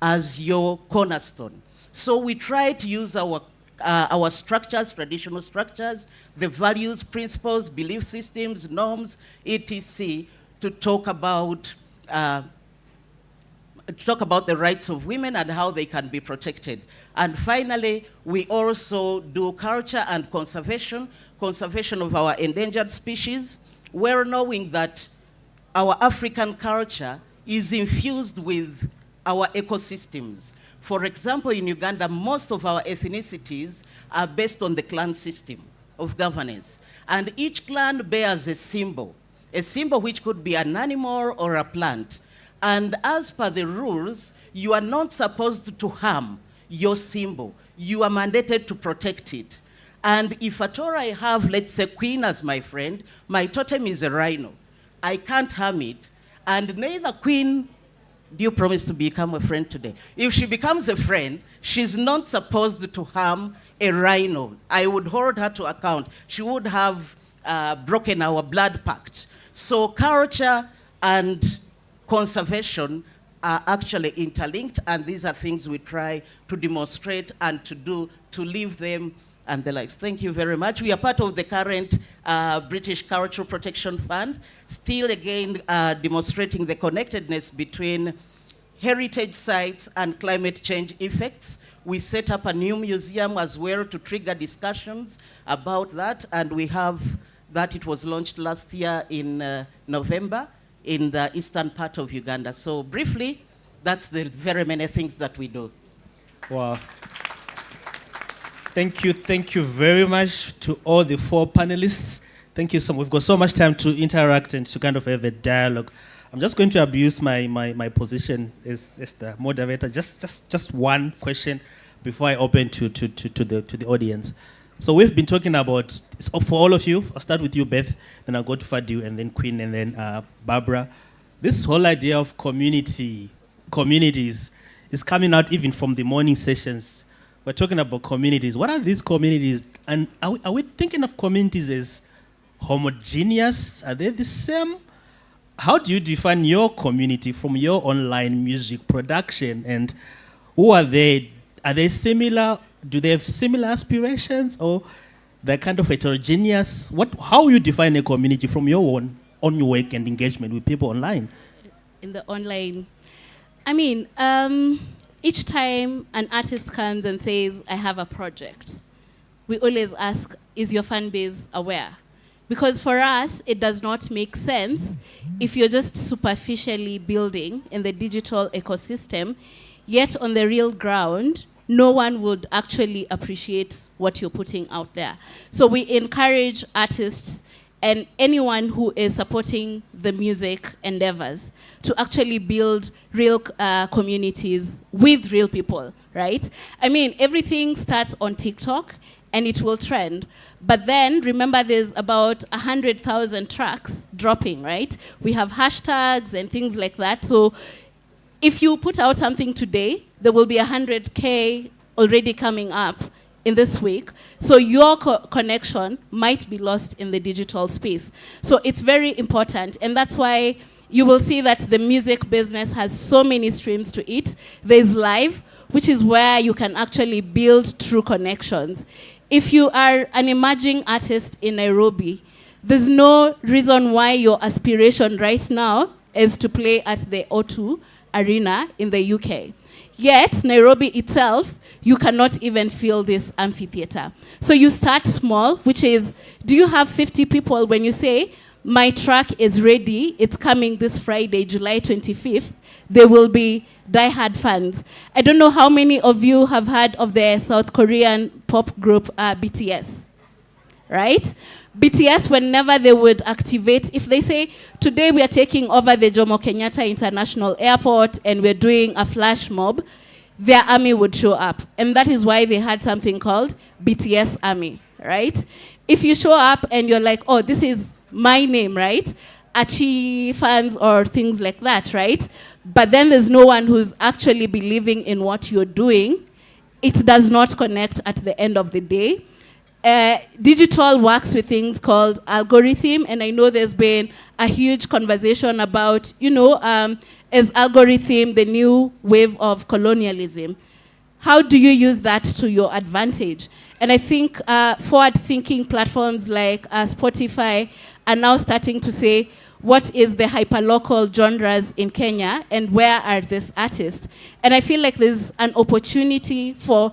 as your cornerstone? So we try to use our structures, traditional structures, the values, principles, belief systems, norms, etc., to talk about the rights of women and how they can be protected. And finally, we also do culture and conservation of our endangered species, well knowing that our African culture is infused with our ecosystems. For example, in Uganda, most of our ethnicities are based on the clan system of governance. And each clan bears a symbol. a symbol which could be an animal or a plant. And as per the rules, you are not supposed to harm your symbol. You are mandated to protect it. And if at all I have, let's say, Queen as my friend, my totem is a rhino. I can't harm it. And neither Queen, do you promise to become a friend today? If she becomes a friend, she's not supposed to harm a rhino. I would hold her to account. She would have broken our blood pact. So culture and conservation are actually interlinked, and these are things we try to demonstrate and to do, to leave them and the likes. Thank you very much. We are part of the current British Cultural Protection Fund, still again demonstrating the connectedness between heritage sites and climate change effects. We set up a new museum as well to trigger discussions about that, and we have that. It was launched last year in November in the eastern part of Uganda. So briefly, that's the very many things that we do. Wow. Thank you very much to all the 4 panelists. Thank you so much. We've got so much time to interact and to kind of have a dialogue. I'm just going to abuse my position as the moderator. Just one question before I open to the audience. So we've been talking about, for all of you, I'll start with you, Beth, then I'll go to Fadu, and then Queen, and then Barbara. This whole idea of communities is coming out even from the morning sessions. We're talking about communities. What are these communities? And are we thinking of communities as homogeneous? Are they the same? How do you define your community from your online music production? And who are they? Are they similar? Do they have similar aspirations, or they're kind of heterogeneous? How you define a community from your own work and engagement with people online? In the online, I mean, each time an artist comes and says, I have a project, we always ask, is your fan base aware? Because for us, it does not make sense if you're just superficially building in the digital ecosystem, yet on the real ground, no one would actually appreciate what you're putting out there. So we encourage artists and anyone who is supporting the music endeavors to actually build real communities with real people, right? I mean, everything starts on TikTok and it will trend. But then, remember, there's about 100,000 tracks dropping, right? We have hashtags and things like that. So if you put out something today, there will be 100K already coming up in this week. So your connection might be lost in the digital space. So it's very important. And that's why you will see that the music business has so many streams to it. There's live, which is where you can actually build true connections. If you are an emerging artist in Nairobi, there's no reason why your aspiration right now is to play at the O2 Arena in the UK. Yet, Nairobi itself, you cannot even fill this amphitheater. So you start small, which is, do you have 50 people when you say, my track is ready, it's coming this Friday, July 25th, there will be diehard fans. I don't know how many of you have heard of the South Korean pop group BTS, right? BTS, whenever they would activate, if they say, today we are taking over the Jomo Kenyatta International Airport and we're doing a flash mob, their army would show up. And that is why they had something called BTS Army, right? If you show up and you're like, oh, this is my name, right? Achi fans or things like that, right? But then there's no one who's actually believing in what you're doing. It does not connect at the end of the day. Digital works with things called algorithm, and I know there's been a huge conversation about, is algorithm the new wave of colonialism? How do you use that to your advantage? And I think forward-thinking platforms like Spotify are now starting to say, what is the hyperlocal genres in Kenya and where are these artists? And I feel like there's an opportunity for,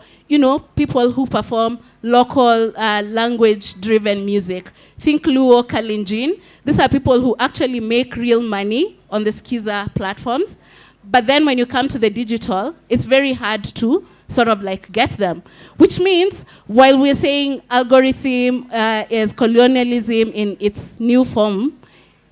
people who perform local language-driven music. Think Luo, Kalenjin. These are people who actually make real money on the Skiza platforms. But then when you come to the digital, it's very hard to sort of like get them. Which means, while we're saying algorithm is colonialism in its new form,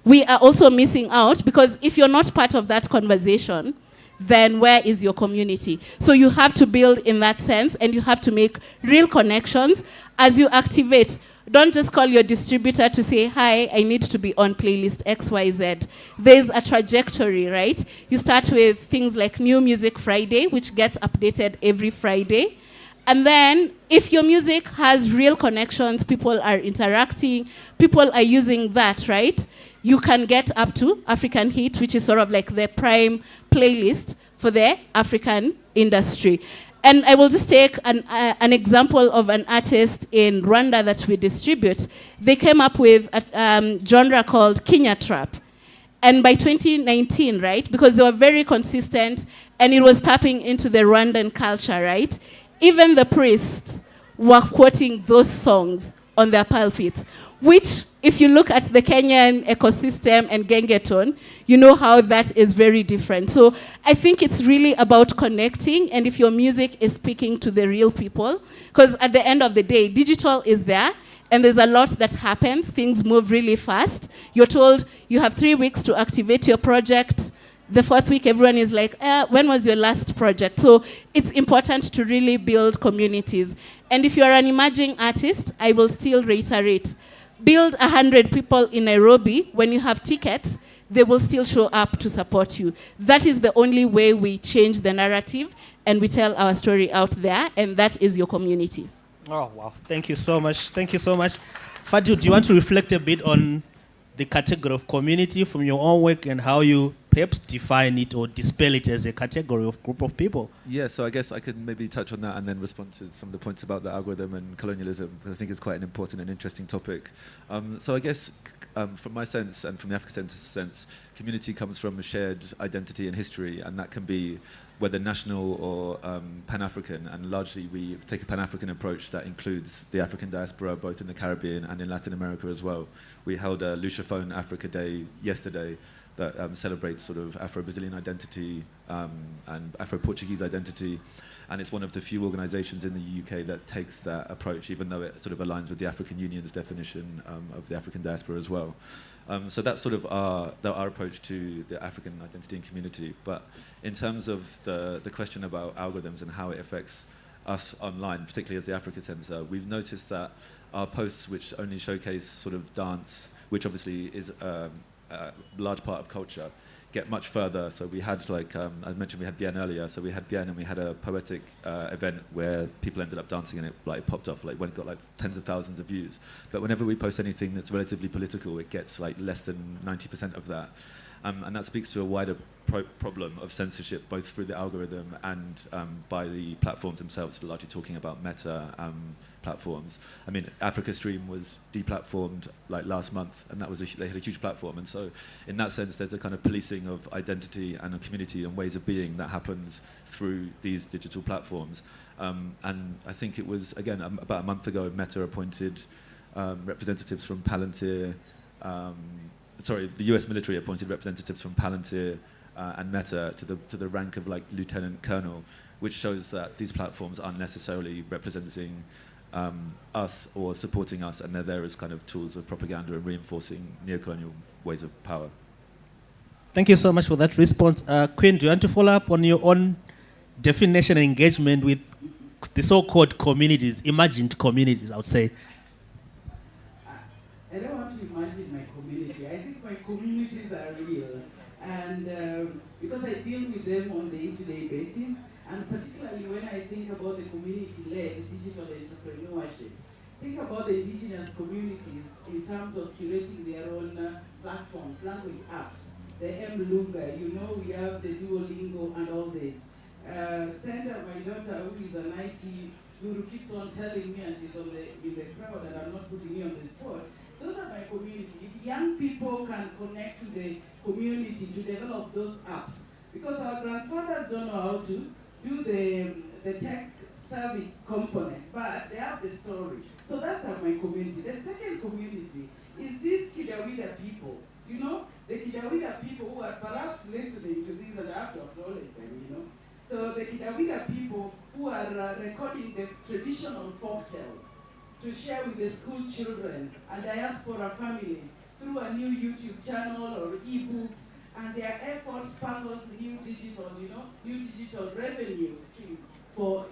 we are also missing out, because if you're not part of that conversation, then where is your community? So you have to build in that sense, and you have to make real connections as you activate. Don't just call your distributor to say, hi, I need to be on playlist XYZ. There's a trajectory, right? You start with things like New Music Friday, which gets updated every Friday. And then if your music has real connections, people are interacting, people are using that, right? You can get up to African Hit, which is sort of like the prime playlist for the African industry. And I will just take an example of an artist in Rwanda that we distribute. They came up with a genre called Kenya Trap. And by 2019, right, because they were very consistent and it was tapping into the Rwandan culture, right? Even the priests were quoting those songs on their pulpits, which, if you look at the Kenyan ecosystem and gengeton, you know how that is very different. So I think it's really about connecting, and if your music is speaking to the real people, because at the end of the day, digital is there, and there's a lot that happens. Things move really fast. You're told you have 3 weeks to activate your project. The 4th week, everyone is like, when was your last project? So it's important to really build communities. And if you're an emerging artist, I will still reiterate, build 100 people in Nairobi. When you have tickets, they will still show up to support you. That is the only way we change the narrative and we tell our story out there, and that is your community. Oh, wow. Thank you so much. Thank you so much. Fadju, do you want to reflect a bit on the category of community from your own work and how you perhaps define it or dispel it as a category of group of people? Yeah, so I guess I could maybe touch on that and then respond to some of the points about the algorithm and colonialism, because I think it's quite an important and interesting topic. So I guess from my sense and from the Africa Centre's sense, community comes from a shared identity and history, and that can be whether national or Pan-African, and largely we take a Pan-African approach that includes the African diaspora, both in the Caribbean and in Latin America as well. We held a Lusophone Africa Day yesterday that celebrates sort of Afro-Brazilian identity and Afro-Portuguese identity, and it's one of the few organizations in the UK that takes that approach, even though it sort of aligns with the African Union's definition of the African diaspora as well. So that's sort of our approach to the African identity and community. But in terms of the question about algorithms and how it affects us online, particularly as the Africa Centre, we've noticed that our posts, which only showcase sort of dance, which obviously is a large part of culture, get much further. So we had, like I mentioned, we had Bien earlier. So we had Bien, and we had a poetic event where people ended up dancing, and it like popped off, like when it got like tens of thousands of views. But whenever we post anything that's relatively political, it gets like less than 90% of that. And that speaks to a wider problem of censorship, both through the algorithm and by the platforms themselves, largely talking about meta platforms. I mean, Africa Stream was deplatformed like last month, and that was they had a huge platform. And so in that sense, there's a kind of policing of identity and a community and ways of being that happens through these digital platforms. And I think it was, again, about a month ago, Meta appointed representatives from Palantir, the US military appointed representatives from Palantir and Meta to the rank of like lieutenant colonel, which shows that these platforms aren't necessarily representing us or supporting us, and they're there as kind of tools of propaganda and reinforcing neocolonial ways of power. Thank you so much for that response. Quinn, do you want to follow up on your own definition and engagement with the so-called communities, imagined communities, I would say? I don't want to imagine my community. I think my communities are real. And because I deal with them on the day-to-day basis, and particularly when I think about the community-led digital entrepreneurship, think about the indigenous communities in terms of curating their own platforms, language apps, the Mlunga, you know, we have the Duolingo and all this. Sandra, my daughter, who is an IT guru, keeps on telling me, and she's in the crowd, and I'm not putting me on the spot. Those are my community. If young people can connect to the community to develop those apps, because our grandfathers don't know how to do the tech savvy component, but they have the story. So that's my community. The second community is these Kidawida people. You know, the Kidawida people who are perhaps listening to this, and I have to acknowledge them, you know. So the Kidawida people who are recording the traditional folk tales to share with the school children and diaspora families through a new YouTube channel or ebooks, and their efforts sparkles new digital, new digital revenue streams for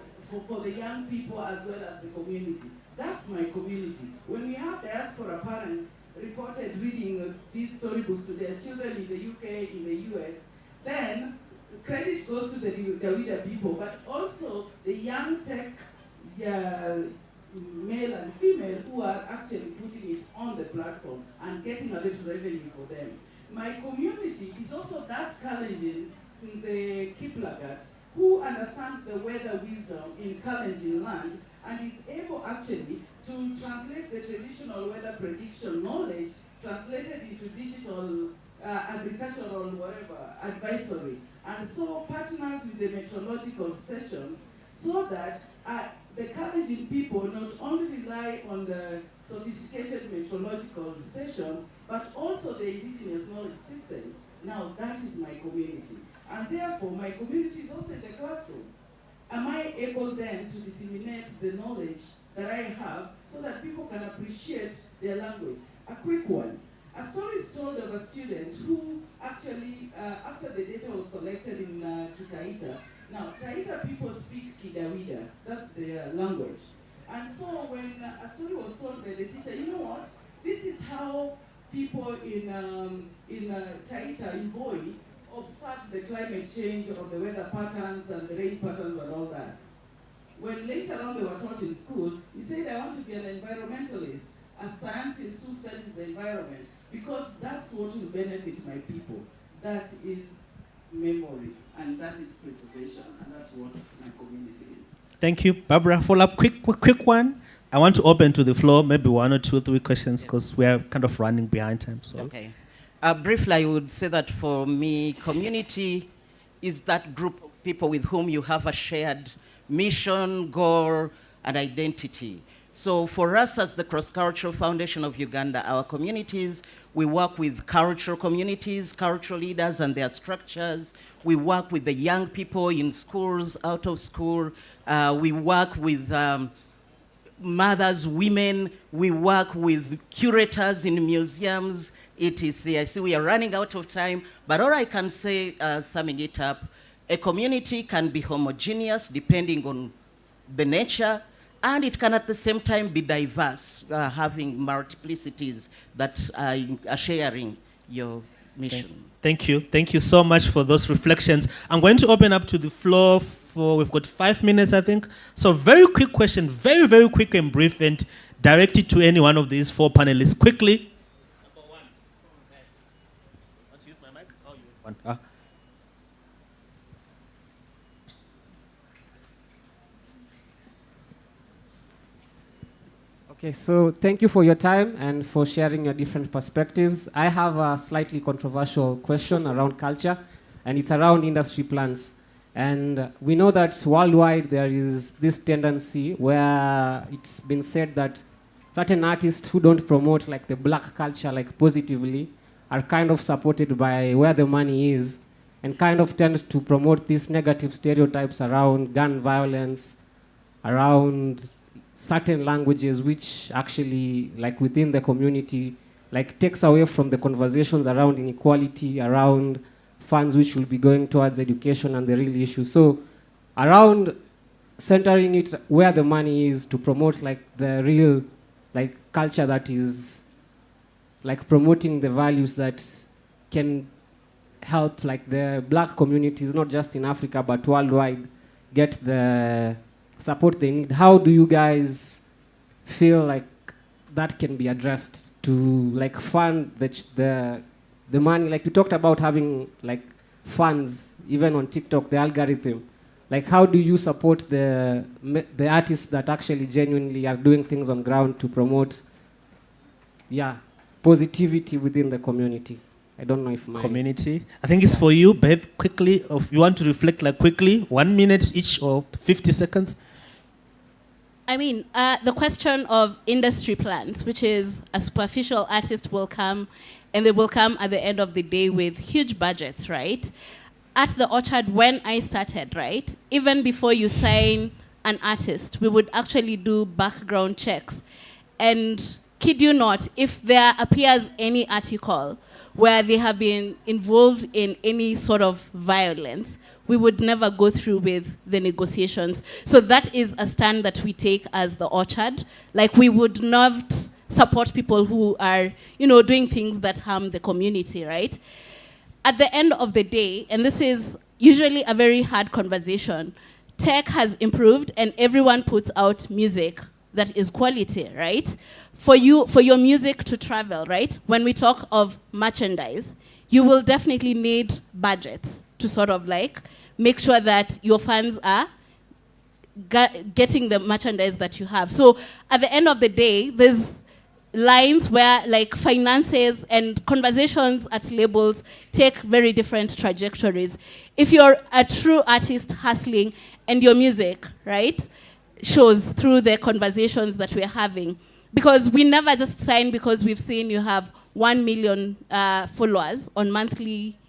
the young people as well as the community. That's my community. When we have diaspora parents reported reading these storybooks to their children in the UK, in the US, then credit goes to the Dawida people, but also the young tech male and female who are actually putting it on the platform and getting a little revenue for them. My community is also that Kalenjin, the Kiplagat, who understands the weather wisdom in Kalenjin land and is able actually to translate the traditional weather prediction knowledge translated into digital agricultural whatever advisory, and so partners with the meteorological stations so that the Kalenjin people not only rely on the sophisticated meteorological stations but also the indigenous knowledge systems. Now that is my community, and therefore my community is also in the classroom. Am I able then to disseminate the knowledge that I have so that people can appreciate their language? A quick one. A story is told of a student who actually, after the data was collected in Taita, now Taita people speak Kidawida, that's their language. And so when a story was told by the teacher, you know what, this is how people in Taita, in Voi, observe the climate change of the weather patterns and the rain patterns and all that. When later on they were taught in school, he said, I want to be an environmentalist, a scientist who studies the environment, because that's what will benefit my people. That is memory, and that is preservation, and that's what my community is. Thank you. Barbara, follow-up, quick one. I want to open to the floor, maybe 1 or 2 or 3 questions, because we are kind of running behind time. So. Okay. Briefly, I would say that for me, community is that group of people with whom you have a shared mission, goal, and identity. So for us as the Cross-Cultural Foundation of Uganda, our communities, we work with cultural communities, cultural leaders and their structures. We work with the young people in schools, out of school. We work with mothers, women. We work with curators in museums, etc. I see we are running out of time, but all I can say, summing it up, a community can be homogeneous depending on the nature, and it can at the same time be diverse, having multiplicities that are sharing your mission. Thank you. Thank you so much for those reflections. I'm going to open up to the floor for, we've got 5 minutes, I think. So very quick question, very, very quick and brief, and directed to any one of these 4 panelists. Quickly. Number 1. Want to use my mic? Oh, you want. Okay, so thank you for your time and for sharing your different perspectives. I have a slightly controversial question around culture, and it's around industry plans. And we know that worldwide there is this tendency where it's been said that certain artists who don't promote like the black culture like positively are kind of supported by where the money is and kind of tend to promote these negative stereotypes around gun violence, around certain languages which actually, like within the community, like takes away from the conversations around inequality, around funds which will be going towards education and the real issue. So around centering it where the money is to promote like the real like culture that is like promoting the values that can help like the black communities, not just in Africa, but worldwide, get the support they need. How do you guys feel like that can be addressed to like fund the money? Like you talked about having like funds, even on TikTok, the algorithm. Like how do you support the artists that actually genuinely are doing things on ground to promote, positivity within the community? I don't know if my... Community. I think it's for you, Bev, quickly. If you want to reflect like quickly, 1 minute each or 50 seconds. I mean, the question of industry plans, which is a superficial artist will come and they will come at the end of the day with huge budgets, right? At the Orchard, when I started, right, even before you sign an artist, we would actually do background checks. And kid you not, if there appears any article where they have been involved in any sort of violence, we would never go through with the negotiations. So that is a stand that we take as the Orchard. Like, we would not support people who are, doing things that harm the community, right? At the end of the day, and this is usually a very hard conversation, tech has improved and everyone puts out music that is quality, right? For your music to travel, right? When we talk of merchandise, you will definitely need budgets to sort of like make sure that your fans are getting the merchandise that you have. So at the end of the day, there's lines where like finances and conversations at labels take very different trajectories. If you're a true artist hustling and your music, right, shows through the conversations that we're having, because we never just sign because we've seen you have 1 million followers on monthly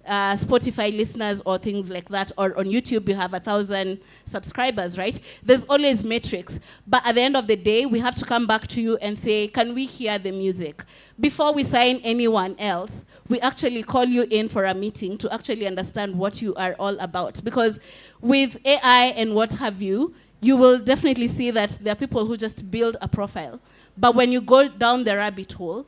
Spotify listeners or things like that, or on YouTube you have 1,000 subscribers, right? There's always metrics. But at the end of the day, we have to come back to you and say, can we hear the music? Before we sign anyone else, we actually call you in for a meeting to actually understand what you are all about. Because with AI and what have you, you will definitely see that there are people who just build a profile. But when you go down the rabbit hole,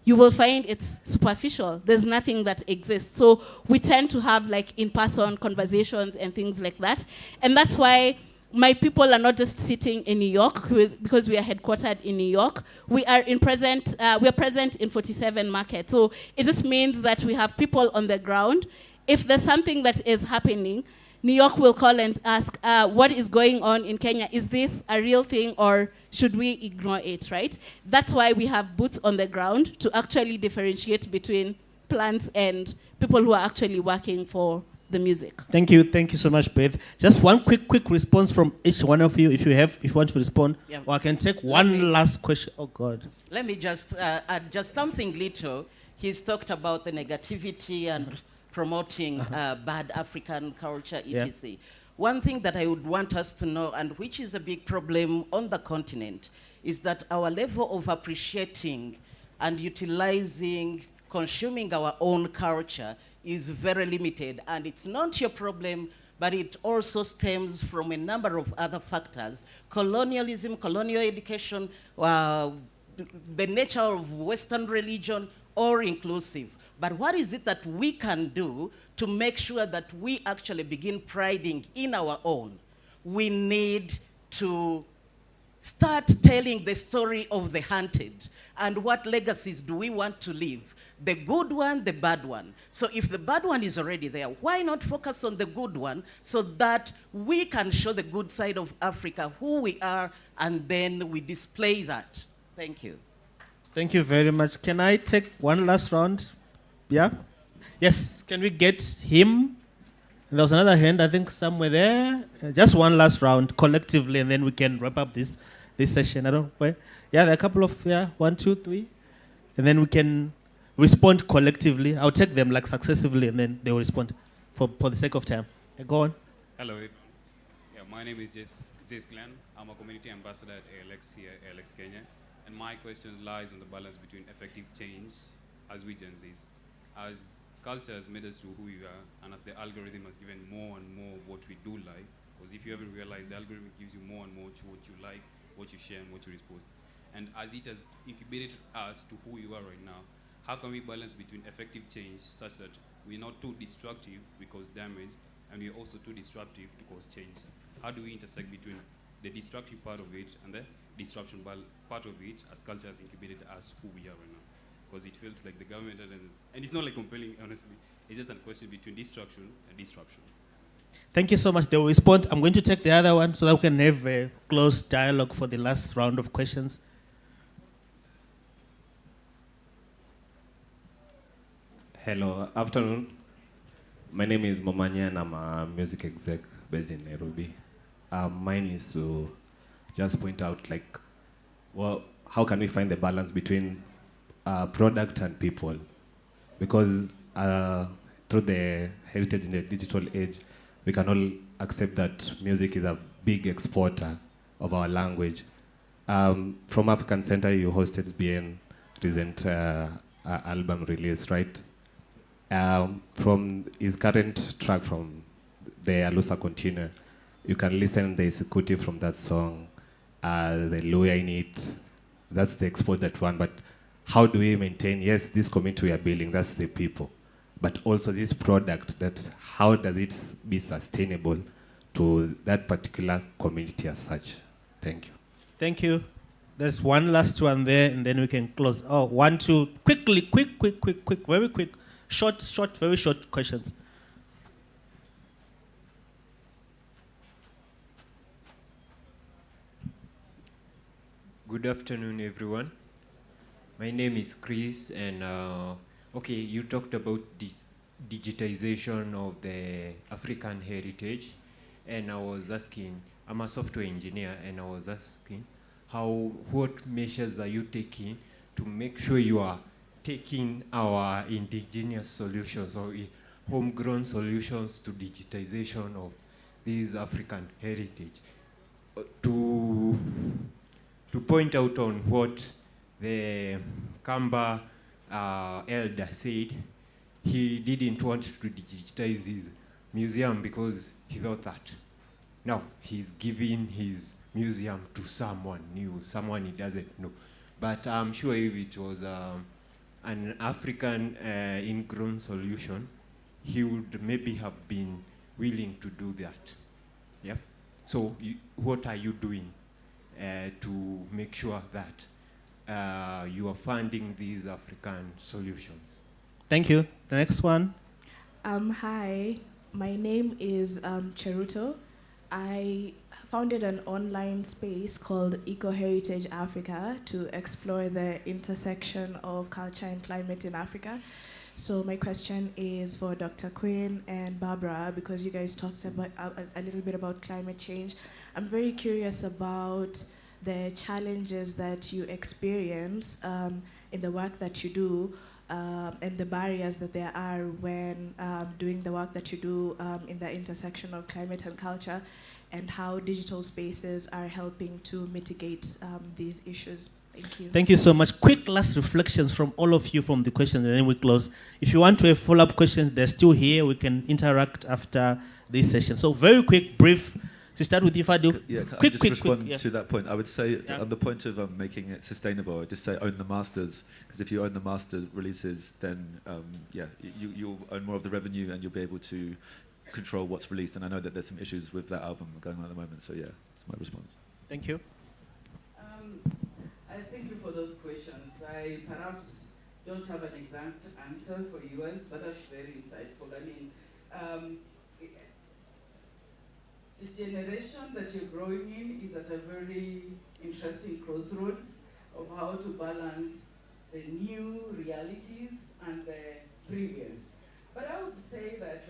you will find it's superficial. There's nothing that exists. So we tend to have like in-person conversations and things like that. And that's why my people are not just sitting in New York, because we are headquartered in New York. We are present in 47 markets. So it just means that we have people on the ground. If there's something that is happening, New York will call and ask, what is going on in Kenya? Is this a real thing or should we ignore it, right? That's why we have boots on the ground to actually differentiate between plants and people who are actually working for the music. Thank you so much, Beth. Just one quick response from each one of you, if you want to respond. Yeah. Or I can take one last question. Oh God. Let me just add just something little. He's talked about the negativity and promoting bad African culture, etc. Yeah. One thing that I would want us to know, and which is a big problem on the continent, is that our level of appreciating and utilizing, consuming our own culture is very limited. And it's not your problem, but it also stems from a number of other factors. Colonialism, colonial education, the nature of Western religion, all inclusive. But what is it that we can do to make sure that we actually begin priding in our own? We need to start telling the story of the hunted and what legacies do we want to leave? The good one, the bad one. So if the bad one is already there, why not focus on the good one so that we can show the good side of Africa, who we are, and then we display that. Thank you. Thank you very much. Can I take one last round? Yeah? Yes, can we get him? And there was another hand, I think, somewhere there. Just one last round collectively, and then we can wrap up this session. I don't know where. Yeah, there are a couple of, 1, 2, 3. And then we can respond collectively. I'll take them like successively, and then they will respond for the sake of time. Go on. Hello, everyone. Yeah, my name is Jace Glenn. I'm a community ambassador at ALX here, ALX Kenya. And my question lies on the balance between effective change as we Gen Zs. As culture has made us to who we are, and as the algorithm has given more and more of what we do like, because if you haven't realized, the algorithm gives you more and more to what you like, what you share, and what you repost. And as it has incubated us to who we are right now, how can we balance between effective change such that we're not too destructive we cause damage, and we're also too disruptive to cause change? How do we intersect between the destructive part of it and the disruption part of it as culture has incubated us who we are right now? Because it feels like the government, and it's not like compelling, honestly. It's just a question between destruction and disruption. Thank you so much. They will respond. I'm going to take the other one so that we can have a close dialogue for the last round of questions. Hello, afternoon. My name is Momanya and I'm a music exec based in Nairobi. Mine is to just point out, how can we find the balance between product and people? Because through the heritage in the digital age, we can all accept that music is a big exporter of our language. From African Center, you hosted BN recent album release, right? From his current track from the Alusa Continue, you can listen the executive from that song, the lawyer in it. That's the exported one. But how do we maintain, yes, this community we are building, that's the people, but also this product, that how does it be sustainable to that particular community as such? Thank you. Thank you. There's one last one there, and then we can close. Oh, one, two, quickly, quick, very quick. Short, very short questions. Good afternoon, everyone. My name is Chris, and okay, you talked about this digitization of the African heritage, and I was asking, I'm a software engineer, and I was asking, what measures are you taking to make sure you are taking our indigenous solutions or homegrown solutions to digitization of this African heritage? To point out on what the Kamba elder said, he didn't want to digitize his museum because he thought that now he's giving his museum to someone new, someone he doesn't know. But I'm sure if it was an African ingrown solution, he would maybe have been willing to do that. Yeah. So what are you doing to make sure that you are funding these African solutions? Thank you. The next one. Hi, my name is Cheruto. I founded an online space called Eco Heritage Africa to explore the intersection of culture and climate in Africa. So my question is for Dr. Quinn and Barbara, because you guys talked about a little bit about climate change. I'm very curious about the challenges that you experience in the work that you do, and the barriers that there are when doing the work that you do in the intersection of climate and culture, and how digital spaces are helping to mitigate these issues. Thank you. Thank you so much. Quick last reflections from all of you from the questions, and then we close. If you want to have follow-up questions, they're still here. We can interact after this session. So very quick, brief. To start with you, Fadu. Yeah, quick, respond yeah. to that point. I would say on the point of making it sustainable, I'd just say own the masters, because if you own the master releases, then you'll own more of the revenue and you'll be able to control what's released. And I know that there's some issues with that album going on at the moment. So yeah, that's my response. Thank you. I thank you for those questions. I perhaps don't have an exact answer for yours, but that's very insightful. I mean, the generation that you're growing in is at a very interesting crossroads of how to balance the new realities and the previous. But I would say that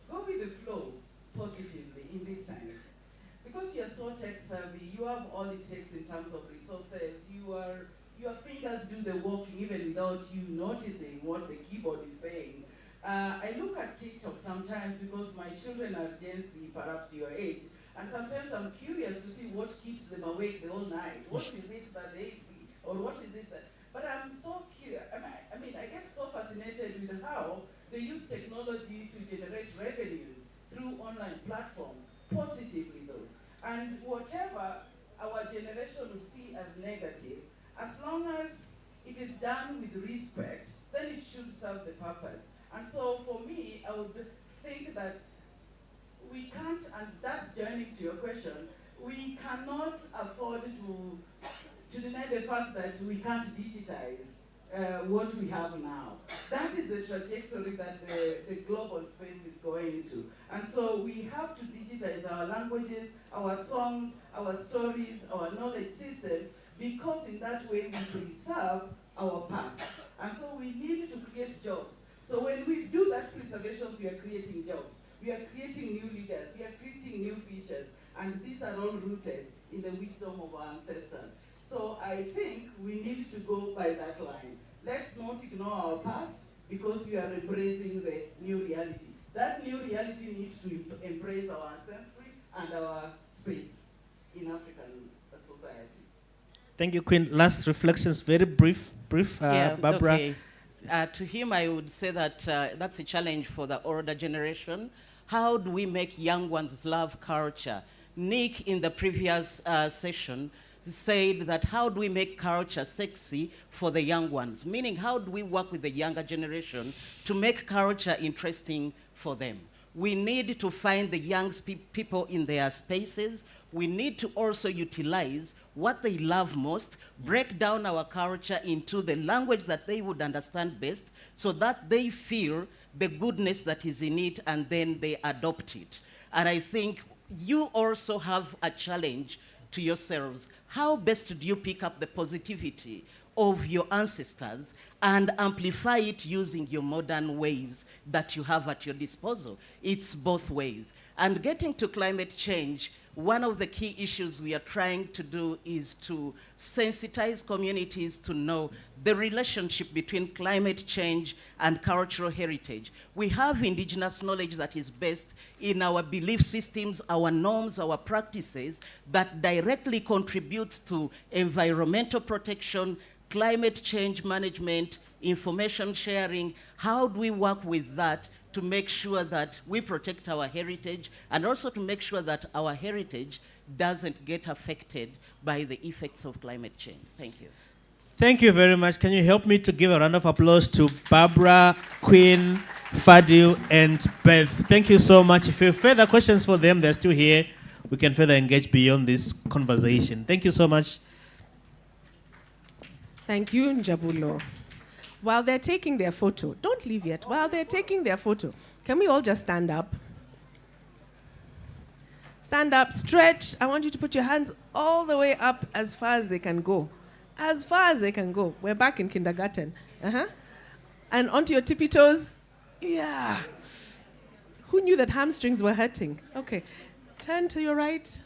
go with the flow positively in this sense. Because you're so tech savvy, you have all it takes in terms of resources. Your fingers do the walking even without you noticing what the keyboard is saying. I look at TikTok sometimes because my children are Gen Z, perhaps your age, and sometimes I'm curious to see what keeps them awake the whole night. What is it that they see, or what is it that? But I'm so curious. I mean, I get so fascinated with how they use technology to generate revenues through online platforms, positively though. And whatever our generation would see as negative, as long as it is done with respect, then it should serve the purpose. And so for me, I would think that we can't, and that's joining to your question, we cannot afford to deny the fact that we can't digitize what we have now. That is the trajectory that the global space is going to. And so we have to digitize our languages, our songs, our stories, our knowledge systems, because in that way we preserve our past. And so we need to create jobs. So when we do that preservation, we are creating jobs. We are creating new leaders. We are creating new features. And these are all rooted in the wisdom of our ancestors. So I think we need to go by that line. Let's not ignore our past because we are embracing the new reality. That new reality needs to embrace our ancestry and our space in African society. Thank you, Queen. Last reflections, very brief, Barbara. Okay. To him, I would say that that's a challenge for the older generation. How do we make young ones love culture? Nick, in the previous session, said that how do we make culture sexy for the young ones? Meaning, how do we work with the younger generation to make culture interesting for them? We need to find the young people in their spaces. We need to also utilize what they love most, break down our culture into the language that they would understand best, so that they feel the goodness that is in it and then they adopt it. And I think you also have a challenge to yourselves. How best do you pick up the positivity of your ancestors and amplify it using your modern ways that you have at your disposal? It's both ways. And getting to climate change, one of the key issues we are trying to do is to sensitize communities to know the relationship between climate change and cultural heritage. We have indigenous knowledge that is based in our belief systems, our norms, our practices that directly contributes to environmental protection, climate change management, information sharing. How do we work with that to make sure that we protect our heritage and also to make sure that our heritage doesn't get affected by the effects of climate change? Thank you. Thank you very much. Can you help me to give a round of applause to Barbara, Queen, Fadil, and Beth? Thank you so much. If you have further questions for them, they're still here. We can further engage beyond this conversation. Thank you so much. Thank you, Njabulo. While they're taking their photo, don't leave yet. While they're taking their photo, can we all just stand up? Stand up, stretch. I want you to put your hands all the way up as far as they can go. As far as they can go. We're back in kindergarten. And onto your tippy toes. Yeah. Who knew that hamstrings were hurting? Okay. Turn to your right.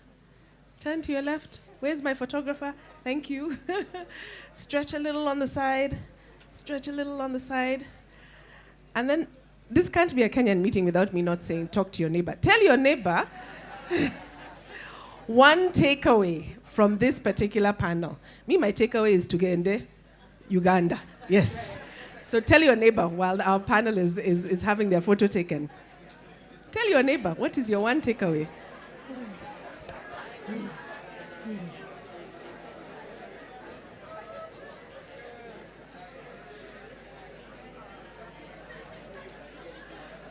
Turn to your left. Where's my photographer? Thank you. Stretch a little on the side. Stretch a little on the side. And then, this can't be a Kenyan meeting without me not saying, talk to your neighbor. Tell your neighbor one takeaway from this particular panel. Me, my takeaway is to Tugende, Uganda. Yes. So tell your neighbor while our panel is having their photo taken. Tell your neighbor, what is your one takeaway?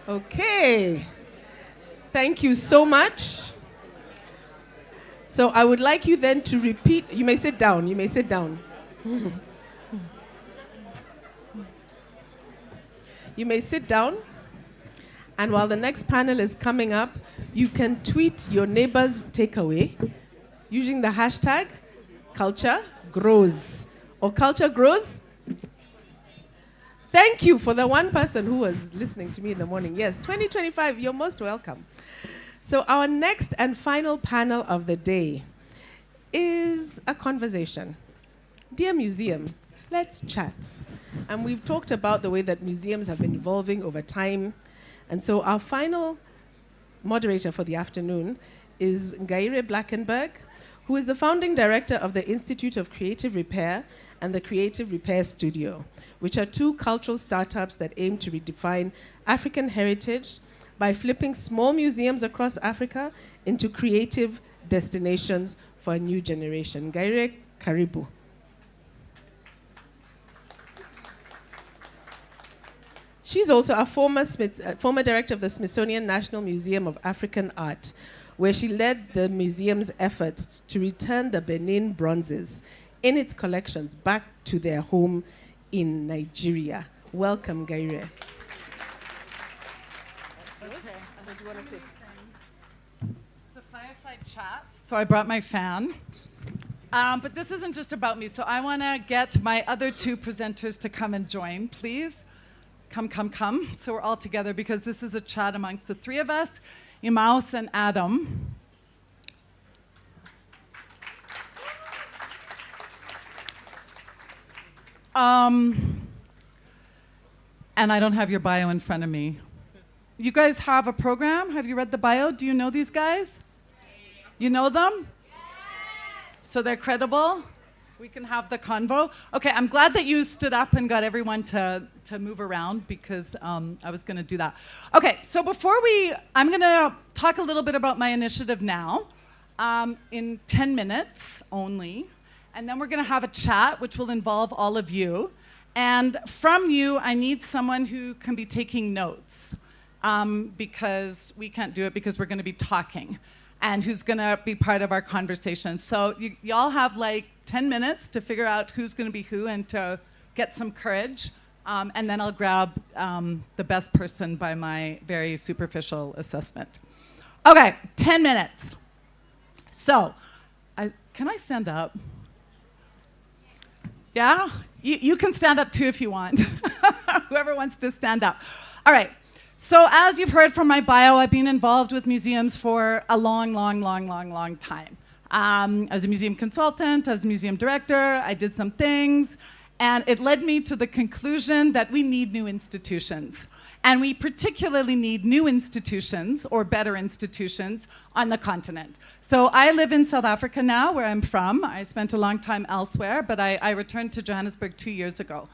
Okay. Thank you so much. So I would like you then to repeat. You may sit down. You may sit down. You may sit down. And while the next panel is coming up, you can tweet your neighbor's takeaway using the hashtag culture grows or culture grows. Thank you for the one person who was listening to me in the morning. Yes, 2025, you're most welcome. So our next and final panel of the day is a conversation. Dear museum, let's chat. And we've talked about the way that museums have been evolving over time. And so our final moderator for the afternoon is Ngaire Blackenberg, who is the founding director of the Institute of Creative Repair and the Creative Repair Studio, which are two cultural startups that aim to redefine African heritage by flipping small museums across Africa into creative destinations for a new generation. Ngaire, karibu. She's also a former director of the Smithsonian National Museum of African Art, where she led the museum's efforts to return the Benin bronzes in its collections back to their home in Nigeria. Welcome, Ngaire. Where do you want to sit? It's a fireside chat, so I brought my fan. But this isn't just about me, so I want to get my other two presenters to come and join, please. Come. So we're all together because this is a chat amongst the three of us, Emmaus and Adam. And I don't have your bio in front of me. You guys have a program? Have you read the bio? Do you know these guys? You know them? So they're credible? We can have the convo. Okay, I'm glad that you stood up and got everyone to move around because I was going to do that. Okay, so I'm going to talk a little bit about my initiative now in 10 minutes only. And then we're going to have a chat, which will involve all of you. And from you, I need someone who can be taking notes because we can't do it because we're going to be talking. And who's going to be part of our conversation. So y'all have like 10 minutes to figure out who's going to be who and to get some courage. And then I'll grab the best person by my very superficial assessment. Okay, 10 minutes. So, can I stand up? Yeah? You can stand up too if you want. Whoever wants to stand up. All right. So as you've heard from my bio, I've been involved with museums for a long time. I was a museum consultant, I was a museum director, I did some things, and it led me to the conclusion that we need new institutions. And we particularly need new institutions, or better institutions, on the continent. So I live in South Africa now, where I'm from. I spent a long time elsewhere, but I returned to Johannesburg 2 years ago.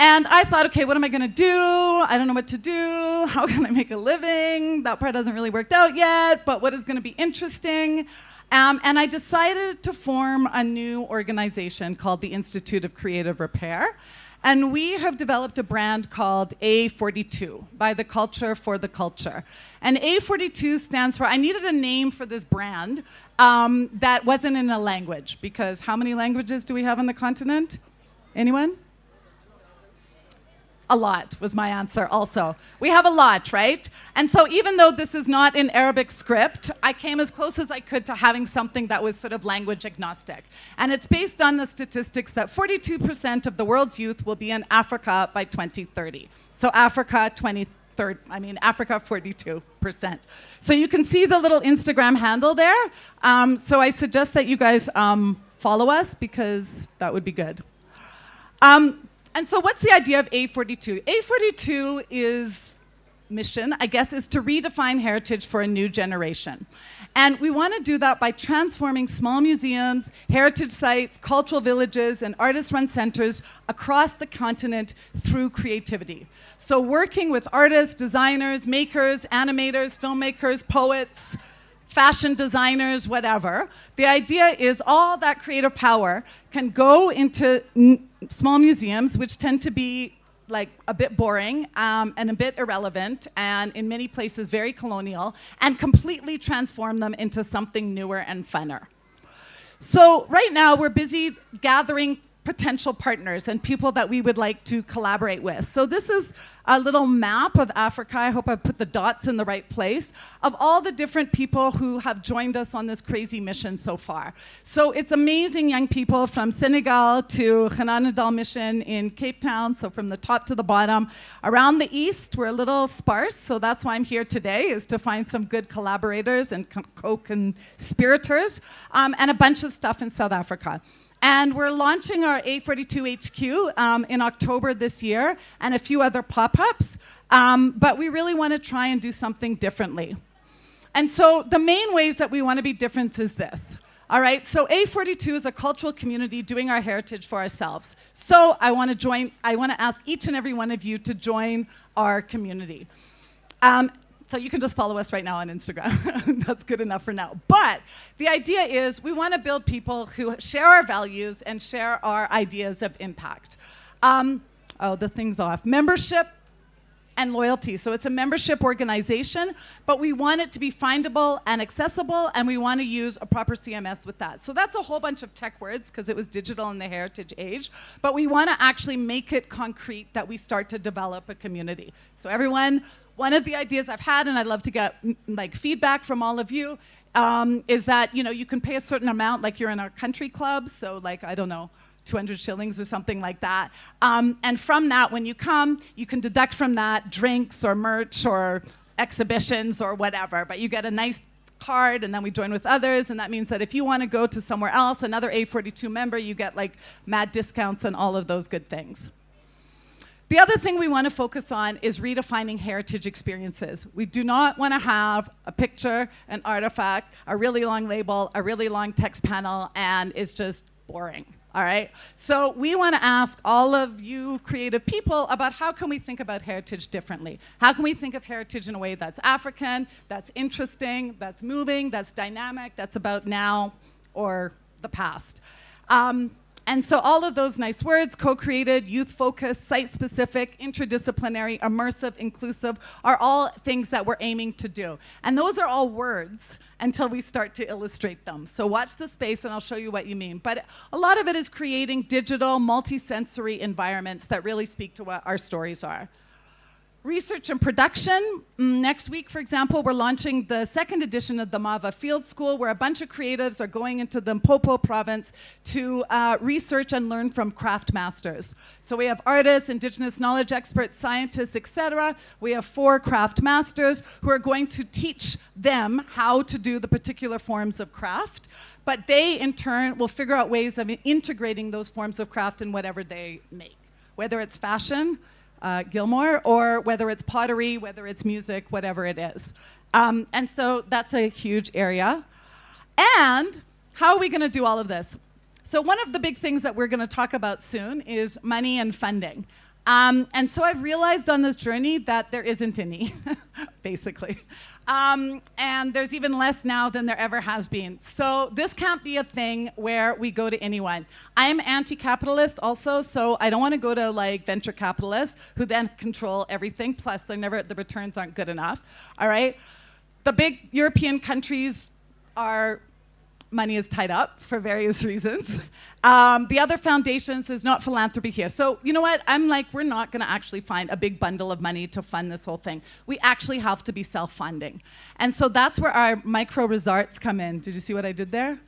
And I thought, okay, what am I going to do? I don't know what to do. How can I make a living? That part hasn't really worked out yet, but what is going to be interesting? And I decided to form a new organization called the Institute of Creative Repair. And we have developed a brand called A42, by the culture for the culture. And A42 stands for, I needed a name for this brand that wasn't in a language, because how many languages do we have on the continent? Anyone? A lot was my answer also. We have a lot, right? And so even though this is not in Arabic script, I came as close as I could to having something that was sort of language agnostic. And it's based on the statistics that 42% of the world's youth will be in Africa by 2030. So Africa 42%. So you can see the little Instagram handle there. So I suggest that you guys follow us because that would be good. And so what's the idea of A42? A42 is mission, I guess, is to redefine heritage for a new generation. And we want to do that by transforming small museums, heritage sites, cultural villages, and artist-run centers across the continent through creativity. So working with artists, designers, makers, animators, filmmakers, poets, fashion designers, whatever. The idea is all that creative power can go into small museums, which tend to be like a bit boring and a bit irrelevant, and in many places very colonial, and completely transform them into something newer and funner. So right now we're busy gathering potential partners and people that we would like to collaborate with. So this is a little map of Africa. I hope I put the dots in the right place, of all the different people who have joined us on this crazy mission so far. So it's amazing young people from Senegal to Genanadal Mission in Cape Town, so from the top to the bottom. Around the east, we're a little sparse, so that's why I'm here today, is to find some good collaborators and co-conspirators, and a bunch of stuff in South Africa. And we're launching our A42 HQ in October this year, and a few other pop-ups, but we really want to try and do something differently. And so the main ways that we want to be different is this. All right, so A42 is a cultural community doing our heritage for ourselves. So I want to ask each and every one of you to join our community. So you can just follow us right now on Instagram. That's good enough for now. But the idea is we want to build people who share our values and share our ideas of impact. The thing's off. Membership and loyalty. So it's a membership organization, but we want it to be findable and accessible, and we want to use a proper CMS with that. So that's a whole bunch of tech words because it was digital in the heritage age, but we want to actually make it concrete that we start to develop a community. So everyone, one of the ideas I've had, and I'd love to get like feedback from all of you, is that you can pay a certain amount, like you're in our country club, so like, I don't know, 200 shillings or something like that. And from that, when you come, you can deduct from that drinks or merch or exhibitions or whatever, but you get a nice card, and then we join with others, and that means that if you want to go to somewhere else, another A42 member, you get like mad discounts and all of those good things. The other thing we want to focus on is redefining heritage experiences. We do not want to have a picture, an artifact, a really long label, a really long text panel, and it's just boring, all right? So we want to ask all of you creative people about how can we think about heritage differently? How can we think of heritage in a way that's African, that's interesting, that's moving, that's dynamic, that's about now or the past? And so all of those nice words, co-created, youth-focused, site-specific, interdisciplinary, immersive, inclusive, are all things that we're aiming to do. And those are all words until we start to illustrate them. So watch the space and I'll show you what you mean. But a lot of it is creating digital, multi-sensory environments that really speak to what our stories are. Research and production. Next week, for example, we're launching the second edition of the Mava Field School, where a bunch of creatives are going into the Mpopo province to research and learn from craft masters. So we have artists, Indigenous knowledge experts, scientists, etc. We have 4 craft masters who are going to teach them how to do the particular forms of craft, but they, in turn, will figure out ways of integrating those forms of craft in whatever they make, whether it's fashion, Gilmore, or whether it's pottery, whether it's music, whatever it is. And so that's a huge area. And how are we going to do all of this? So one of the big things that we're going to talk about soon is money and funding. And so I've realized on this journey that there isn't any, basically. And there's even less now than there ever has been. So this can't be a thing where we go to anyone. I'm anti-capitalist also, so I don't want to go to like venture capitalists who then control everything, plus the returns aren't good enough, all right? The big European countries are money is tied up for various reasons. The other foundations, there's not philanthropy here. So you know what? I'm like, we're not going to actually find a big bundle of money to fund this whole thing. We actually have to be self-funding. And so that's where our micro-resorts come in. Did you see what I did there?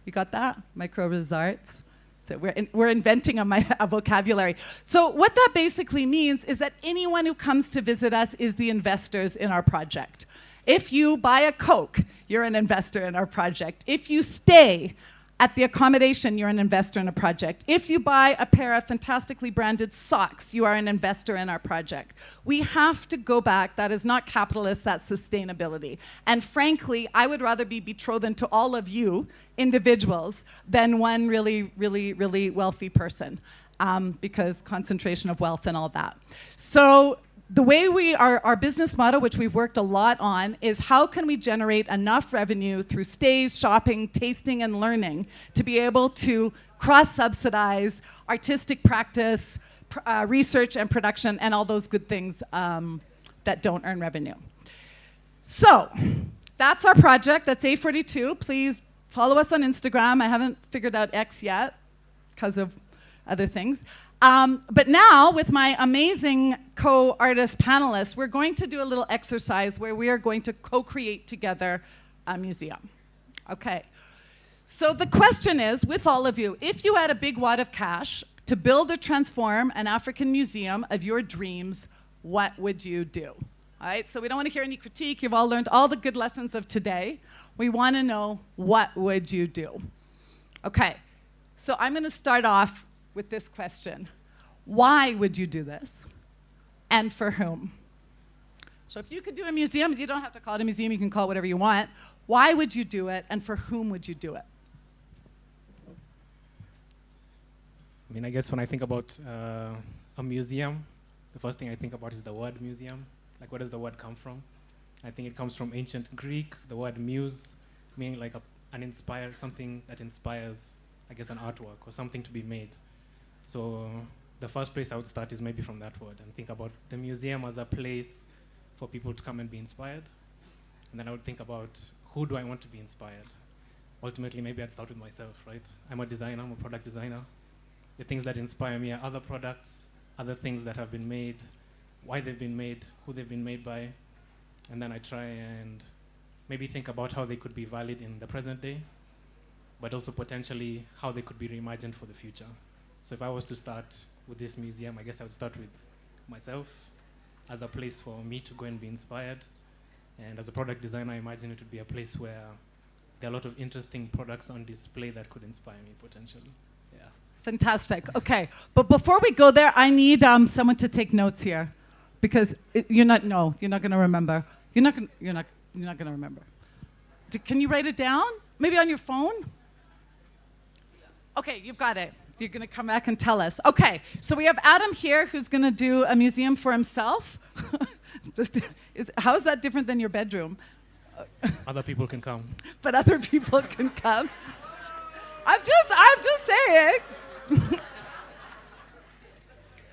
You got that? Micro-resorts. So we're inventing a vocabulary. So what that basically means is that anyone who comes to visit us is the investors in our project. If you buy a Coke, you're an investor in our project. If you stay at the accommodation, you're an investor in a project. If you buy a pair of fantastically branded socks, you are an investor in our project. We have to go back. That is not capitalist, that's sustainability. And frankly, I would rather be betrothed to all of you individuals than one really, really, really wealthy person, because concentration of wealth and all that. So the way our business model, which we've worked a lot on, is how can we generate enough revenue through stays, shopping, tasting, and learning to be able to cross-subsidize artistic practice, research and production, and all those good things that don't earn revenue. So that's our project. That's A42. Please follow us on Instagram. I haven't figured out X yet because of other things. But now, with my amazing co-artist panelists, we're going to do a little exercise where we are going to co-create together a museum. Okay. So the question is, with all of you, if you had a big wad of cash to build or transform an African museum of your dreams, what would you do? All right, so we don't want to hear any critique. You've all learned all the good lessons of today. We want to know, what would you do? Okay, so I'm going to start off with this question. Why would you do this? And for whom? So if you could do a museum, you don't have to call it a museum, you can call it whatever you want. Why would you do it, and for whom would you do it? I mean, I guess when I think about a museum, the first thing I think about is the word museum. Like, where does the word come from? I think it comes from ancient Greek, the word muse, meaning like something that inspires, I guess, an artwork or something to be made. So the first place I would start is maybe from that word and think about the museum as a place for people to come and be inspired. And then I would think about, who do I want to be inspired? Ultimately, maybe I'd start with myself, right? I'm a designer, I'm a product designer. The things that inspire me are other products, other things that have been made, why they've been made, who they've been made by. And then I try and maybe think about how they could be valid in the present day, but also potentially how they could be reimagined for the future. So if I was to start with this museum, I guess I would start with myself as a place for me to go and be inspired. And as a product designer, I imagine it would be a place where there are a lot of interesting products on display that could inspire me potentially. Yeah. Fantastic. Okay, but before we go there, I need someone to take notes here, because you're not going to remember. You're not going to remember. Can you write it down? Maybe on your phone? Okay, you've got it. You're going to come back and tell us. Okay, so we have Adam here who's going to do a museum for himself. How is that different than your bedroom? Other people can come. But other people can come. I'm just saying.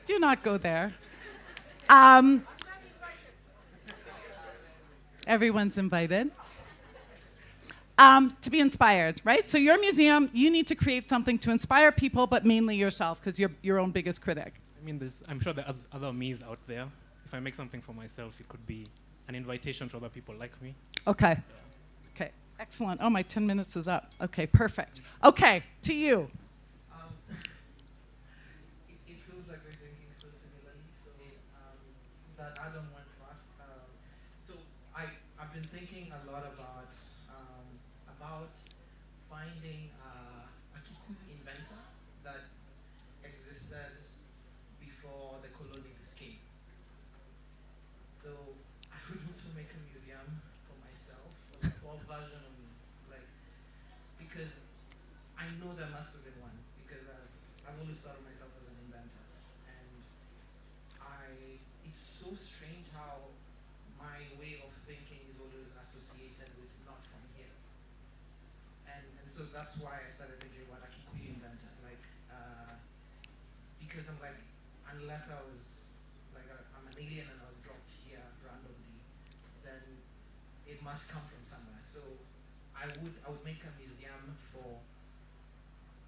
Do not go there. Everyone's invited. To be inspired, right? So your museum, you need to create something to inspire people, but mainly yourself, because you're your own biggest critic. I mean, I'm sure there's other me's out there. If I make something for myself, it could be an invitation to other people like me. Okay. Okay, excellent. Oh, my 10 minutes is up. Okay, perfect. Okay, to you. It feels like we're thinking so similarly, so that Adam went first. So I've been thinking a lot about finding a Kikuyu inventor that existed before the colonialists came. So I would also make a museum for myself, or a version of me, because I know there must have been one, because I've always thought of myself as an inventor, and it's so strange how my way of thinking is always associated with not from here. And so that's why I started thinking about a Kikuyu inventor, because I'm like, unless I was I'm an alien and I was dropped here randomly, then it must come from somewhere. So I would make a museum for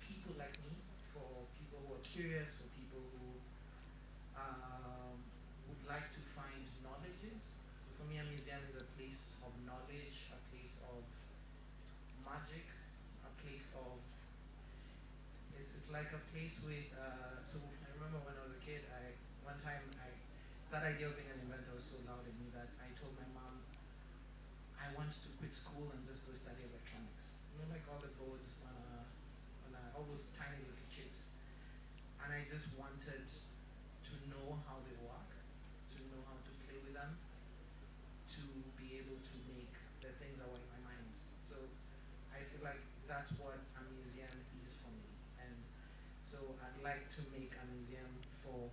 people like me, for people who are curious, for people who would like to find knowledges. So for me, a museum is a place of knowledge, a place of magic, a place of, it's like a place with, so I remember when I was a kid, one time that idea of being an inventor was so loud in me that I told my mom, I want to quit school and just go study electronics. You know, like all the boards on all those tiny little chips. And I just wanted to know how they work, to know how to play with them, to be able to make the things that were in my mind. So I feel like that's what a museum is for me. And so I'd like to make a museum for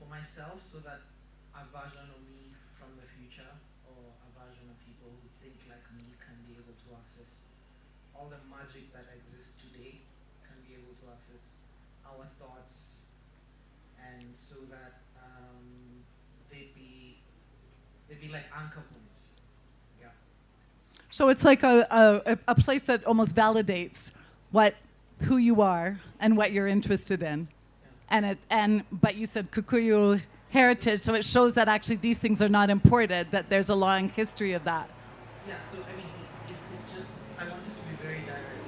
myself, so that a version of me from the future, or a version of people who think like me, can be able to access all the magic that exists today, can be able to access our thoughts, and so that they'd be like anchor points. Yeah. So it's like a place that almost validates who you are and what you're interested in. But you said Kikuyu heritage, so it shows that actually these things are not imported, that there's a long history of that. Yeah, so I mean, it's just, I wanted to be very direct.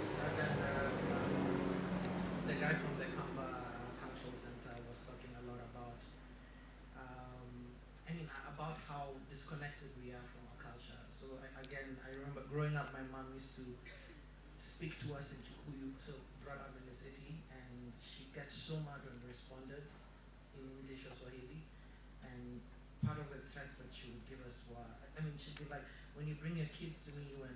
The guy from the Kamba Cultural Center was talking a lot about, about how disconnected we are from our culture. So I remember growing up, my mom used to speak to us in Kikuyu, so brought up in the city, and she gets so mad when we responded in English or Swahili. And part of the tests that she would give us were, she'd be like, when you bring your kids to me, when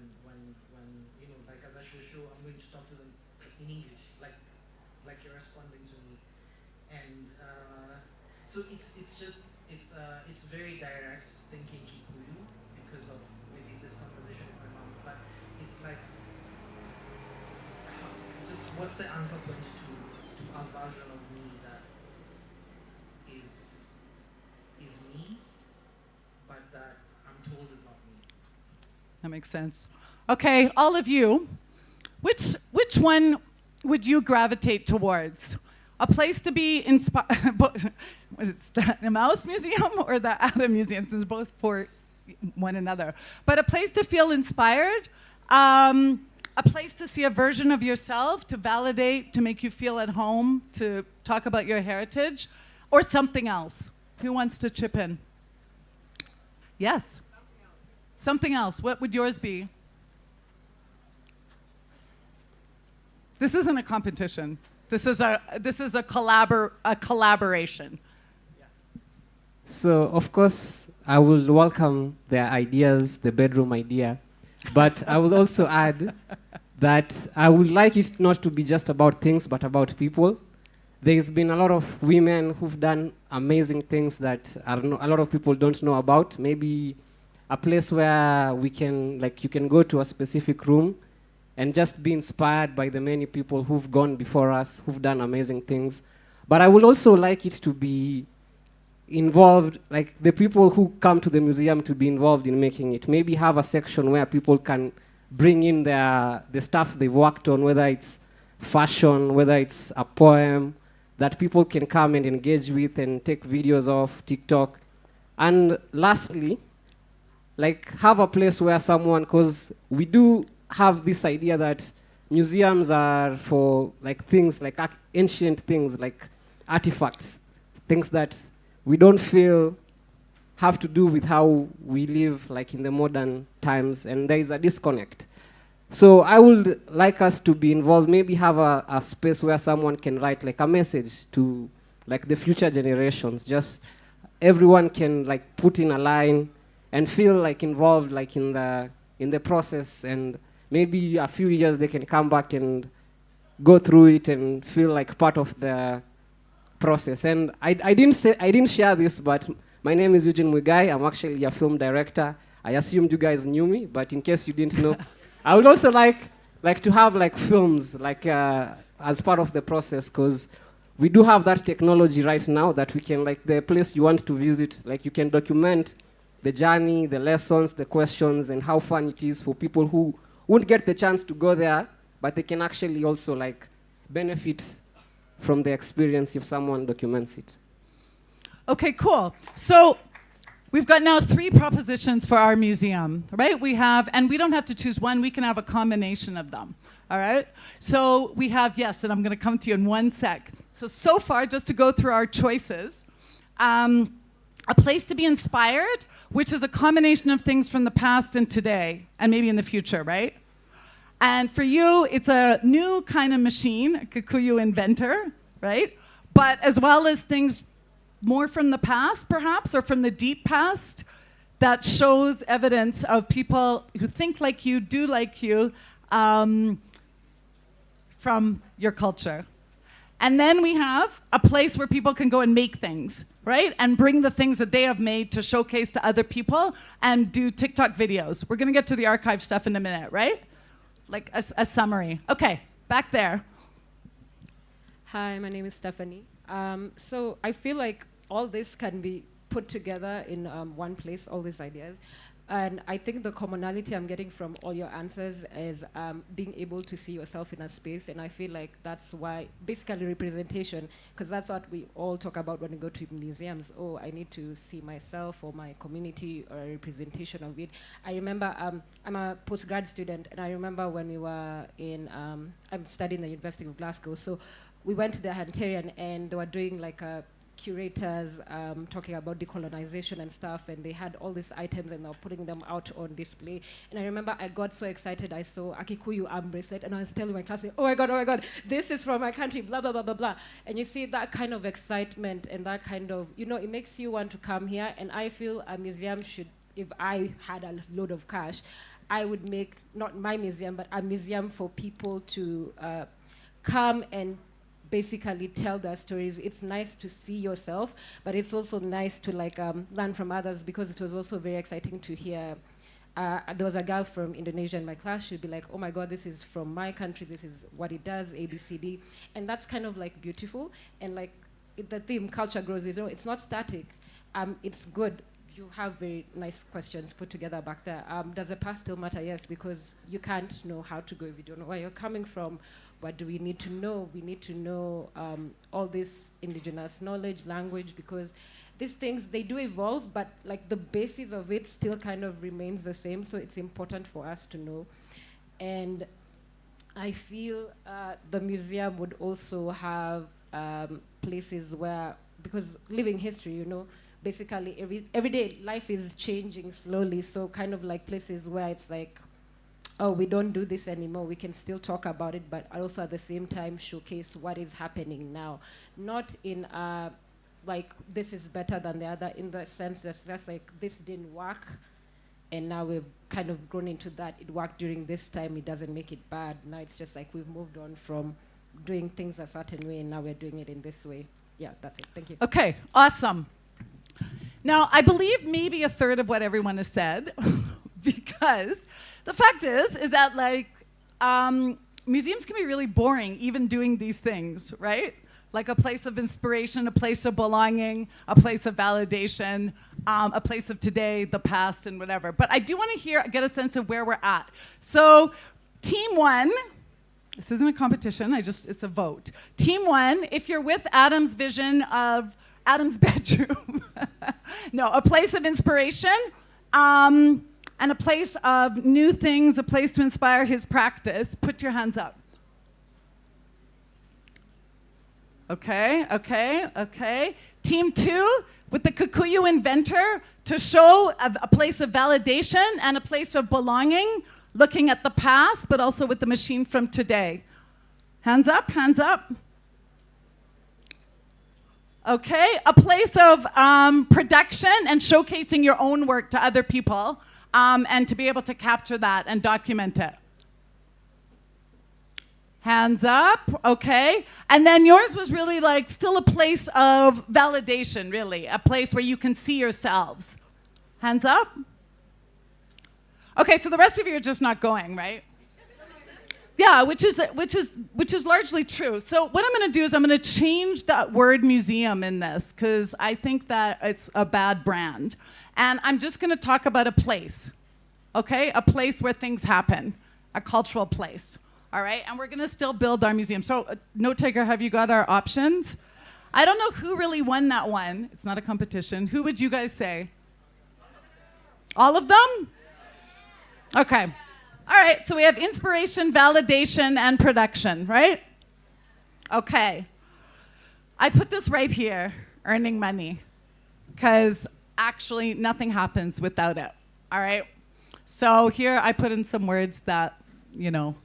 like as a show, I'm going to talk to them in English, like you're responding to me. And so it's very direct thinking Kikuyu because of maybe this conversation with my mom, but it's like, just what's the anchor point to a version of me that is me, but that I'm told is not me. That makes sense. Okay, all of you, which one would you gravitate towards? A place to be inspired? Was it the Mouse Museum or the Adam Museum? Since both for one another. But a place to feel inspired, a place to see a version of yourself, to validate, to make you feel at home, to talk about your heritage, or something else. Who wants to chip in? Yes. Something else. What would yours be? This isn't a competition. This is a collaboration. So, of course, I will welcome their ideas, the bedroom idea, but I will also add that I would like it not to be just about things, but about people. There's been a lot of women who've done amazing things that a lot of people don't know about. Maybe a place where we can, like, you can go to a specific room and just be inspired by the many people who've gone before us, who've done amazing things. But I would also like it to be involved, like the people who come to the museum to be involved in making it. Maybe have a section where people can bring in the stuff they've worked on, whether it's fashion, whether it's a poem, that people can come and engage with and take videos of, TikTok. And lastly, like have a place where someone, because we do have this idea that museums are for like things like ancient things, like artifacts, things that we don't feel have to do with how we live like in the modern times, and there is a disconnect. So I would like us to be involved, maybe have a space where someone can write like a message to like the future generations. Just everyone can like put in a line and feel like involved like in the process, and maybe a few years they can come back and go through it and feel like part of the process. And I didn't share this, but my name is Eugene Muigai. I'm actually a film director. I assumed you guys knew me, but in case you didn't know, I would also like to have like films like as part of the process, because we do have that technology right now that we can, like the place you want to visit, like you can document the journey, the lessons, the questions, and how fun it is for people who won't get the chance to go there, but they can actually also like benefit from the experience if someone documents it. Okay, cool. So we've got now 3 propositions for our museum, right? We have, and we don't have to choose one, we can have a combination of them, all right? So we have, yes, and I'm gonna come to you in one sec. So far, just to go through our choices, a place to be inspired, which is a combination of things from the past and today, and maybe in the future, right? And for you, it's a new kind of machine, a Kikuyu inventor, right? But as well as things more from the past, perhaps, or from the deep past, that shows evidence of people who think like you, do like you, from your culture. And then we have a place where people can go and make things, right? And bring the things that they have made to showcase to other people and do TikTok videos. We're gonna get to the archive stuff in a minute, right? Like a summary. Okay, back there. Hi, my name is Stephanie. So I feel like all this can be put together in one place, all these ideas. And I think the commonality I'm getting from all your answers is being able to see yourself in a space. And I feel like that's why, basically representation, because that's what we all talk about when we go to museums. Oh, I need to see myself or my community or a representation of it. I remember, I'm a postgrad student, and I remember when we were in, I'm studying the University of Glasgow, so we went to the Hunterian, and they were doing like a curators talking about decolonization and stuff, and they had all these items and they were putting them out on display. And I remember I got so excited, I saw a Kikuyu arm bracelet, and I was telling my classmates, oh my God, this is from my country, blah, blah, blah, blah, blah. And you see that kind of excitement and that kind of, you know, it makes you want to come here. And I feel a museum should, if I had a load of cash, I would make, not my museum, but a museum for people to come and basically tell their stories. It's nice to see yourself, but it's also nice to like learn from others, because it was also very exciting to hear. There was a girl from Indonesia in my class. She'd be like, oh my God, this is from my country. This is what it does, A, B, C, D. And that's kind of like beautiful. And like the theme, culture grows, you know, it's not static. It's good. You have very nice questions put together back there. Does the past still matter? Yes, because you can't know how to go if you don't know where you're coming from. What do we need to know? We need to know all this indigenous knowledge, language, because these things, they do evolve, but like the basis of it still kind of remains the same, so it's important for us to know. And I feel the museum would also have places where, because living history, you know, basically every day life is changing slowly, so kind of like places where it's like oh, we don't do this anymore. We can still talk about it, but also at the same time showcase what is happening now. Not in like this is better than the other, in the sense that that's like this didn't work, and now we've kind of grown into that. It worked during this time, it doesn't make it bad. Now it's just like we've moved on from doing things a certain way, and now we're doing it in this way. Yeah, that's it. Thank you. Okay, awesome. Now, I believe maybe a third of what everyone has said, because the fact is that like museums can be really boring even doing these things, right? Like a place of inspiration, a place of belonging, a place of validation, a place of today, the past, and whatever. But I do want to get a sense of where we're at. So team one, this isn't a competition, it's a vote. Team one, if you're with Adam's vision of Adam's bedroom, no, a place of inspiration, and a place of new things, a place to inspire his practice, put your hands up. Okay, okay, okay. Team two, with the Kikuyu inventor, to show a place of validation and a place of belonging, looking at the past, but also with the machine from today. Hands up, hands up. Okay, a place of production and showcasing your own work to other people, and to be able to capture that and document it. Hands up, okay. And then yours was really like still a place of validation, really, a place where you can see yourselves. Hands up. Okay, so the rest of you are just not going, right? Yeah, which is largely true. So what I'm going to do is I'm going to change that word museum in this, because I think that it's a bad brand. And I'm just going to talk about a place, okay? A place where things happen, a cultural place, all right? And we're going to still build our museum. So, Note Taker, have you got our options? I don't know who really won that one. It's not a competition. Who would you guys say? All of them? Okay. All right, so we have inspiration, validation, and production, right? Okay. I put this right here, earning money, because actually nothing happens without it, all right? So here I put in some words that, you know,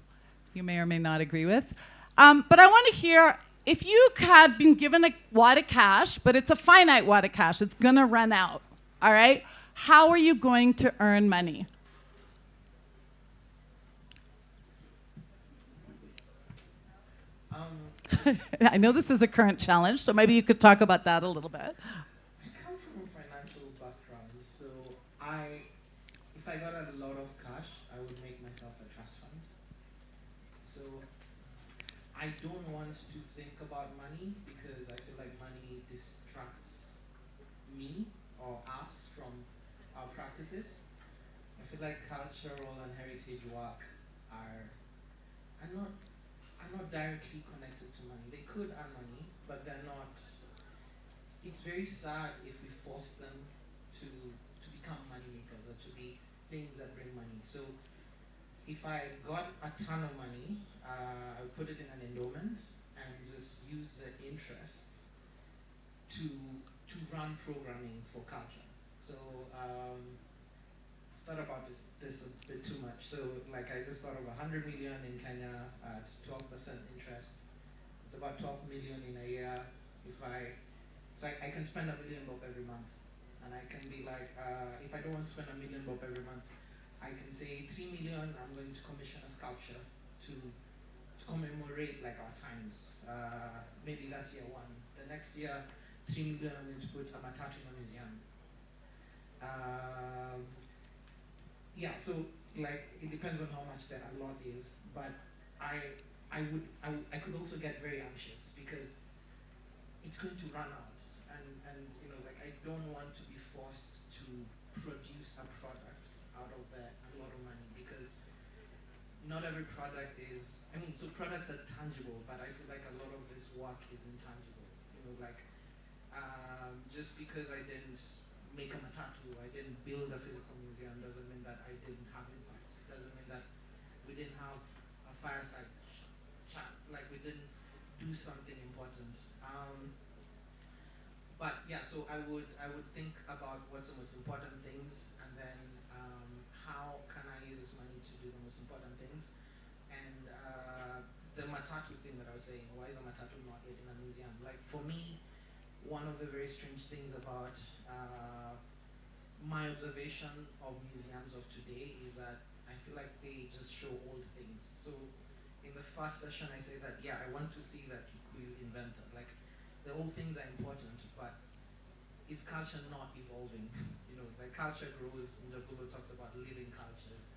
you may or may not agree with. But I want to hear, if you had been given a wad of cash, but it's a finite wad of cash, it's going to run out, all right? How are you going to earn money? I know this is a current challenge, so maybe you could talk about that a little bit. I come from a financial background, so if I got a lot of cash, I would make myself a trust fund. So I don't want to think about money because I feel like money distracts me or us from our practices. I feel like cultural and heritage work are not directly connected to money. They could earn money, but they're not. It's very sad if we force them to become money makers or to be things that bring money. So if I got a ton of money, I would put it in an endowment and just use the interest to run programming for culture. So I've thought about this a bit too much. So like I just thought of 100 million in Kenya at 12% interest. It's about 12 million in a year. So I can spend $1 million every month. And I can be like, if I don't want to spend $1 million every month, I can say 3 million, I'm going to commission a sculpture to commemorate like our times. Maybe that's year one. The next year, 3 million, I'm going to put a Mutanu in a museum. Yeah, so like it depends on how much that a lot is, but I could also get very anxious because it's going to run out, and you know, like I don't want to be forced to produce a product out of a lot of money, because not every product is. I mean, so products are tangible, but I feel like a lot of this work is intangible. You know, like just because I didn't make a Mutanu, I didn't build a physical museum, doesn't mean that I didn't have impact. It doesn't mean that we didn't have a fireside chat, like we didn't do something important. But yeah, so I would think about what's the most important things, and then how can I use this money to do the most important things. And the Mutanu thing that I was saying, why is a Mutanu not yet in a museum? Like for me, one of the very strange things about my observation of museums of today is that I feel like they just show old things. So in the first session I say that, yeah, I want to see that Kikuyu inventor. Like the old things are important, but is culture not evolving? You know, like culture grows, Njabulo talks about living cultures.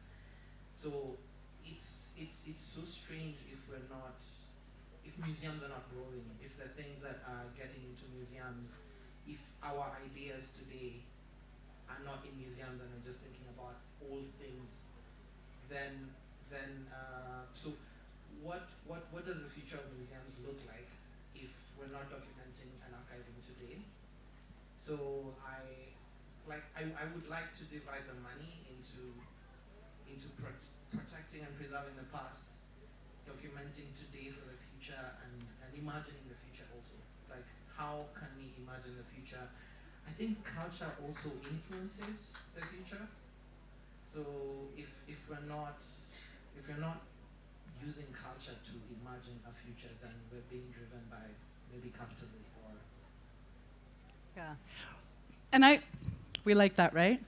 So it's so strange if museums are not growing, if the things that are getting into museums, if our ideas today are not in museums and we're just thinking about old things, then so what does the future of museums look like if we're not documenting and archiving today? So I would like to divide the money into protecting and preserving the past, documenting today for the future, and imagining the future also. Like, how can we imagine the future? I think culture also influences the future. So if we're not using culture to imagine a future, then we're being driven by maybe capitalism or. Yeah, and we like that, right?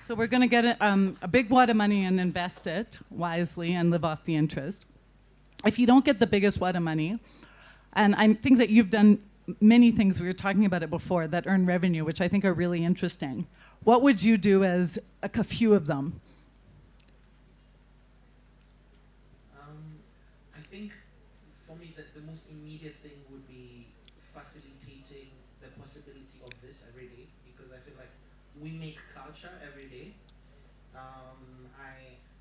So we're going to get a big wad of money and invest it wisely and live off the interest. If you don't get the biggest wad of money, and I think that you've done many things, we were talking about it before, that earn revenue, which I think are really interesting. What would you do as a few of them? I think for me the most immediate thing would be facilitating the possibility of this every day, because I feel like we make culture every day.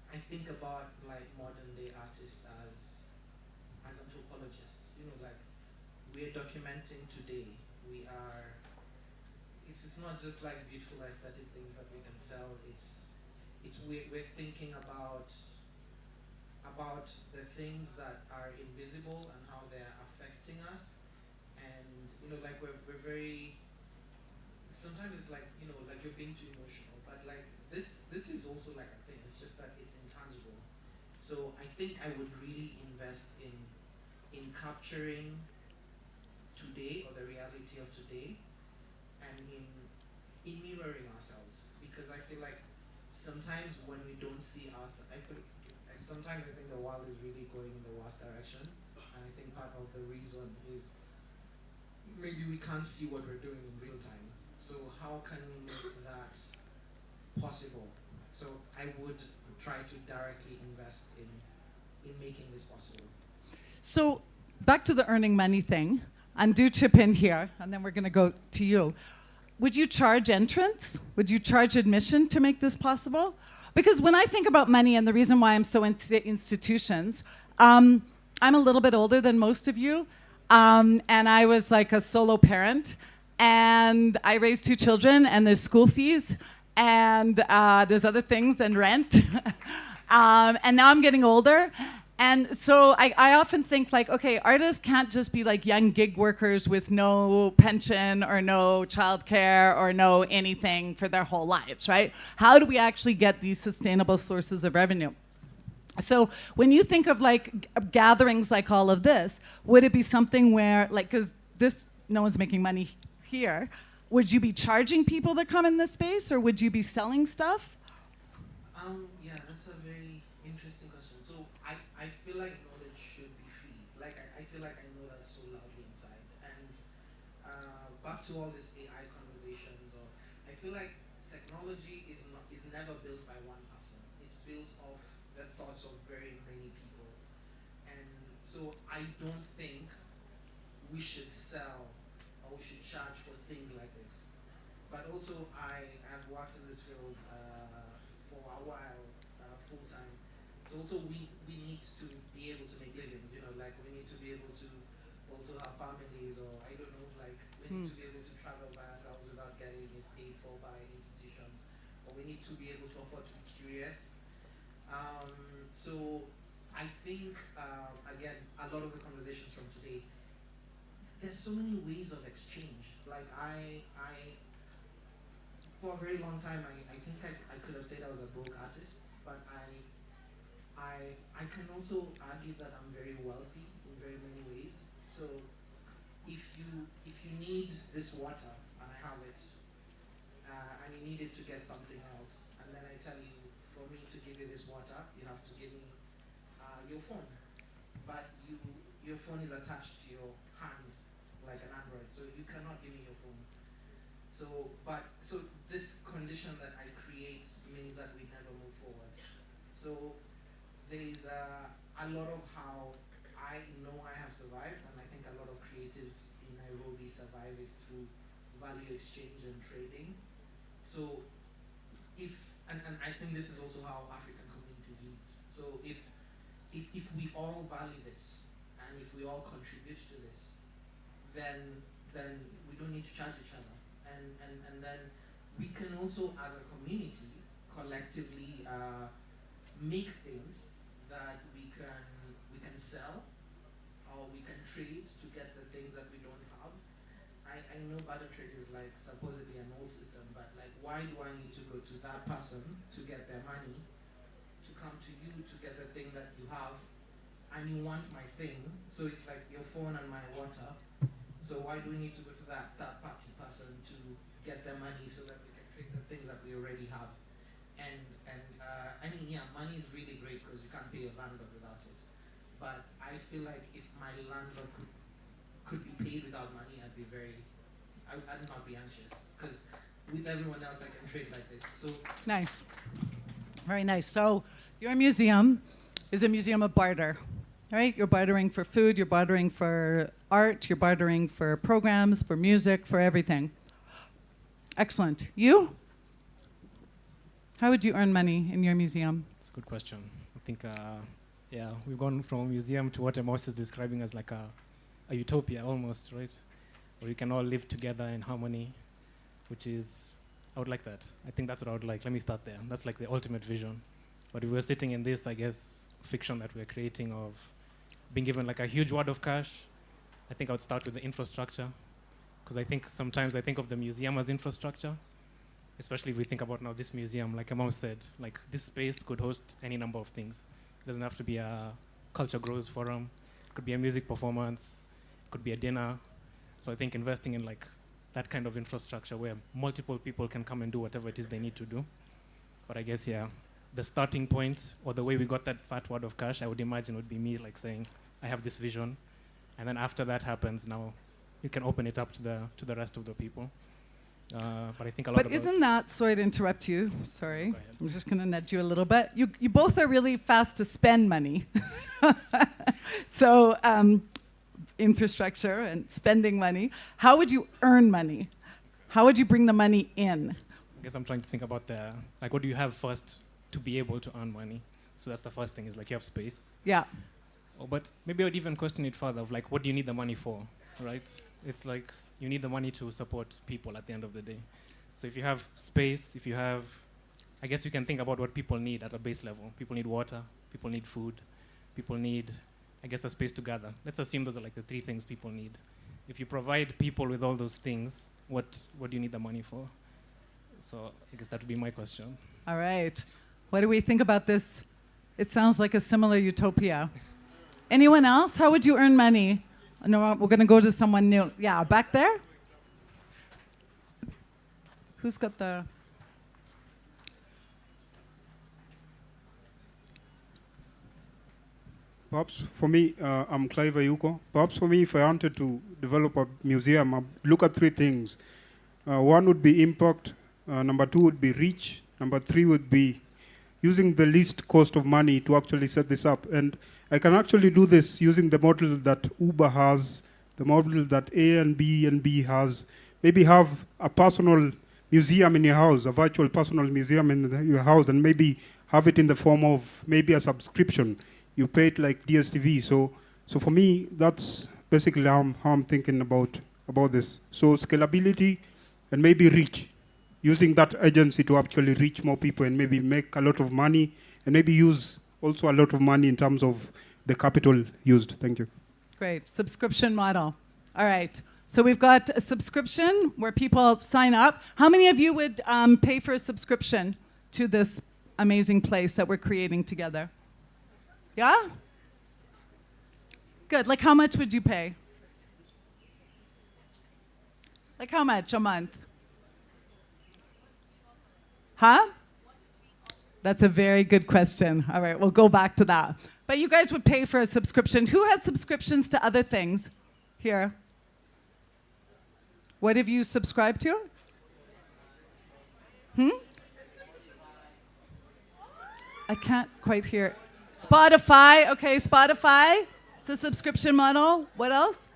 I think about like modern day artists as anthropologists. You know, like we're documenting today. It's not just like beautiful aesthetic things that we can sell. We're thinking about the things that are invisible and how they're affecting us. And you know, like we're very. Sometimes it's like, you know, like you're being too emotional, but like this is also like a thing. It's just that it's intangible. So I think I would really invest in capturing today, or the reality of today, and in mirroring ourselves. Because I feel like sometimes when we don't see us, sometimes I think the world is really going in the worst direction, and I think part of the reason is maybe we can't see what we're doing in real time. So how can we make that possible? So I would try to directly invest in making this possible. So back to the earning money thing, and do chip in here, and then we're going to go to you. Would you charge entrance? Would you charge admission to make this possible? Because when I think about money, and the reason why I'm so into institutions, I'm a little bit older than most of you, and I was like a solo parent, and I raised 2 children, and there's school fees, and there's other things, and rent. And now I'm getting older. And so I often think like, okay, artists can't just be like young gig workers with no pension or no childcare or no anything for their whole lives, right? How do we actually get these sustainable sources of revenue? So when you think of like gatherings like all of this, would it be something where, like, because no one's making money here, would you be charging people that come in this space, or would you be selling stuff? Yeah, that's a very interesting question. So I feel like knowledge should be free. Like I feel like I know that so loudly inside. And back to all these AI conversations, or I feel like technology is never built by one person. It's built off the thoughts of very many people. And so I don't think we should sell or we should charge for things like this. But also I have worked in this field for a while, full time. So also we need to be able to make livings, you know, like we need to be able to also have families, or I don't know, like we need to be able to travel by ourselves without getting it paid for by institutions, or we need to be able to afford to be curious. So I think, again, a lot of the conversations from today, there's so many ways of exchange. Like for a very long time, I think I could have said I was a broke artist, but I can also argue that I'm very wealthy in very many ways. So if you need this water and I have it, and you need it to get something else, and then I tell you, for me to give you this water, you have to give me your phone. But your phone is attached to your hand like an Android, so you cannot give me your phone. So this condition that I create means that we never move forward. So there's a lot of how I know I have survived, and I think a lot of creatives in Nairobi survive is through value exchange and trading. So and I think this is also how African communities lead. So if we all value this, and if we all contribute to this, then we don't need to charge each other. And then we can also, as a community, collectively make things that we can sell, or we can trade to get the things that we don't have. I know barter trade is like supposedly an old system, but like, why do I need to go to that person to get their money, to come to you to get the thing that you have, and you want my thing? So it's like your phone and my water. So why do we need to go to that party person to get their money so that we can trade the things that we already have? And I mean, yeah, money is really great because you can't pay a landlord without it. But I feel like if my landlord could be paid without money, I'd not be anxious, because with everyone else I can trade like this. So nice, very nice. So your museum is a museum of barter, right? You're bartering for food, you're bartering for art, you're bartering for programs, for music, for everything. Excellent. You? How would you earn money in your museum? It's a good question. I think, yeah, we've gone from a museum to what Amos is describing as like a utopia almost, right? Where we can all live together in harmony, which is, I would like that. I think that's what I would like. Let me start there. That's like the ultimate vision. But if we're sitting in this, I guess, fiction that we're creating of being given like a huge wad of cash, I think I would start with the infrastructure. Because I think sometimes I think of the museum as infrastructure, especially if we think about now this museum, like Amos said, like this space could host any number of things. It doesn't have to be a culture growth forum. It could be a music performance. It could be a dinner. So I think investing in like that kind of infrastructure where multiple people can come and do whatever it is they need to do. But I guess, yeah, the starting point or the way we got that fat wad of cash, I would imagine would be me like saying, I have this vision. And then after that happens, now you can open it up to the rest of the people. But I think a lot But isn't that, sorry to interrupt you, sorry, I'm just going to nudge you a little bit. You both are really fast to spend money. So infrastructure and spending money. How would you earn money? How would you bring the money in? I guess I'm trying to think about like what do you have first to be able to earn money? So that's the first thing, is like you have space. Yeah. Oh, but maybe I would even question it further of like, what do you need the money for, right? It's like you need the money to support people at the end of the day. So if you have space, if you have, I guess you can think about what people need at a base level. People need water, people need food, people need, I guess, a space to gather. Let's assume those are like the three things people need. If you provide people with all those things, what do you need the money for? So I guess that would be my question. All right. What do we think about this? It sounds like a similar utopia. Anyone else? How would you earn money? No, we're going to go to someone new. Yeah, back there. Who's got the... Perhaps for me, I'm Clive Ayuko. Perhaps for me, if I wanted to develop a museum, I'd look at three things. One would be impact. Number two would be reach. Number three would be using the least cost of money to actually set this up. And I can actually do this using the model that Uber has, the model that A and B has. Maybe have a personal museum in your house, a virtual personal museum in your house, and maybe have it in the form of maybe a subscription. You pay it like DSTV. So for me, that's basically how I'm thinking about this. So scalability and maybe reach, using that agency to actually reach more people and maybe make a lot of money and maybe use also a lot of money in terms of the capital used. Thank you. Great. Subscription model. All right. So we've got a subscription where people sign up. How many of you would pay for a subscription to this amazing place that we're creating together? Yeah? Good. Like how much would you pay? Like how much a month? Huh? That's a very good question. All right, we'll go back to that. But you guys would pay for a subscription. Who has subscriptions to other things here? What have you subscribed to? I can't quite hear. Spotify. Okay, Spotify. It's a subscription model. What else?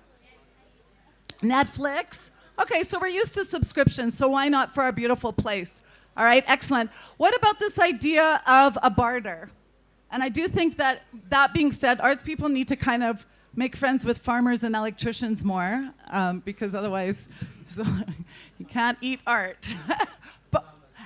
Netflix. Okay, so we're used to subscriptions, so why not for our beautiful place? All right, excellent. What about this idea of a barter? And I do think that, that being said, arts people need to kind of make friends with farmers and electricians more, because otherwise you can't eat art.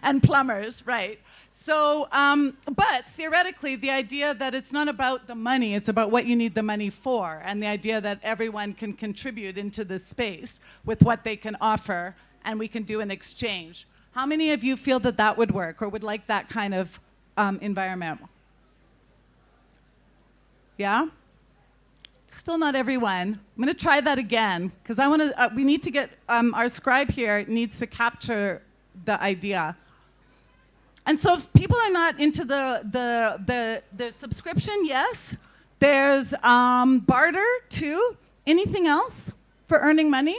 And plumbers, right. So, but theoretically, the idea that it's not about the money, it's about what you need the money for, and the idea that everyone can contribute into this space with what they can offer, and we can do an exchange. How many of you feel that that would work, or would like that kind of environment? Yeah? Still not everyone. I'm going to try that again, because I want to. We need to get our scribe here needs to capture the idea. And so if people are not into the subscription, yes. There's barter too. Anything else for earning money?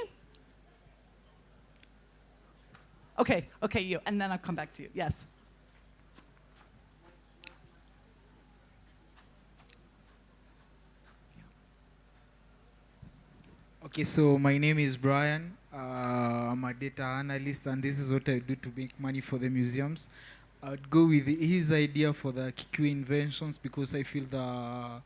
Okay, you, and then I'll come back to you. Yes. Okay, so my name is Brian. I'm a data analyst, and this is what I do to make money for the museums. I'd go with his idea for the Kikuyu inventions because I feel the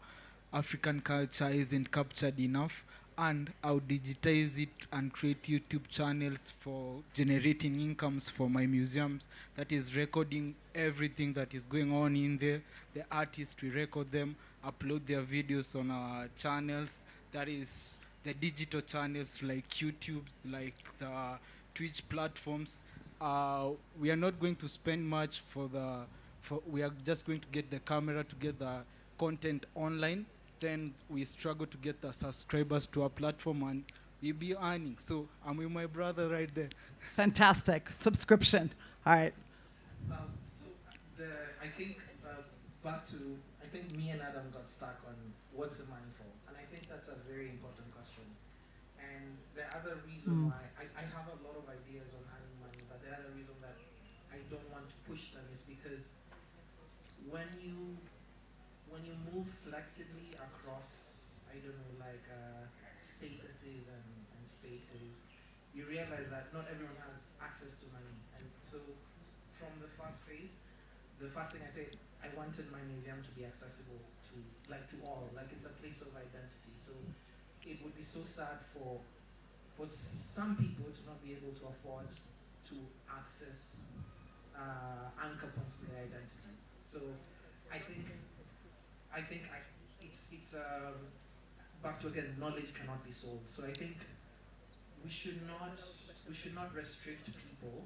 African culture isn't captured enough, and I'll digitize it and create YouTube channels for generating incomes for my museums, that is recording everything that is going on in there. The artists, we record them, upload their videos on our channels, that is the digital channels like YouTube, like the Twitch platforms. We are not going to spend much we are just going to get the camera to get the content online. Then we struggle to get the subscribers to our platform, and we'll be earning. So I'm with my brother right there. Fantastic. Subscription. All right. I think I think me and Adam got stuck on what's the money for, and I think that's a very important question. And the other reason why I have a lot of ideas on earning money, but the other reason that I don't want to push them is because when you move flexibly across, I don't know, like statuses and spaces, you realize that not everyone has access to money. And so from the first phase, the first thing I said, I wanted my museum to be accessible to all, like it's a place of identity. So it would be so sad for some people to not be able to afford to access anchor points to their identity. So I think it's back to again, knowledge cannot be sold. So I think we should not restrict people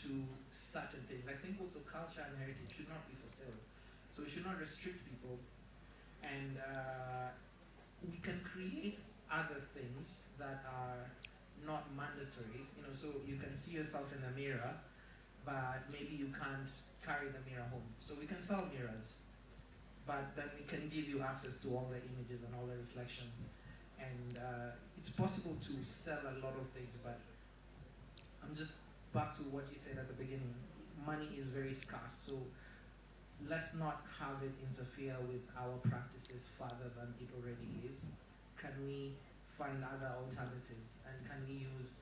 to certain things. I think also culture and heritage should not be for sale. So we should not restrict people, and we can create other things that are not mandatory. So you can see yourself in the mirror, but maybe you can't carry the mirror home. So we can sell mirrors, but then we can give you access to all the images and all the reflections. And it's possible to sell a lot of things, but I'm just back to what you said at the beginning. Money is very scarce, so let's not have it interfere with our practices further than it already is. Can we find other alternatives? And can we use,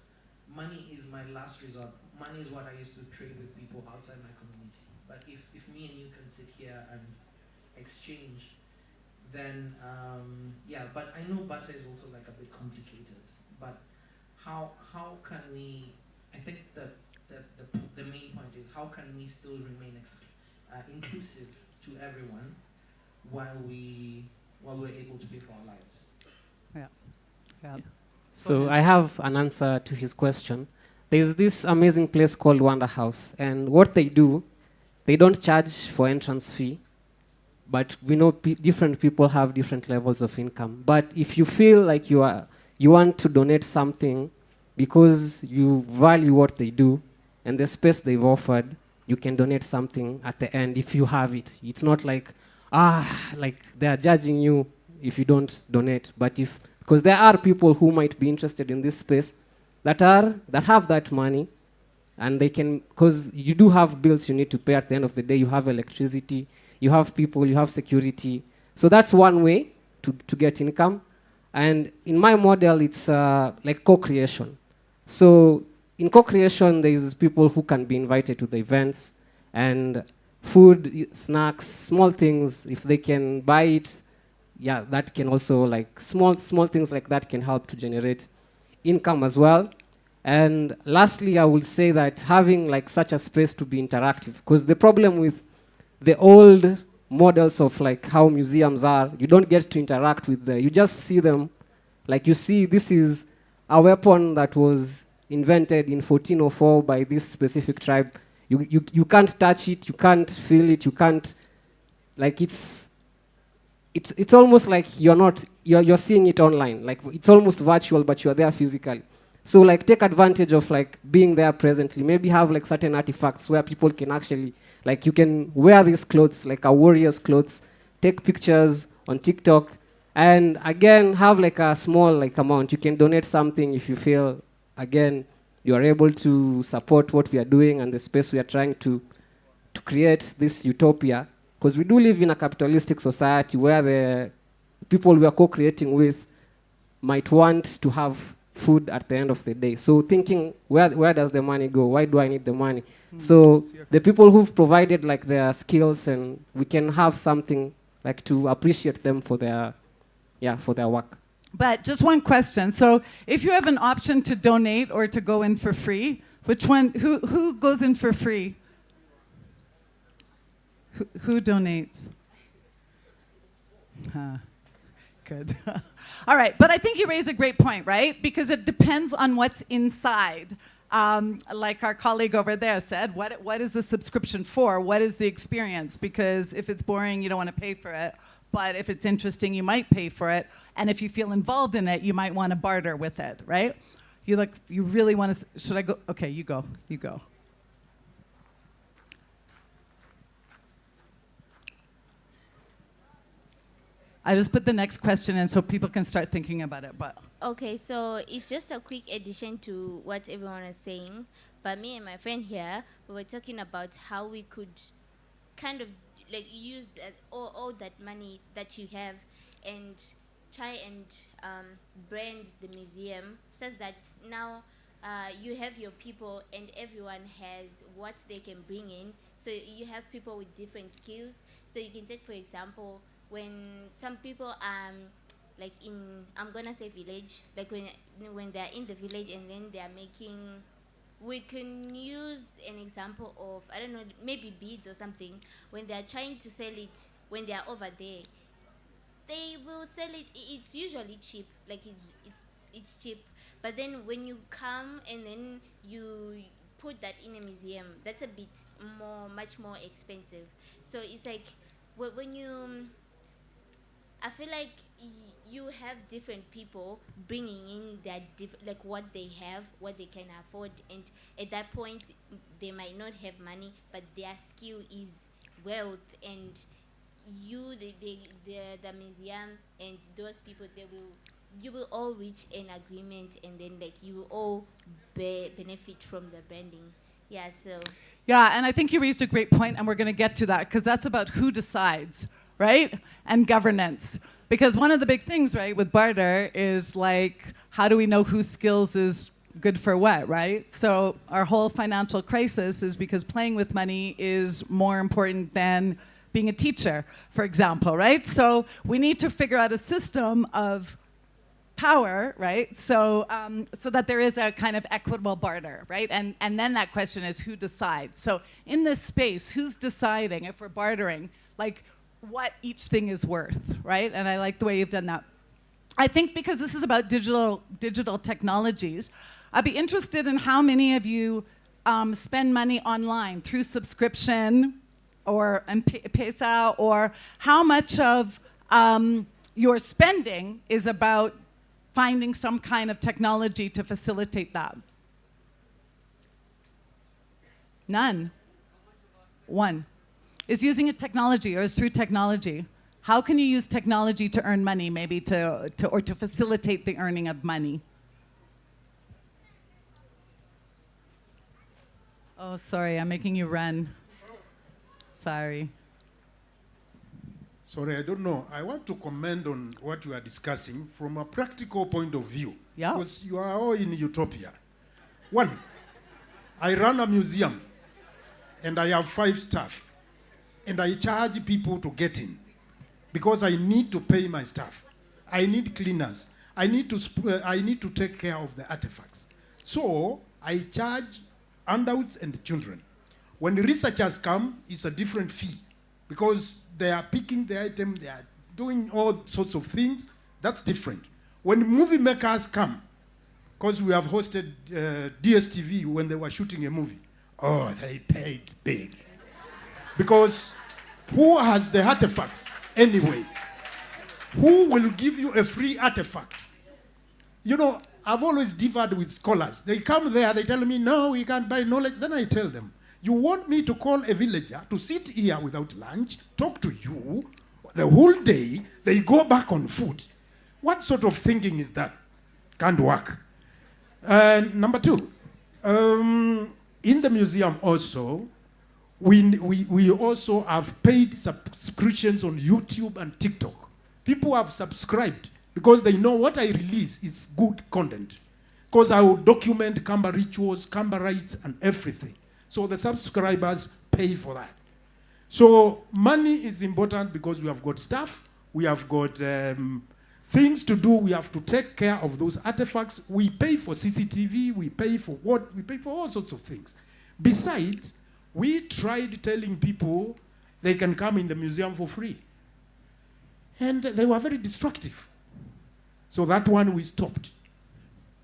money is my last resort. Money is what I used to trade with people outside my community. But if me and you can sit here and exchange, then yeah, but I know butter is also like a bit complicated. But how can we, I think that the main point is how can we still remain inclusive to everyone while we're able to pay for our lives. Yeah. So I have an answer to his question. There's this amazing place called Wonder House, and what they do, they don't charge for entrance fee. but we know different people have different levels of income. But if you feel like you want to donate something because you value what they do and the space they've offered, you can donate something at the end if you have it. It's not like, like they are judging you if you don't donate. But because there are people who might be interested in this space that have that money, and they can, because you do have bills you need to pay at the end of the day. You have electricity, you have people, you have security. So that's one way to get income. And in my model, it's like co-creation. So in co-creation, there's people who can be invited to the events, and food, snacks, small things, if they can buy it, yeah, that can also, like, small things like that can help to generate income as well. And lastly, I will say that having like such a space to be interactive, because the problem with the old models of like how museums are, you don't get to interact with them. You just see them, like you see this is a weapon that was invented in 1404 by this specific tribe. You can't touch it, you can't feel it, you can't, like it's almost like you're seeing it online. Like it's almost virtual, but you're there physically. So like take advantage of like being there presently. Maybe have like certain artifacts where people can actually, like you can wear these clothes, like a warrior's clothes, take pictures on TikTok, and again have like a small like amount. You can donate something if you feel, again, you are able to support what we are doing and the space we are trying to create this utopia. Because we do live in a capitalistic society where the people we are co-creating with might want to have food at the end of the day. So thinking, where does the money go? Why do I need the money? So the people who've provided like their skills, and we can have something like to appreciate them for their work. But just one question. So if you have an option to donate or to go in for free, which one, who goes in for free? Who donates? Good. All right, but I think you raise a great point, right? Because it depends on what's inside. Like our colleague over there said, what is the subscription for? What is the experience? Because if it's boring, you don't want to pay for it. But if it's interesting, you might pay for it. And if you feel involved in it, you might want to barter with it, right? You really want to, should I go? Okay, you go. I just put the next question in so people can start thinking about it. But okay, so it's just a quick addition to what everyone is saying. But me and my friend here, we were talking about how we could kind of like use that, all that money that you have and try and brand the museum such that now you have your people and everyone has what they can bring in. So you have people with different skills. So you can take, for example, when some people like in, I'm gonna say village, like when they're in the village and then they're making, we can use an example of, I don't know, maybe beads or something. When they're trying to sell it, when they're over there, they will sell it. It's usually cheap, like it's cheap. But then when you come and then you put that in a museum, that's a bit much more expensive. So it's like when you, I feel like you have different people bringing in their like what they have, what they can afford, and at that point they might not have money, but their skill is wealth, and the museum and those people, you will all reach an agreement, and then like you will all benefit from the branding. Yeah, so. Yeah, and I think you raised a great point, and we're going to get to that because that's about who decides, right? And governance. Because one of the big things, right, with barter is like, how do we know whose skills is good for what, right? So our whole financial crisis is because playing with money is more important than being a teacher, for example, right? So we need to figure out a system of power, right? So so that there is a kind of equitable barter, right? And then that question is who decides? So in this space, who's deciding if we're bartering, like what each thing is worth, right? And I like the way you've done that. I think because this is about digital technologies, I'd be interested in how many of you spend money online through subscription or M-Pesa, or how much of your spending is about finding some kind of technology to facilitate that? None. One. Is using a technology or is through technology. How can you use technology to earn money, maybe or to facilitate the earning of money? Oh, sorry, I'm making you run. Sorry. Sorry, I don't know. I want to comment on what you are discussing from a practical point of view. Yeah. Because you are all in utopia. One, I run a museum and I have 5 staff and I charge people to get in because I need to pay my staff. I need cleaners. I need to take care of the artifacts. So I charge adults and children. When the researchers come, it's a different fee because they are picking the item, they are doing all sorts of things. That's different. When movie makers come, because we have hosted DSTV when they were shooting a movie, oh, they paid big. Because who has the artifacts anyway? Who will give you a free artifact? You know, I've always differed with scholars. They come there, they tell me, no, we can't buy knowledge. Then I tell them, you want me to call a villager to sit here without lunch, talk to you, the whole day, they go back on foot. What sort of thinking is that? Can't work. Number 2, in the museum also, we also have paid subscriptions on YouTube and TikTok. People have subscribed because they know what I release is good content. Because I will document Kamba rituals, Kamba rites, and everything. So the subscribers pay for that. So money is important because we have got staff, we have got things to do, we have to take care of those artifacts. We pay for CCTV, we pay for what? We pay for all sorts of things. Besides, we tried telling people they can come in the museum for free. And they were very destructive. So that one we stopped.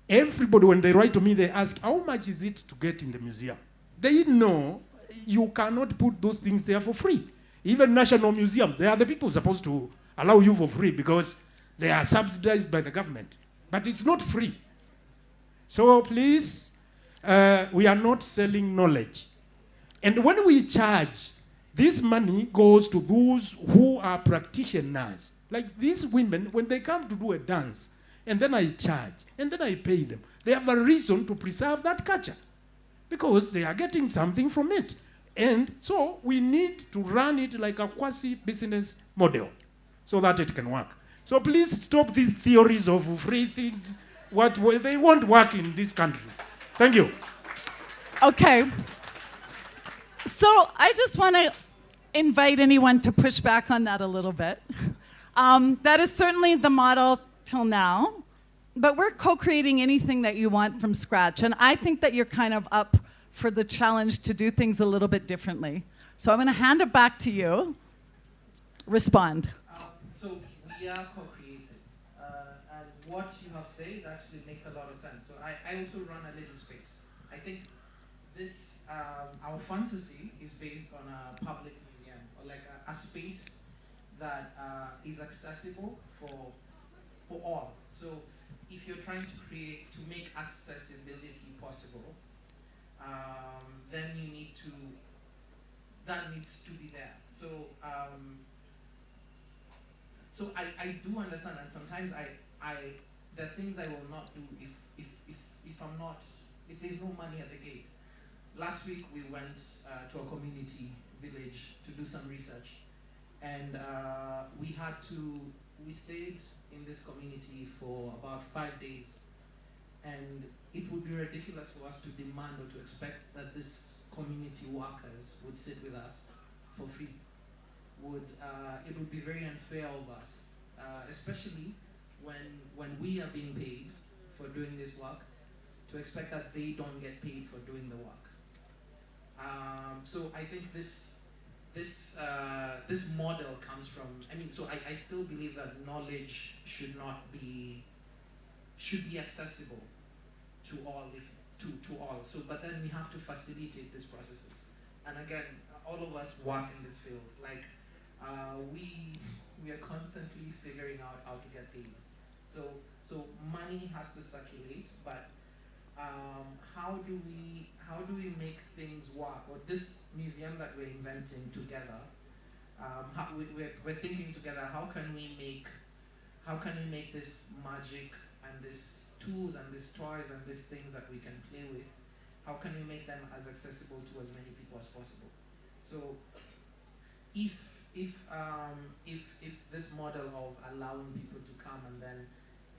Everybody, when they write to me, they ask, how much is it to get in the museum? They know you cannot put those things there for free. Even National Museum, they are the people supposed to allow you for free because they are subsidized by the government. But it's not free. So please, we are not selling knowledge. And when we charge, this money goes to those who are practitioners. Like these women, when they come to do a dance, and then I charge, and then I pay them, they have a reason to preserve that culture because they are getting something from it. And so we need to run it like a quasi-business model so that it can work. So please stop these theories of free things. They won't work in this country. Thank you. Okay. So I just want to invite anyone to push back on that a little bit. That is certainly the model till now, but we're co-creating anything that you want from scratch. And I think that you're kind of up for the challenge to do things a little bit differently. So I'm going to hand it back to you. Respond. So we are co-creating. And what you have said actually makes a lot of sense. So I also run a little space. I think this, our fantasy is based on a public museum, or like a space that is accessible for all. So if you're trying to make accessibility possible, then you need to, that needs to be there. So so I do understand, and sometimes there are things I will not do if I'm not, if there's no money at the gate. Last week we went to a community village to do some research, and we stayed in this community for about 5 days, and it would be ridiculous for us to demand or to expect that this community workers would sit with us for free. It would be very unfair of us, especially when we are being paid for doing this work, to expect that they don't get paid for doing the work. So I think this model comes from, so I still believe that knowledge should be accessible to all, to all. So, but then we have to facilitate these processes. and again, all of us work in this field. Like, we are constantly figuring out how to get paid. So money has to circulate, but how do we make things work? Or this museum that we're inventing together, we're thinking together. How can we make this magic and these tools and these toys and these things that we can play with? How can we make them as accessible to as many people as possible? So, if this model of allowing people to come and then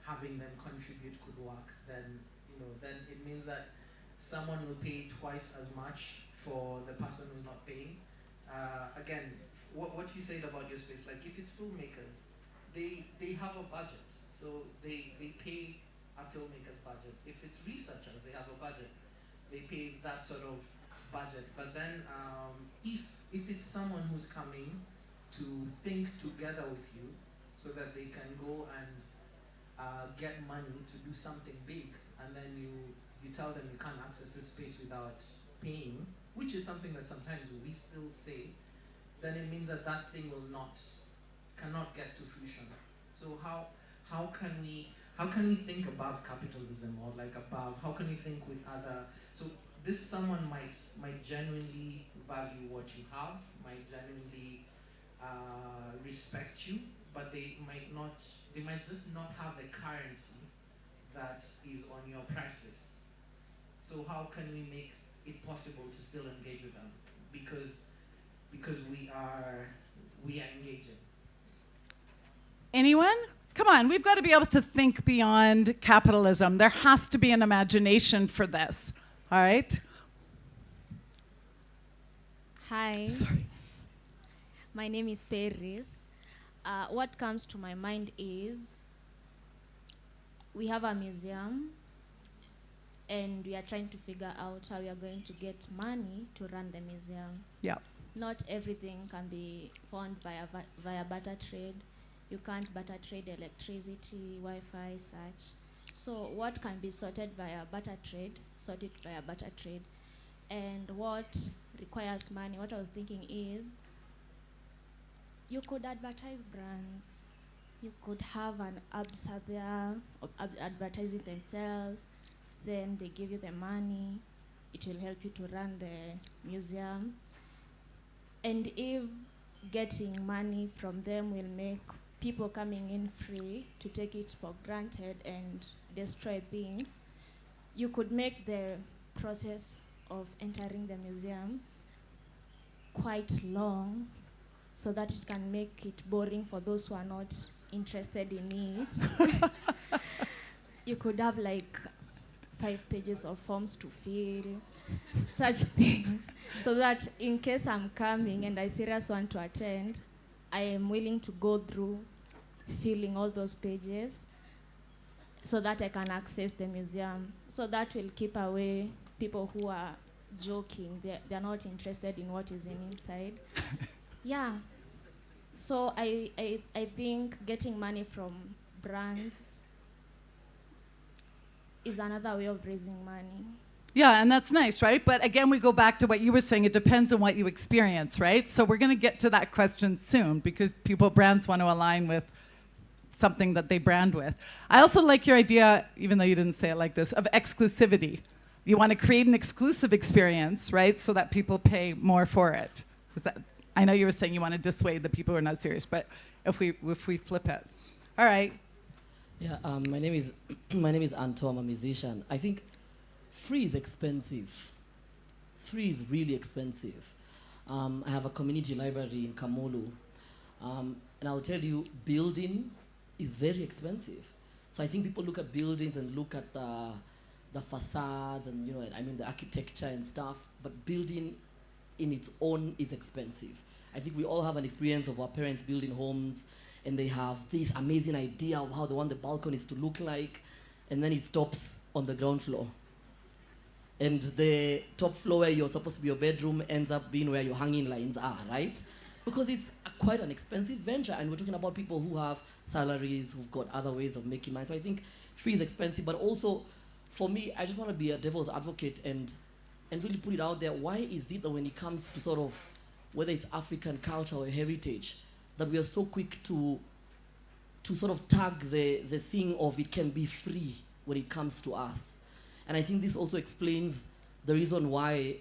having them contribute could work, then then it means that someone will pay twice as much for the person who's not paying. Again, what you said about your space, like if it's filmmakers, they have a budget, so they pay a filmmaker's budget. If it's researchers, they have a budget, they pay that sort of budget. But then if it's someone who's coming to think together with you so that they can go and get money to do something big, and then you tell them you can't access this space without paying, which is something that sometimes we still say, then it means that that thing cannot get to fruition. So how can we think above capitalism, or like above, how can we think with other, so this someone might genuinely value what you have, might genuinely respect you, but they might just not have the currency that is on your price list. So how can we make it possible to still engage with them? Because we are engaging. Anyone? Come on, we've got to be able to think beyond capitalism. There has to be an imagination for this. All right? Hi. Sorry. My name is Paris. What comes to my mind is we have a museum and we are trying to figure out how we are going to get money to run the museum. Yeah. Not everything can be found via barter trade. You can't barter trade electricity, Wi-Fi, such. So what can be sorted via barter trade, sort it via barter trade. And what requires money, what I was thinking is, you could advertise brands. You could have an ads there advertising themselves. Then they give you the money. It will help you to run the museum. And if getting money from them will make people coming in free to take it for granted and destroy things, you could make the process of entering the museum quite long, so that it can make it boring for those who are not interested in it. You could have like 5 pages of forms to fill, such things, so that in case I'm coming and I seriously want to attend, I am willing to go through filling all those pages so that I can access the museum. So that will keep away people who are joking. They're not interested in what is inside. Yeah. So I think getting money from brands is another way of raising money. Yeah, and that's nice, right? But again, we go back to what you were saying. It depends on what you experience, right? So we're going to get to that question soon, because brands want to align with something that they brand with. I also like your idea, even though you didn't say it like this, of exclusivity. You want to create an exclusive experience, right? So that people pay more for it. I know you were saying you want to dissuade the people who are not serious, but if we flip it. All right. Yeah, my name is Anto. I'm a musician. I think free is expensive. Free is really expensive. I have a community library in Kamolu, and I'll tell you, building is very expensive. So I think people look at buildings and look at the facades and the architecture and stuff, but building in its own is expensive. I think we all have an experience of our parents building homes, and they have this amazing idea of how they want the balconies to look like, and then it stops on the ground floor. And the top floor where you're supposed to be your bedroom ends up being where your hanging lines are, right? Because it's quite an expensive venture, and we're talking about people who have salaries, who've got other ways of making money. So I think free is expensive, but also, for me, I just want to be a devil's advocate and and really put it out there. Why is it that when it comes to sort of whether it's African culture or heritage, that we are so quick to sort of tag the thing of it can be free when it comes to us? And I think this also explains the reason why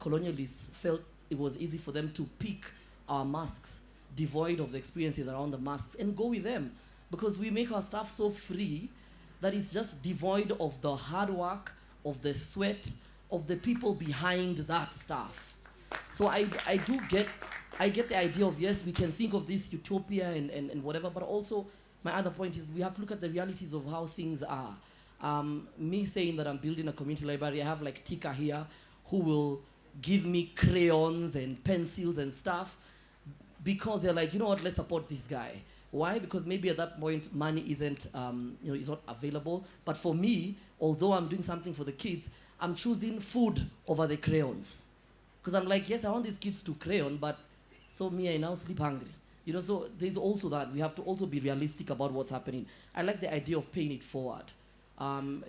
colonialists felt it was easy for them to pick our masks, devoid of the experiences around the masks, and go with them. Because we make our stuff so free that it's just devoid of the hard work, of the sweat, of the people behind that stuff. So I get the idea of, yes, we can think of this utopia and whatever, but also my other point is we have to look at the realities of how things are. Me saying that I'm building a community library, I have like Tika here who will give me crayons and pencils and stuff because they're like, you know what, let's support this guy. Why? Because maybe at that point money isn't, is not available. But for me, although I'm doing something for the kids, I'm choosing food over the crayons. Because I'm like, yes, I want these kids to crayon, but so me, I now sleep hungry. So there's also that. We have to also be realistic about what's happening. I like the idea of paying it forward. One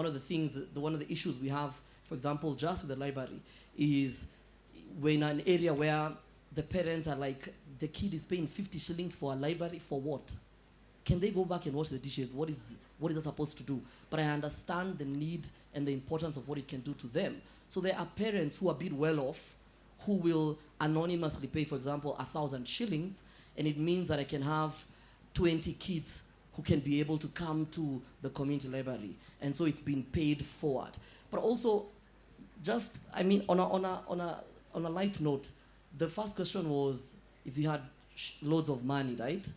of the things, one of the issues we have, for example, just with the library, is we're in an area where the parents are like, the kid is paying 50 shillings for a library, for what? Can they go back and wash the dishes? What is that supposed to do? But I understand the need and the importance of what it can do to them. So there are parents who are a bit well off, who will anonymously pay, for example, 1,000 shillings, and it means that I can have 20 kids who can be able to come to the community library. And so it's been paid forward. But also, just, on a light note, the first question was if you had loads of money, right?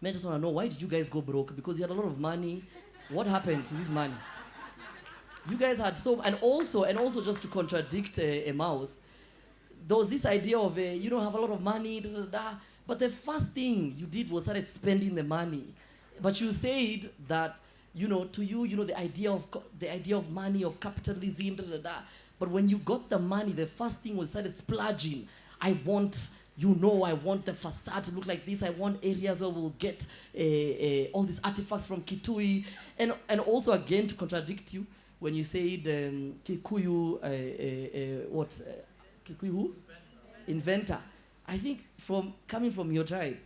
I just want to know, why did you guys go broke? Because you had a lot of money. What happened to this money? You guys had and also just to contradict a mouse, there was this idea of, you don't have a lot of money, da, da, da. But the first thing you did was started spending the money. But you said that, to you, the idea of money, of capitalism, da, da, da. But when you got the money, the first thing was started splurging. I want the facade to look like this. I want areas where we'll get all these artifacts from Kitui. And also, again, to contradict you, when you said Kikuyu, Kikuyu who? Inventor. I think coming from your tribe,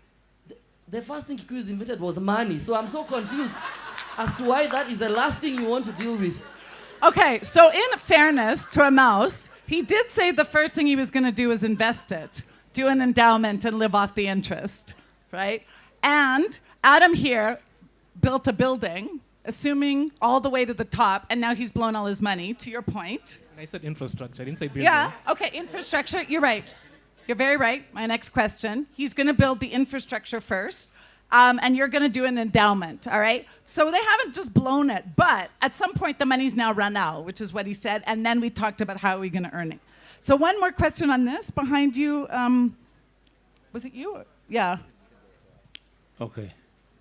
the first thing Kikuyus invented was money. So I'm so confused as to why that is the last thing you want to deal with. Okay, so in fairness to a mouse, he did say the first thing he was going to do is invest it, do an endowment and live off the interest, right? And Adam here built a building, assuming all the way to the top, and now he's blown all his money, to your point. I said infrastructure, I didn't say building. Yeah, okay, infrastructure, you're right. You're very right. My next question. He's going to build the infrastructure first, and you're going to do an endowment, all right? So they haven't just blown it, but at some point the money's now run out, which is what he said, and then we talked about how are we going to earn it. So one more question on this. Behind you, was it you? Yeah. Okay.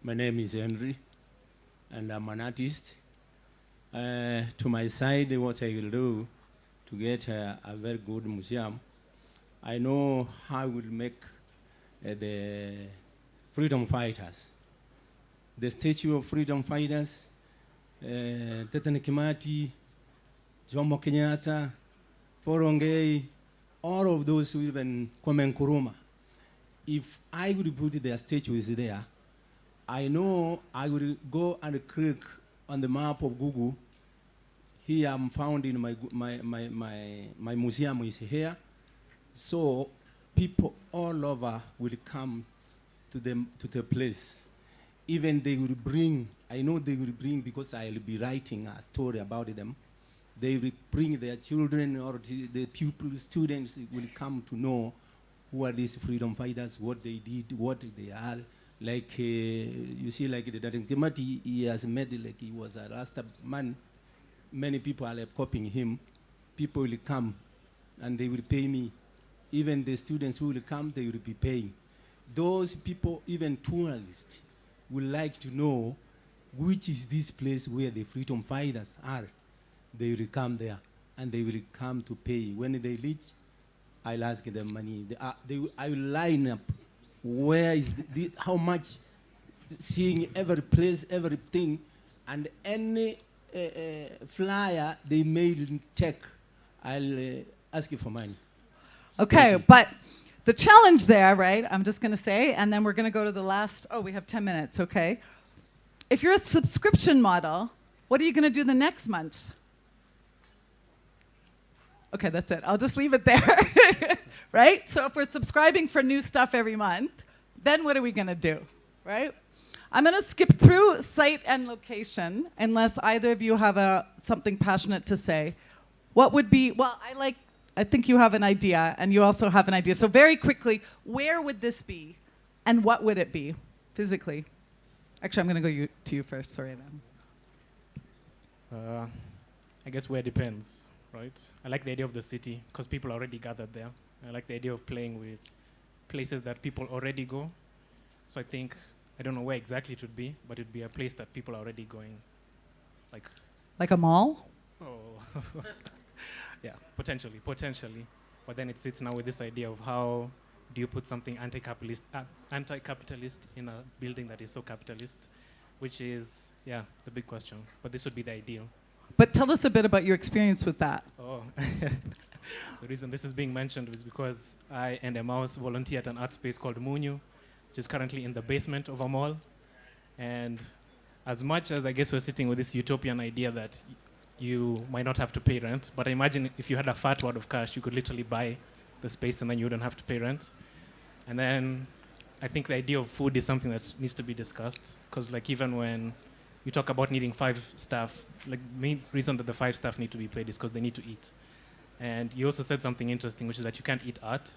My name is Henry, and I'm an artist. To my side, what I will do to get a very good museum, I know how I will make the freedom fighters. The statue of freedom fighters, Tetani Kimati, Jomo Kenyatta, Porongei, all of those who even Kwame Nkrumah. If I would put their statues there, I know I will go and click on the map of Google. Here I'm found in my museum is here. So people all over will come to the place. Even they will bring, I know they will bring, because I will be writing a story about them. They will bring their children, or the pupils, students will come to know who are these freedom fighters, what they did, what they are. Like, you see, like the Timothy, he has made like he was a Rasta man. Many people are like copying him. People will come and they will pay me. Even the students who will come, they will be paying. Those people, even tourists, would like to know which is this place where the freedom fighters are. They will come there and they will come to pay. When they reach, I'll ask them money. I will line up where is how much, seeing every place, everything, and any flyer they may take, I'll ask you for money. Okay, but the challenge there, right, I'm just going to say, and then we're going to go to the last, we have 10 minutes, okay? If you're a subscription model, what are you going to do the next month? Okay, that's it. I'll just leave it there, right? So if we're subscribing for new stuff every month, then what are we going to do, right? I'm going to skip through site and location, unless either of you have something passionate to say. What would be, well, I think you have an idea, and you also have an idea. So very quickly, where would this be, and what would it be, physically? Actually, I'm going to go to you first. Sorry, then. I guess where depends, right? I like the idea of the city, because people are already gathered there. I like the idea of playing with places that people already go. So I think, I don't know where exactly it would be, but it'd be a place that people are already going. Like a mall? Oh. Yeah, potentially. But then it sits now with this idea of how do you put something anti-capitalist in a building that is so capitalist, which is, the big question. But this would be the ideal. But tell us a bit about your experience with that. Oh, the reason this is being mentioned is because I and Emmaus volunteer at an art space called Muku, which is currently in the basement of a mall. And as much as I guess we're sitting with this utopian idea that you might not have to pay rent, but I imagine if you had a fat wad of cash, you could literally buy the space and then you wouldn't have to pay rent. And then I think the idea of food is something that needs to be discussed, because even when you talk about needing 5 staff, the main reason that the 5 staff need to be paid is because they need to eat. And you also said something interesting, which is that you can't eat art,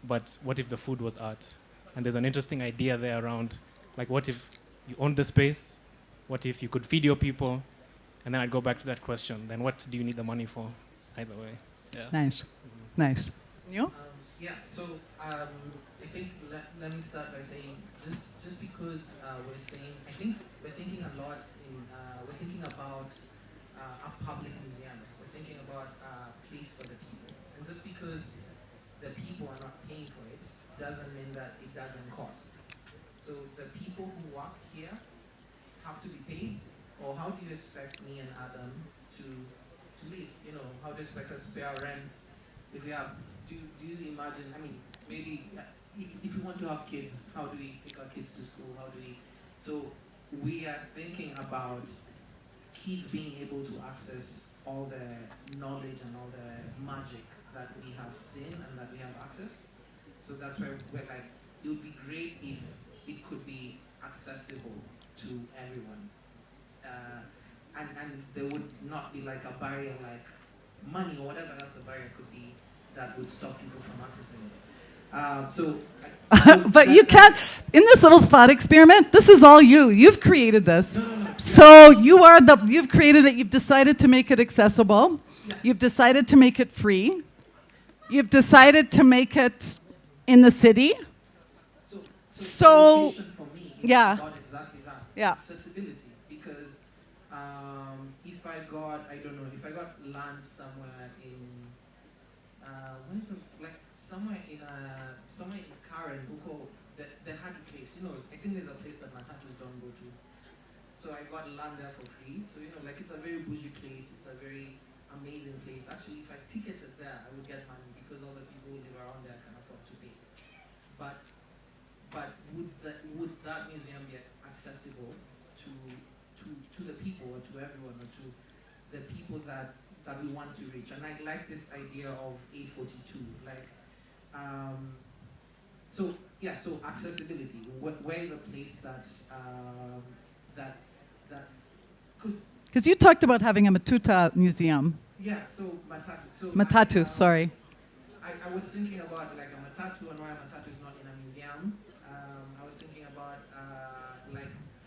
but what if the food was art? And there's an interesting idea there around, what if you owned the space? What if you could feed your people? And then I'd go back to that question. Then what do you need the money for? Either way. Yeah. Nice. Nice. You? So I think let me start by saying, just because we're saying, I think we're thinking a lot we're thinking about a public museum. We're thinking about a place for the people. And just because the people are not paying for it doesn't mean that it doesn't cost. So the people who work here have to be paid. Or how do you expect me and Adam to live? How do you expect us to pay our rent? If we have, do you imagine, maybe if we want to have kids, how do we take our kids to school? So we are thinking about kids being able to access all the knowledge and all the magic that we have seen and that we have access. So that's why we're it would be great if it could be accessible to everyone. And there would not be a barrier money or whatever else a barrier could be that would stop people from accessing it. But you can't, in this little thought experiment, this is all you. You've created this. So you've created it, you've decided to make it accessible. Yes. You've decided to make it free. You've decided to make it in the city. So for me yeah. About exactly that. Yeah. Accessibility. Because if I got land somewhere in somewhere in Karen, the Hatu place, I think there's a place that my Hatus don't go to. So I got land there for free. So it's a very bougie place, it's a very amazing place. Actually, if I ticketed there, I would get money because all the people who live around there can afford to pay. But would that museum be accessible to the people or to everyone or to the people that we want to reach? And I like this idea of A42. So accessibility. Where is a place because you talked about having a Matuta museum. Yeah, so Mutatu. Mutatu, sorry. I was thinking about a Mutatu and why a Mutatu is not in a museum. I was thinking about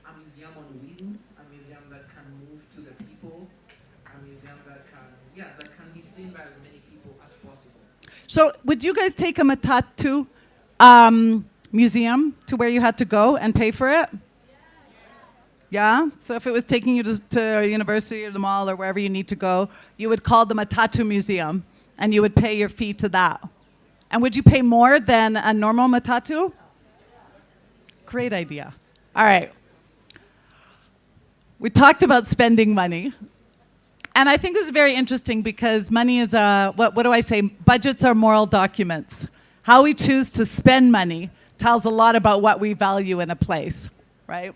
a museum on wheels, a museum that can move to the people, a museum that can be seen by as many people as possible. So would you guys take a Mutatu museum to where you had to go and pay for it? Yeah? So if it was taking you to a university or the mall or wherever you need to go, you would call the Mutatu Museum and you would pay your fee to that. And would you pay more than a normal Mutatu? Great idea. All right. We talked about spending money. And I think this is very interesting because money is what do I say? Budgets are moral documents. How we choose to spend money tells a lot about what we value in a place, right?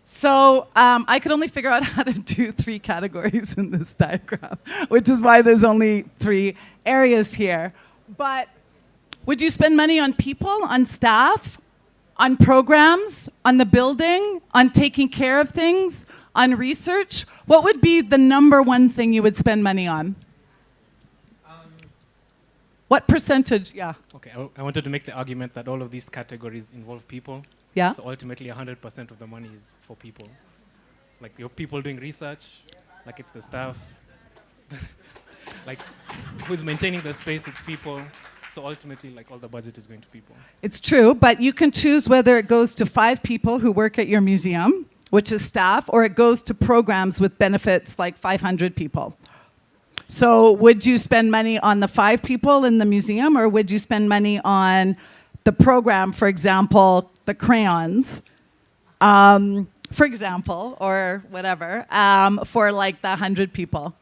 So I could only figure out how to do 3 categories in this diagram, which is why there's only 3 areas here. But would you spend money on people, on staff, on programs, on the building, on taking care of things, on research? What would be the number one thing you would spend money on? What percentage? Yeah. Okay, I wanted to make the argument that all of these categories involve people. Yeah. So ultimately, 100% of the money is for people. Like your people doing research, like it's the staff. Like who's maintaining the space, it's people. So ultimately, like all the budget is going to people. It's true, but you can choose whether it goes to 5 people who work at your museum, which is staff, or it goes to programs with benefits like 500 people. So would you spend money on the 5 people in the museum, or would you spend money on the program, for example, the crayons, for example, or whatever, for like the 100 people?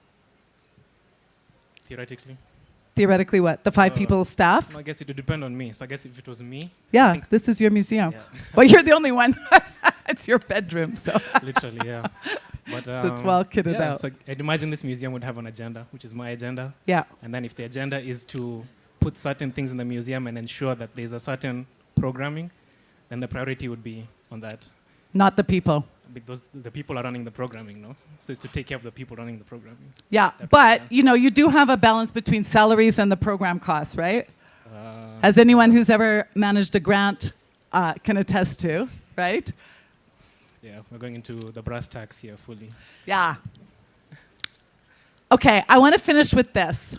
Theoretically. Theoretically what? The 5 people staff? No, I guess it would depend on me. So I guess if it was me. Yeah, this is your museum. Yeah. But you're the only one. It's your bedroom, so. Literally, yeah. But, so it's well kitted out. So I'd imagine this museum would have an agenda, which is my agenda. Yeah. And then if the agenda is to put certain things in the museum and ensure that there's a certain programming, then the priority would be on that. Not the people. Because the people are running the programming, no? So it's to take care of the people running the programming. Yeah, but you know, you do have a balance between salaries and the program costs, right? As anyone who's ever managed a grant can attest to, right? Yeah, we're going into the brass tacks here fully. Yeah. Okay, I want to finish with this,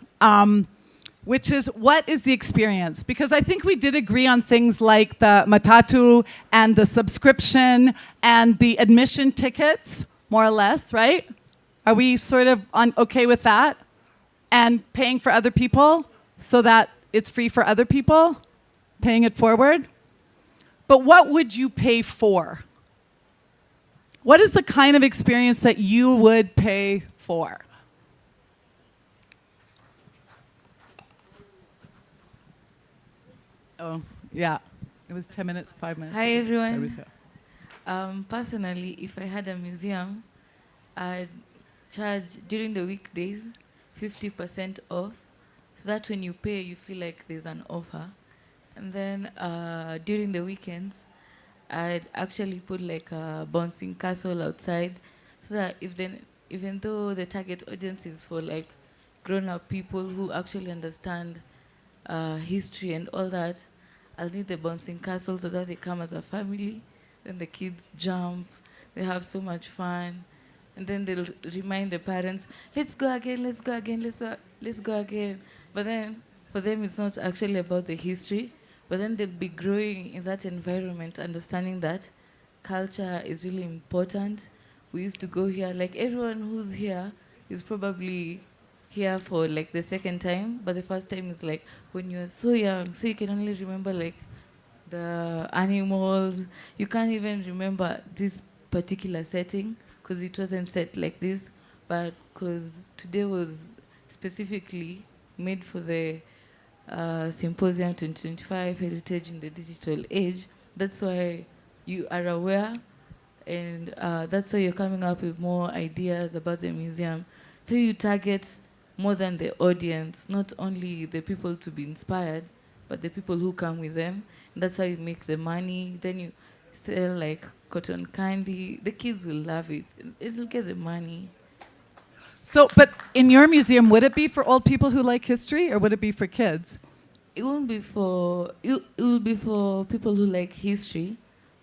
which is what is the experience? Because I think we did agree on things like the Mutanu and the subscription and the admission tickets, more or less, right? Are we sort of okay with that? And paying for other people so that it's free for other people? Paying it forward? But what would you pay for? What is the kind of experience that you would pay for? Oh, yeah. It was 10 minutes, 5 minutes. Hi, everyone. Personally, if I had a museum, I'd charge during the weekdays 50% off, so that when you pay, you feel like there's an offer. And then during the weekends, I'd actually put like a bouncing castle outside, so that even though the target audience is for like grown-up people who actually understand history and all that, I'll need the bouncing castle so that they come as a family. Then the kids jump, they have so much fun, and then they'll remind the parents, let's go again, let's go again, let's go again. But then for them it's not actually about the history, but then they'll be growing in that environment, understanding that culture is really important. We used to go here, like everyone who's here is probably here for like the second time, but the first time is like when you're so young, so you can only remember like the animals. You can't even remember this particular setting because it wasn't set like this, but because today was specifically made for the Symposium 2025 Heritage in the Digital Age. That's why you are aware, and that's why you're coming up with more ideas about the museum. So you target more than the audience, not only the people to be inspired, but the people who come with them. And that's how you make the money. Then you sell like cotton candy. The kids will love it. It'll get the money. So, but in your museum, would it be for old people who like history, or would it be for kids? It won't be for, it will be for people who like history,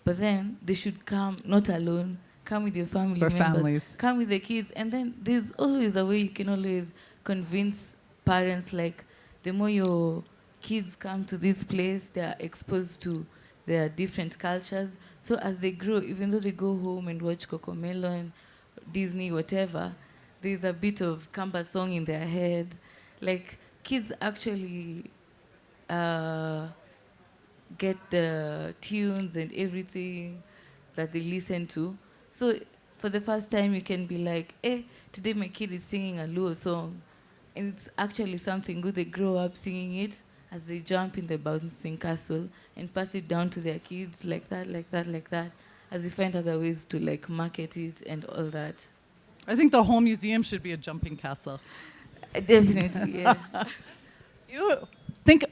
but then they should come not alone. Come with your family For members. families. Come with the kids. And then there's always a way you can always convince parents, like the more your kids come to this place, they are exposed to their different cultures. So as they grow, even though they go home and watch Cocomelon, Disney, whatever, there's a bit of Kamba song in their head. Like kids actually get the tunes and everything that they listen to. So for the first time you can be like, today my kid is singing a Luo song. And it's actually something good. They grow up singing it as they jump in the bouncing castle and pass it down to their kids like that, like that, like that, as we find other ways to like market it and all that. I think the whole museum should be a jumping castle. Definitely, yeah. You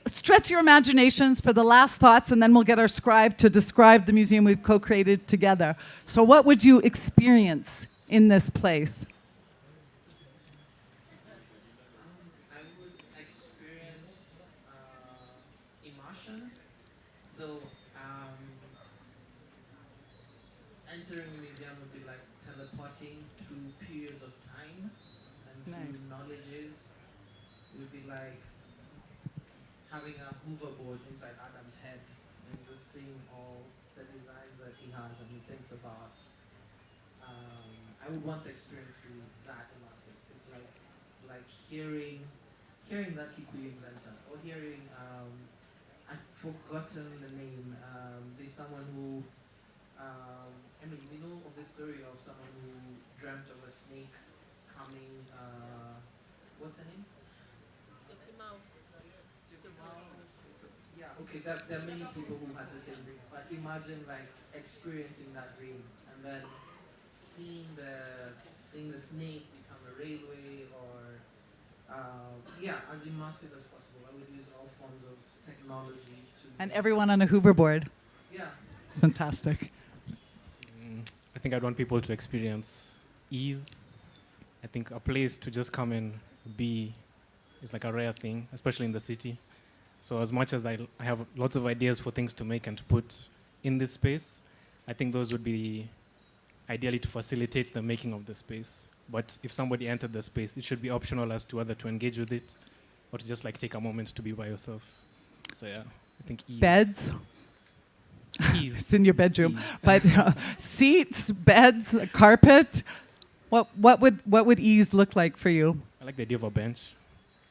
stretch your imaginations for the last thoughts, and then we'll get our scribe to describe the museum we've co-created together. So what would you experience in this place? Entering the museum would be like teleporting through periods of time and through knowledges. It would be like having a hoverboard inside Adam's head and just seeing all the designs that he has and he thinks about. I would want the experience to be that immersive. It's like hearing that Kikuyu inventor or hearing I've forgotten the name. There's someone who I mean, we know of the story of someone who dreamt of a snake coming, what's her name? Yeah, okay, there are many people who had the same dream, but imagine like experiencing that dream and then seeing the snake become a railway or, as immersive as possible. I would use all forms of technology to... And everyone on a hoverboard. Yeah. Fantastic. I think I'd want people to experience ease. I think a place to just come and be is like a rare thing, especially in the city. So as much as I have lots of ideas for things to make and to put in this space, I think those would be ideally to facilitate the making of the space. But if somebody entered the space, it should be optional as to whether to engage with it or to just like take a moment to be by yourself. So yeah, I think ease. Beds? It's in your bedroom. Ease. But seats, beds, a carpet. What would ease look like for you? I like the idea of a bench.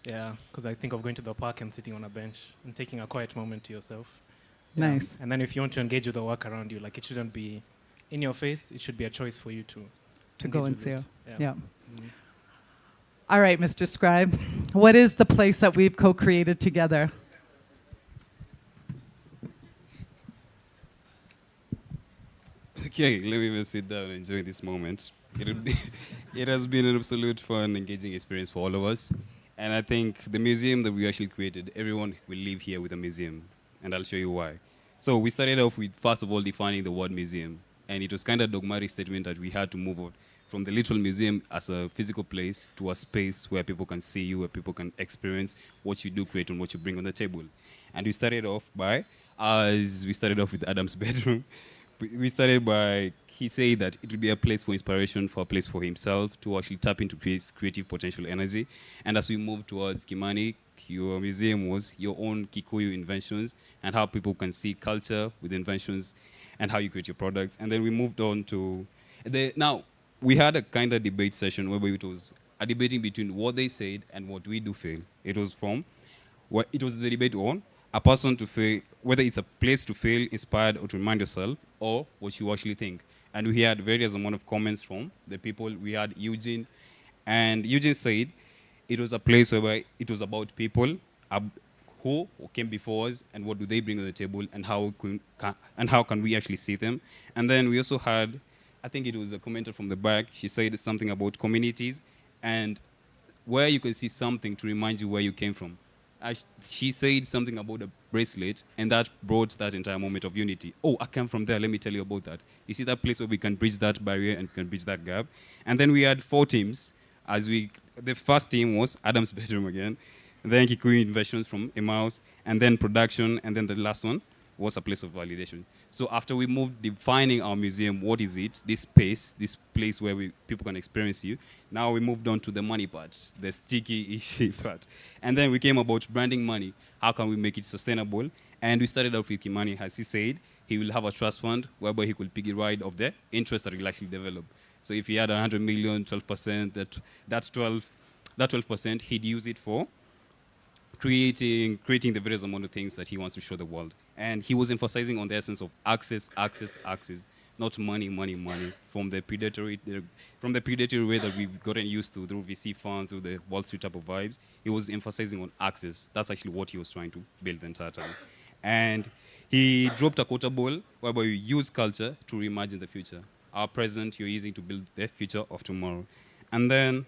Yeah, because I think of going to the park and sitting on a bench and taking a quiet moment to yourself. Yeah. Nice. And then if you want to engage with the work around you, like it shouldn't be in your face. It should be a choice for you to Go and engage see with it. it. Yeah. Mm. All right, Mr. Scribe. What is the place that we've co-created together? Okay, let me just sit down and enjoy this moment. It has been an absolute fun, engaging experience for all of us. And I think the museum that we actually created, everyone will live here with a museum. And I'll show you why. So we started off with, first of all, defining the word museum. And it was kind of a dogmatic statement that we had to move on from the literal museum as a physical place to a space where people can see you, where people can experience what you do create and what you bring on the table. And we started off with Adam's bedroom. We started by, he said that it would be a place for inspiration, for a place for himself to actually tap into his creative potential energy. And as we moved towards Kimani, your museum was your own Kikuyu inventions and how people can see culture with inventions and how you create your products. And then we moved on to, now we had a kind of debate session where it was a debating between what they said and what we do feel. It was the debate on a person to feel, whether it's a place to feel inspired or to remind yourself, or what you actually think. And we had various amount of comments from the people. We had Eugene, and Eugene said it was a place where it was about people who came before us and what do they bring to the table and how can we actually see them. And then we also had, I think it was a commenter from the back, she said something about communities and where you can see something to remind you where you came from. She said something about a bracelet, and that brought that entire moment of unity. Oh, I came from there, let me tell you about that. You see that place where we can bridge that barrier and can bridge that gap. And then we had 4 teams. The first team was Adam's bedroom again, then Kikuyu inventions from Emmaus, and then production, and then the last one was a place of validation. So after we moved defining our museum, what is it, this space, this place where people can experience you, now we moved on to the money part, the sticky issue part. And then we came about branding money. How can we make it sustainable? And we started out with Kimani, as he said, he will have a trust fund whereby he could pick a ride of the interest that he'll actually develop. So if he had 100 million, 12%, that's 12%, he'd use it for creating the various amount of things that he wants to show the world. And he was emphasizing on the essence of access. not money, money, money, from the predatory way that we've gotten used to through VC funds, through the Wall Street type of vibes. He was emphasizing on access. That's actually what he was trying to build the entire time. And he dropped a quota ball whereby you use culture to reimagine the future. Our present you're using to build the future of tomorrow. And then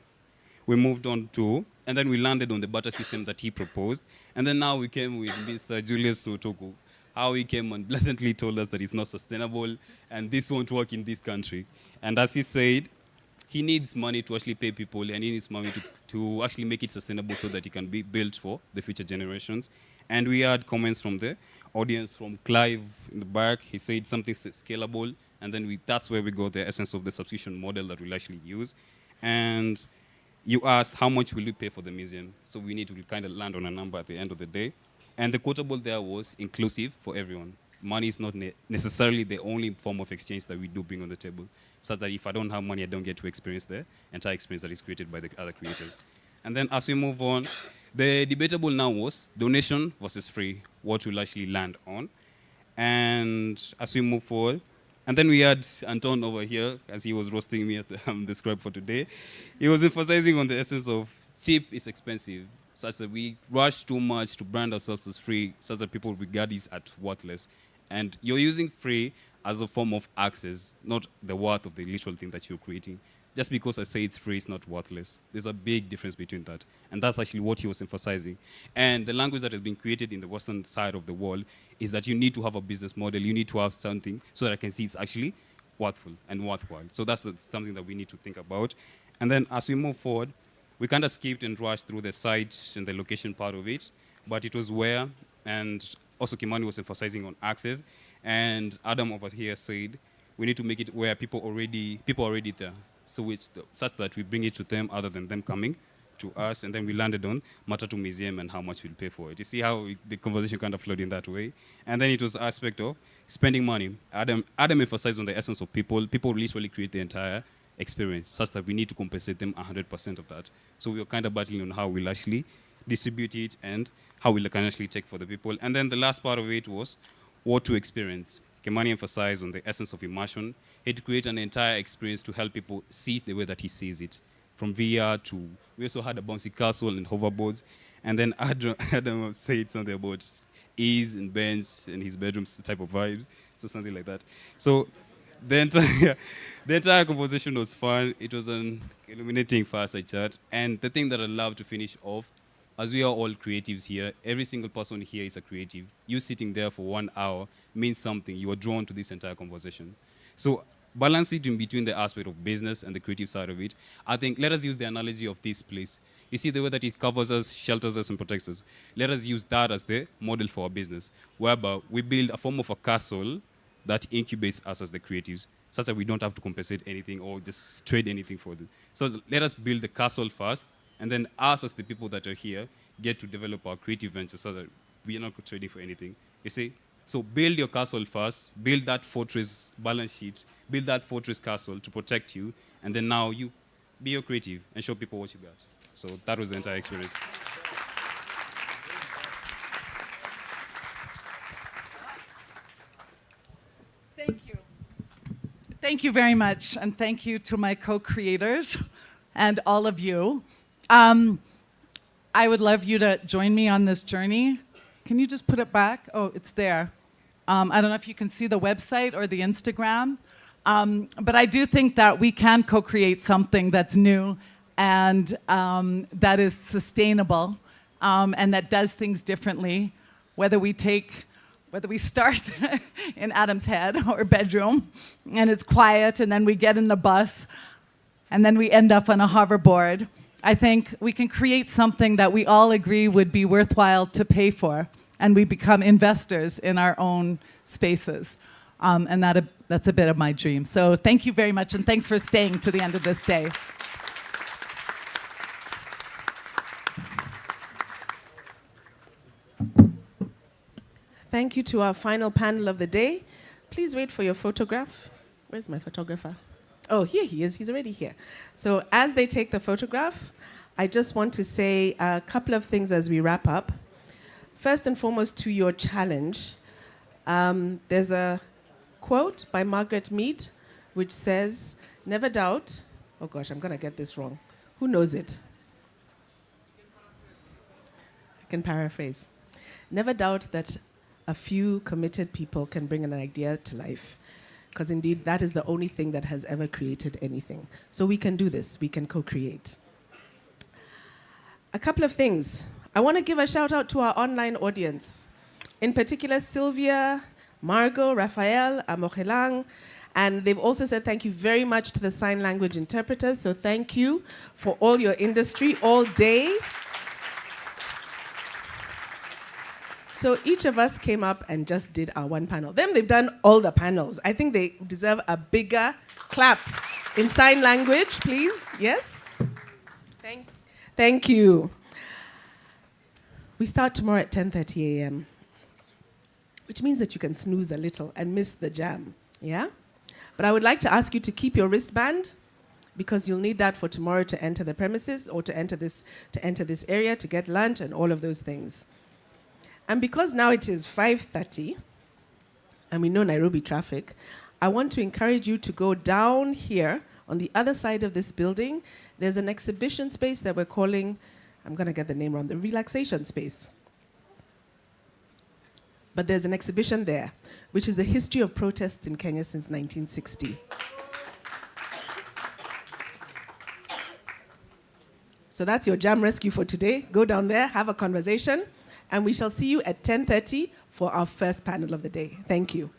we moved on to, and then we landed on the barter system that he proposed. And then now we came with Mr. Julius Sotoku, how he came and blatantly told us that it's not sustainable and this won't work in this country. And as he said, he needs money to actually pay people and he needs money to actually make it sustainable so that it can be built for the future generations. And we had comments from the audience, from Clive in the back. He said something scalable, and then that's where we got the essence of the subscription model that we'll actually use. And you asked, how much will you pay for the museum? So we need to kind of land on a number at the end of the day. And the quotable there was inclusive for everyone. Money is not necessarily the only form of exchange that we do bring on the table, such that if I don't have money, I don't get to experience the entire experience that is created by the other creators. And then as we move on, the debatable now was donation versus free, what we'll actually land on. And as we move forward, and then we had Anton over here, as he was roasting me as the scribe for today. He was emphasizing on the essence of cheap is expensive, such that we rush too much to brand ourselves as free, such that people regard this as worthless. And you're using free as a form of access, not the worth of the literal thing that you're creating. Just because I say it's free, it's not worthless. There's a big difference between that. And that's actually what he was emphasizing. And the language that has been created in the Western side of the world is that you need to have a business model, you need to have something so that I can see it's actually worthful and worthwhile. So that's something that we need to think about. And then as we move forward, we kind of skipped and rushed through the site and the location part of it, but it was where, and also Kimani was emphasizing on access, and Adam over here said, we need to make it where people already there. So it's such that we bring it to them other than them coming to us, and then we landed on Mutanu Museum and how much we'll pay for it. You see how the conversation kind of flowed in that way. And then it was aspect of spending money. Adam emphasized on the essence of people. People literally create the entire experience, such that we need to compensate them 100% of that. So we were kind of battling on how we'll actually distribute it and how we'll can actually take for the people. And then the last part of it was what to experience. Kimani emphasized on the essence of immersion. He'd create an entire experience to help people see the way that he sees it. From VR to, we also had a bouncy castle and hoverboards. And then Adam said something about ease and bench and his bedrooms type of vibes. So something like that. So the entire conversation was fun. It was an illuminating fireside chat. And the thing that I love to finish off, as we are all creatives here, every single person here is a creative. You sitting there for 1 hour means something. You are drawn to this entire conversation. So balance it in between the aspect of business and the creative side of it. I think let us use the analogy of this place. You see the way that it covers us, shelters us, and protects us. Let us use that as the model for our business, whereby we build a form of a castle that incubates us as the creatives, such that we don't have to compensate anything or just trade anything for them. So let us build the castle first, and then us as the people that are here get to develop our creative ventures so that we are not trading for anything. You see? So build your castle first, build that fortress balance sheet, build that fortress castle to protect you, and then now you be your creative and show people what you got. So that was the entire experience. Thank you. Thank you very much, and thank you to my co-creators and all of you. I would love you to join me on this journey. Can you just put it back? Oh, it's there. I don't know if you can see the website or the Instagram, but I do think that we can co-create something that's new and that is sustainable and that does things differently, whether we start in Adam's head or bedroom and it's quiet and then we get in the bus and then we end up on a hoverboard. I think we can create something that we all agree would be worthwhile to pay for, and we become investors in our own spaces. And that's a bit of my dream. So thank you very much, and thanks for staying to the end of this day. Thank you to our final panel of the day. Please wait for your photograph. Where's my photographer? Oh, here he is. He's already here. So as they take the photograph, I just want to say a couple of things as we wrap up. First and foremost, to your challenge, there's a quote by Margaret Mead, which says, never doubt, oh gosh, I'm going to get this wrong. Who knows it? I can paraphrase. Never doubt that a few committed people can bring an idea to life, because indeed that is the only thing that has ever created anything. So we can do this, we can co-create. A couple of things. I want to give a shout out to our online audience. In particular, Sylvia, Margot, Raphael, Amochelang, and they've also said thank you very much to the sign language interpreters. So thank you for all your industry all day. So each of us came up and just did our one panel. Them, they've done all the panels. I think they deserve a bigger clap. In sign language, please. Yes? Thank you. We start tomorrow at 10:30 a.m., which means that you can snooze a little and miss the jam, yeah? But I would like to ask you to keep your wristband, because you'll need that for tomorrow to enter the premises or to enter this area, to get lunch and all of those things. And because now it is 5:30, and we know Nairobi traffic, I want to encourage you to go down here on the other side of this building. There's an exhibition space that we're calling, I'm going to get the name wrong, the relaxation space. But there's an exhibition there, which is the history of protests in Kenya since 1960. So that's your jam rescue for today. Go down there, have a conversation, and we shall see you at 10:30 for our first panel of the day. Thank you.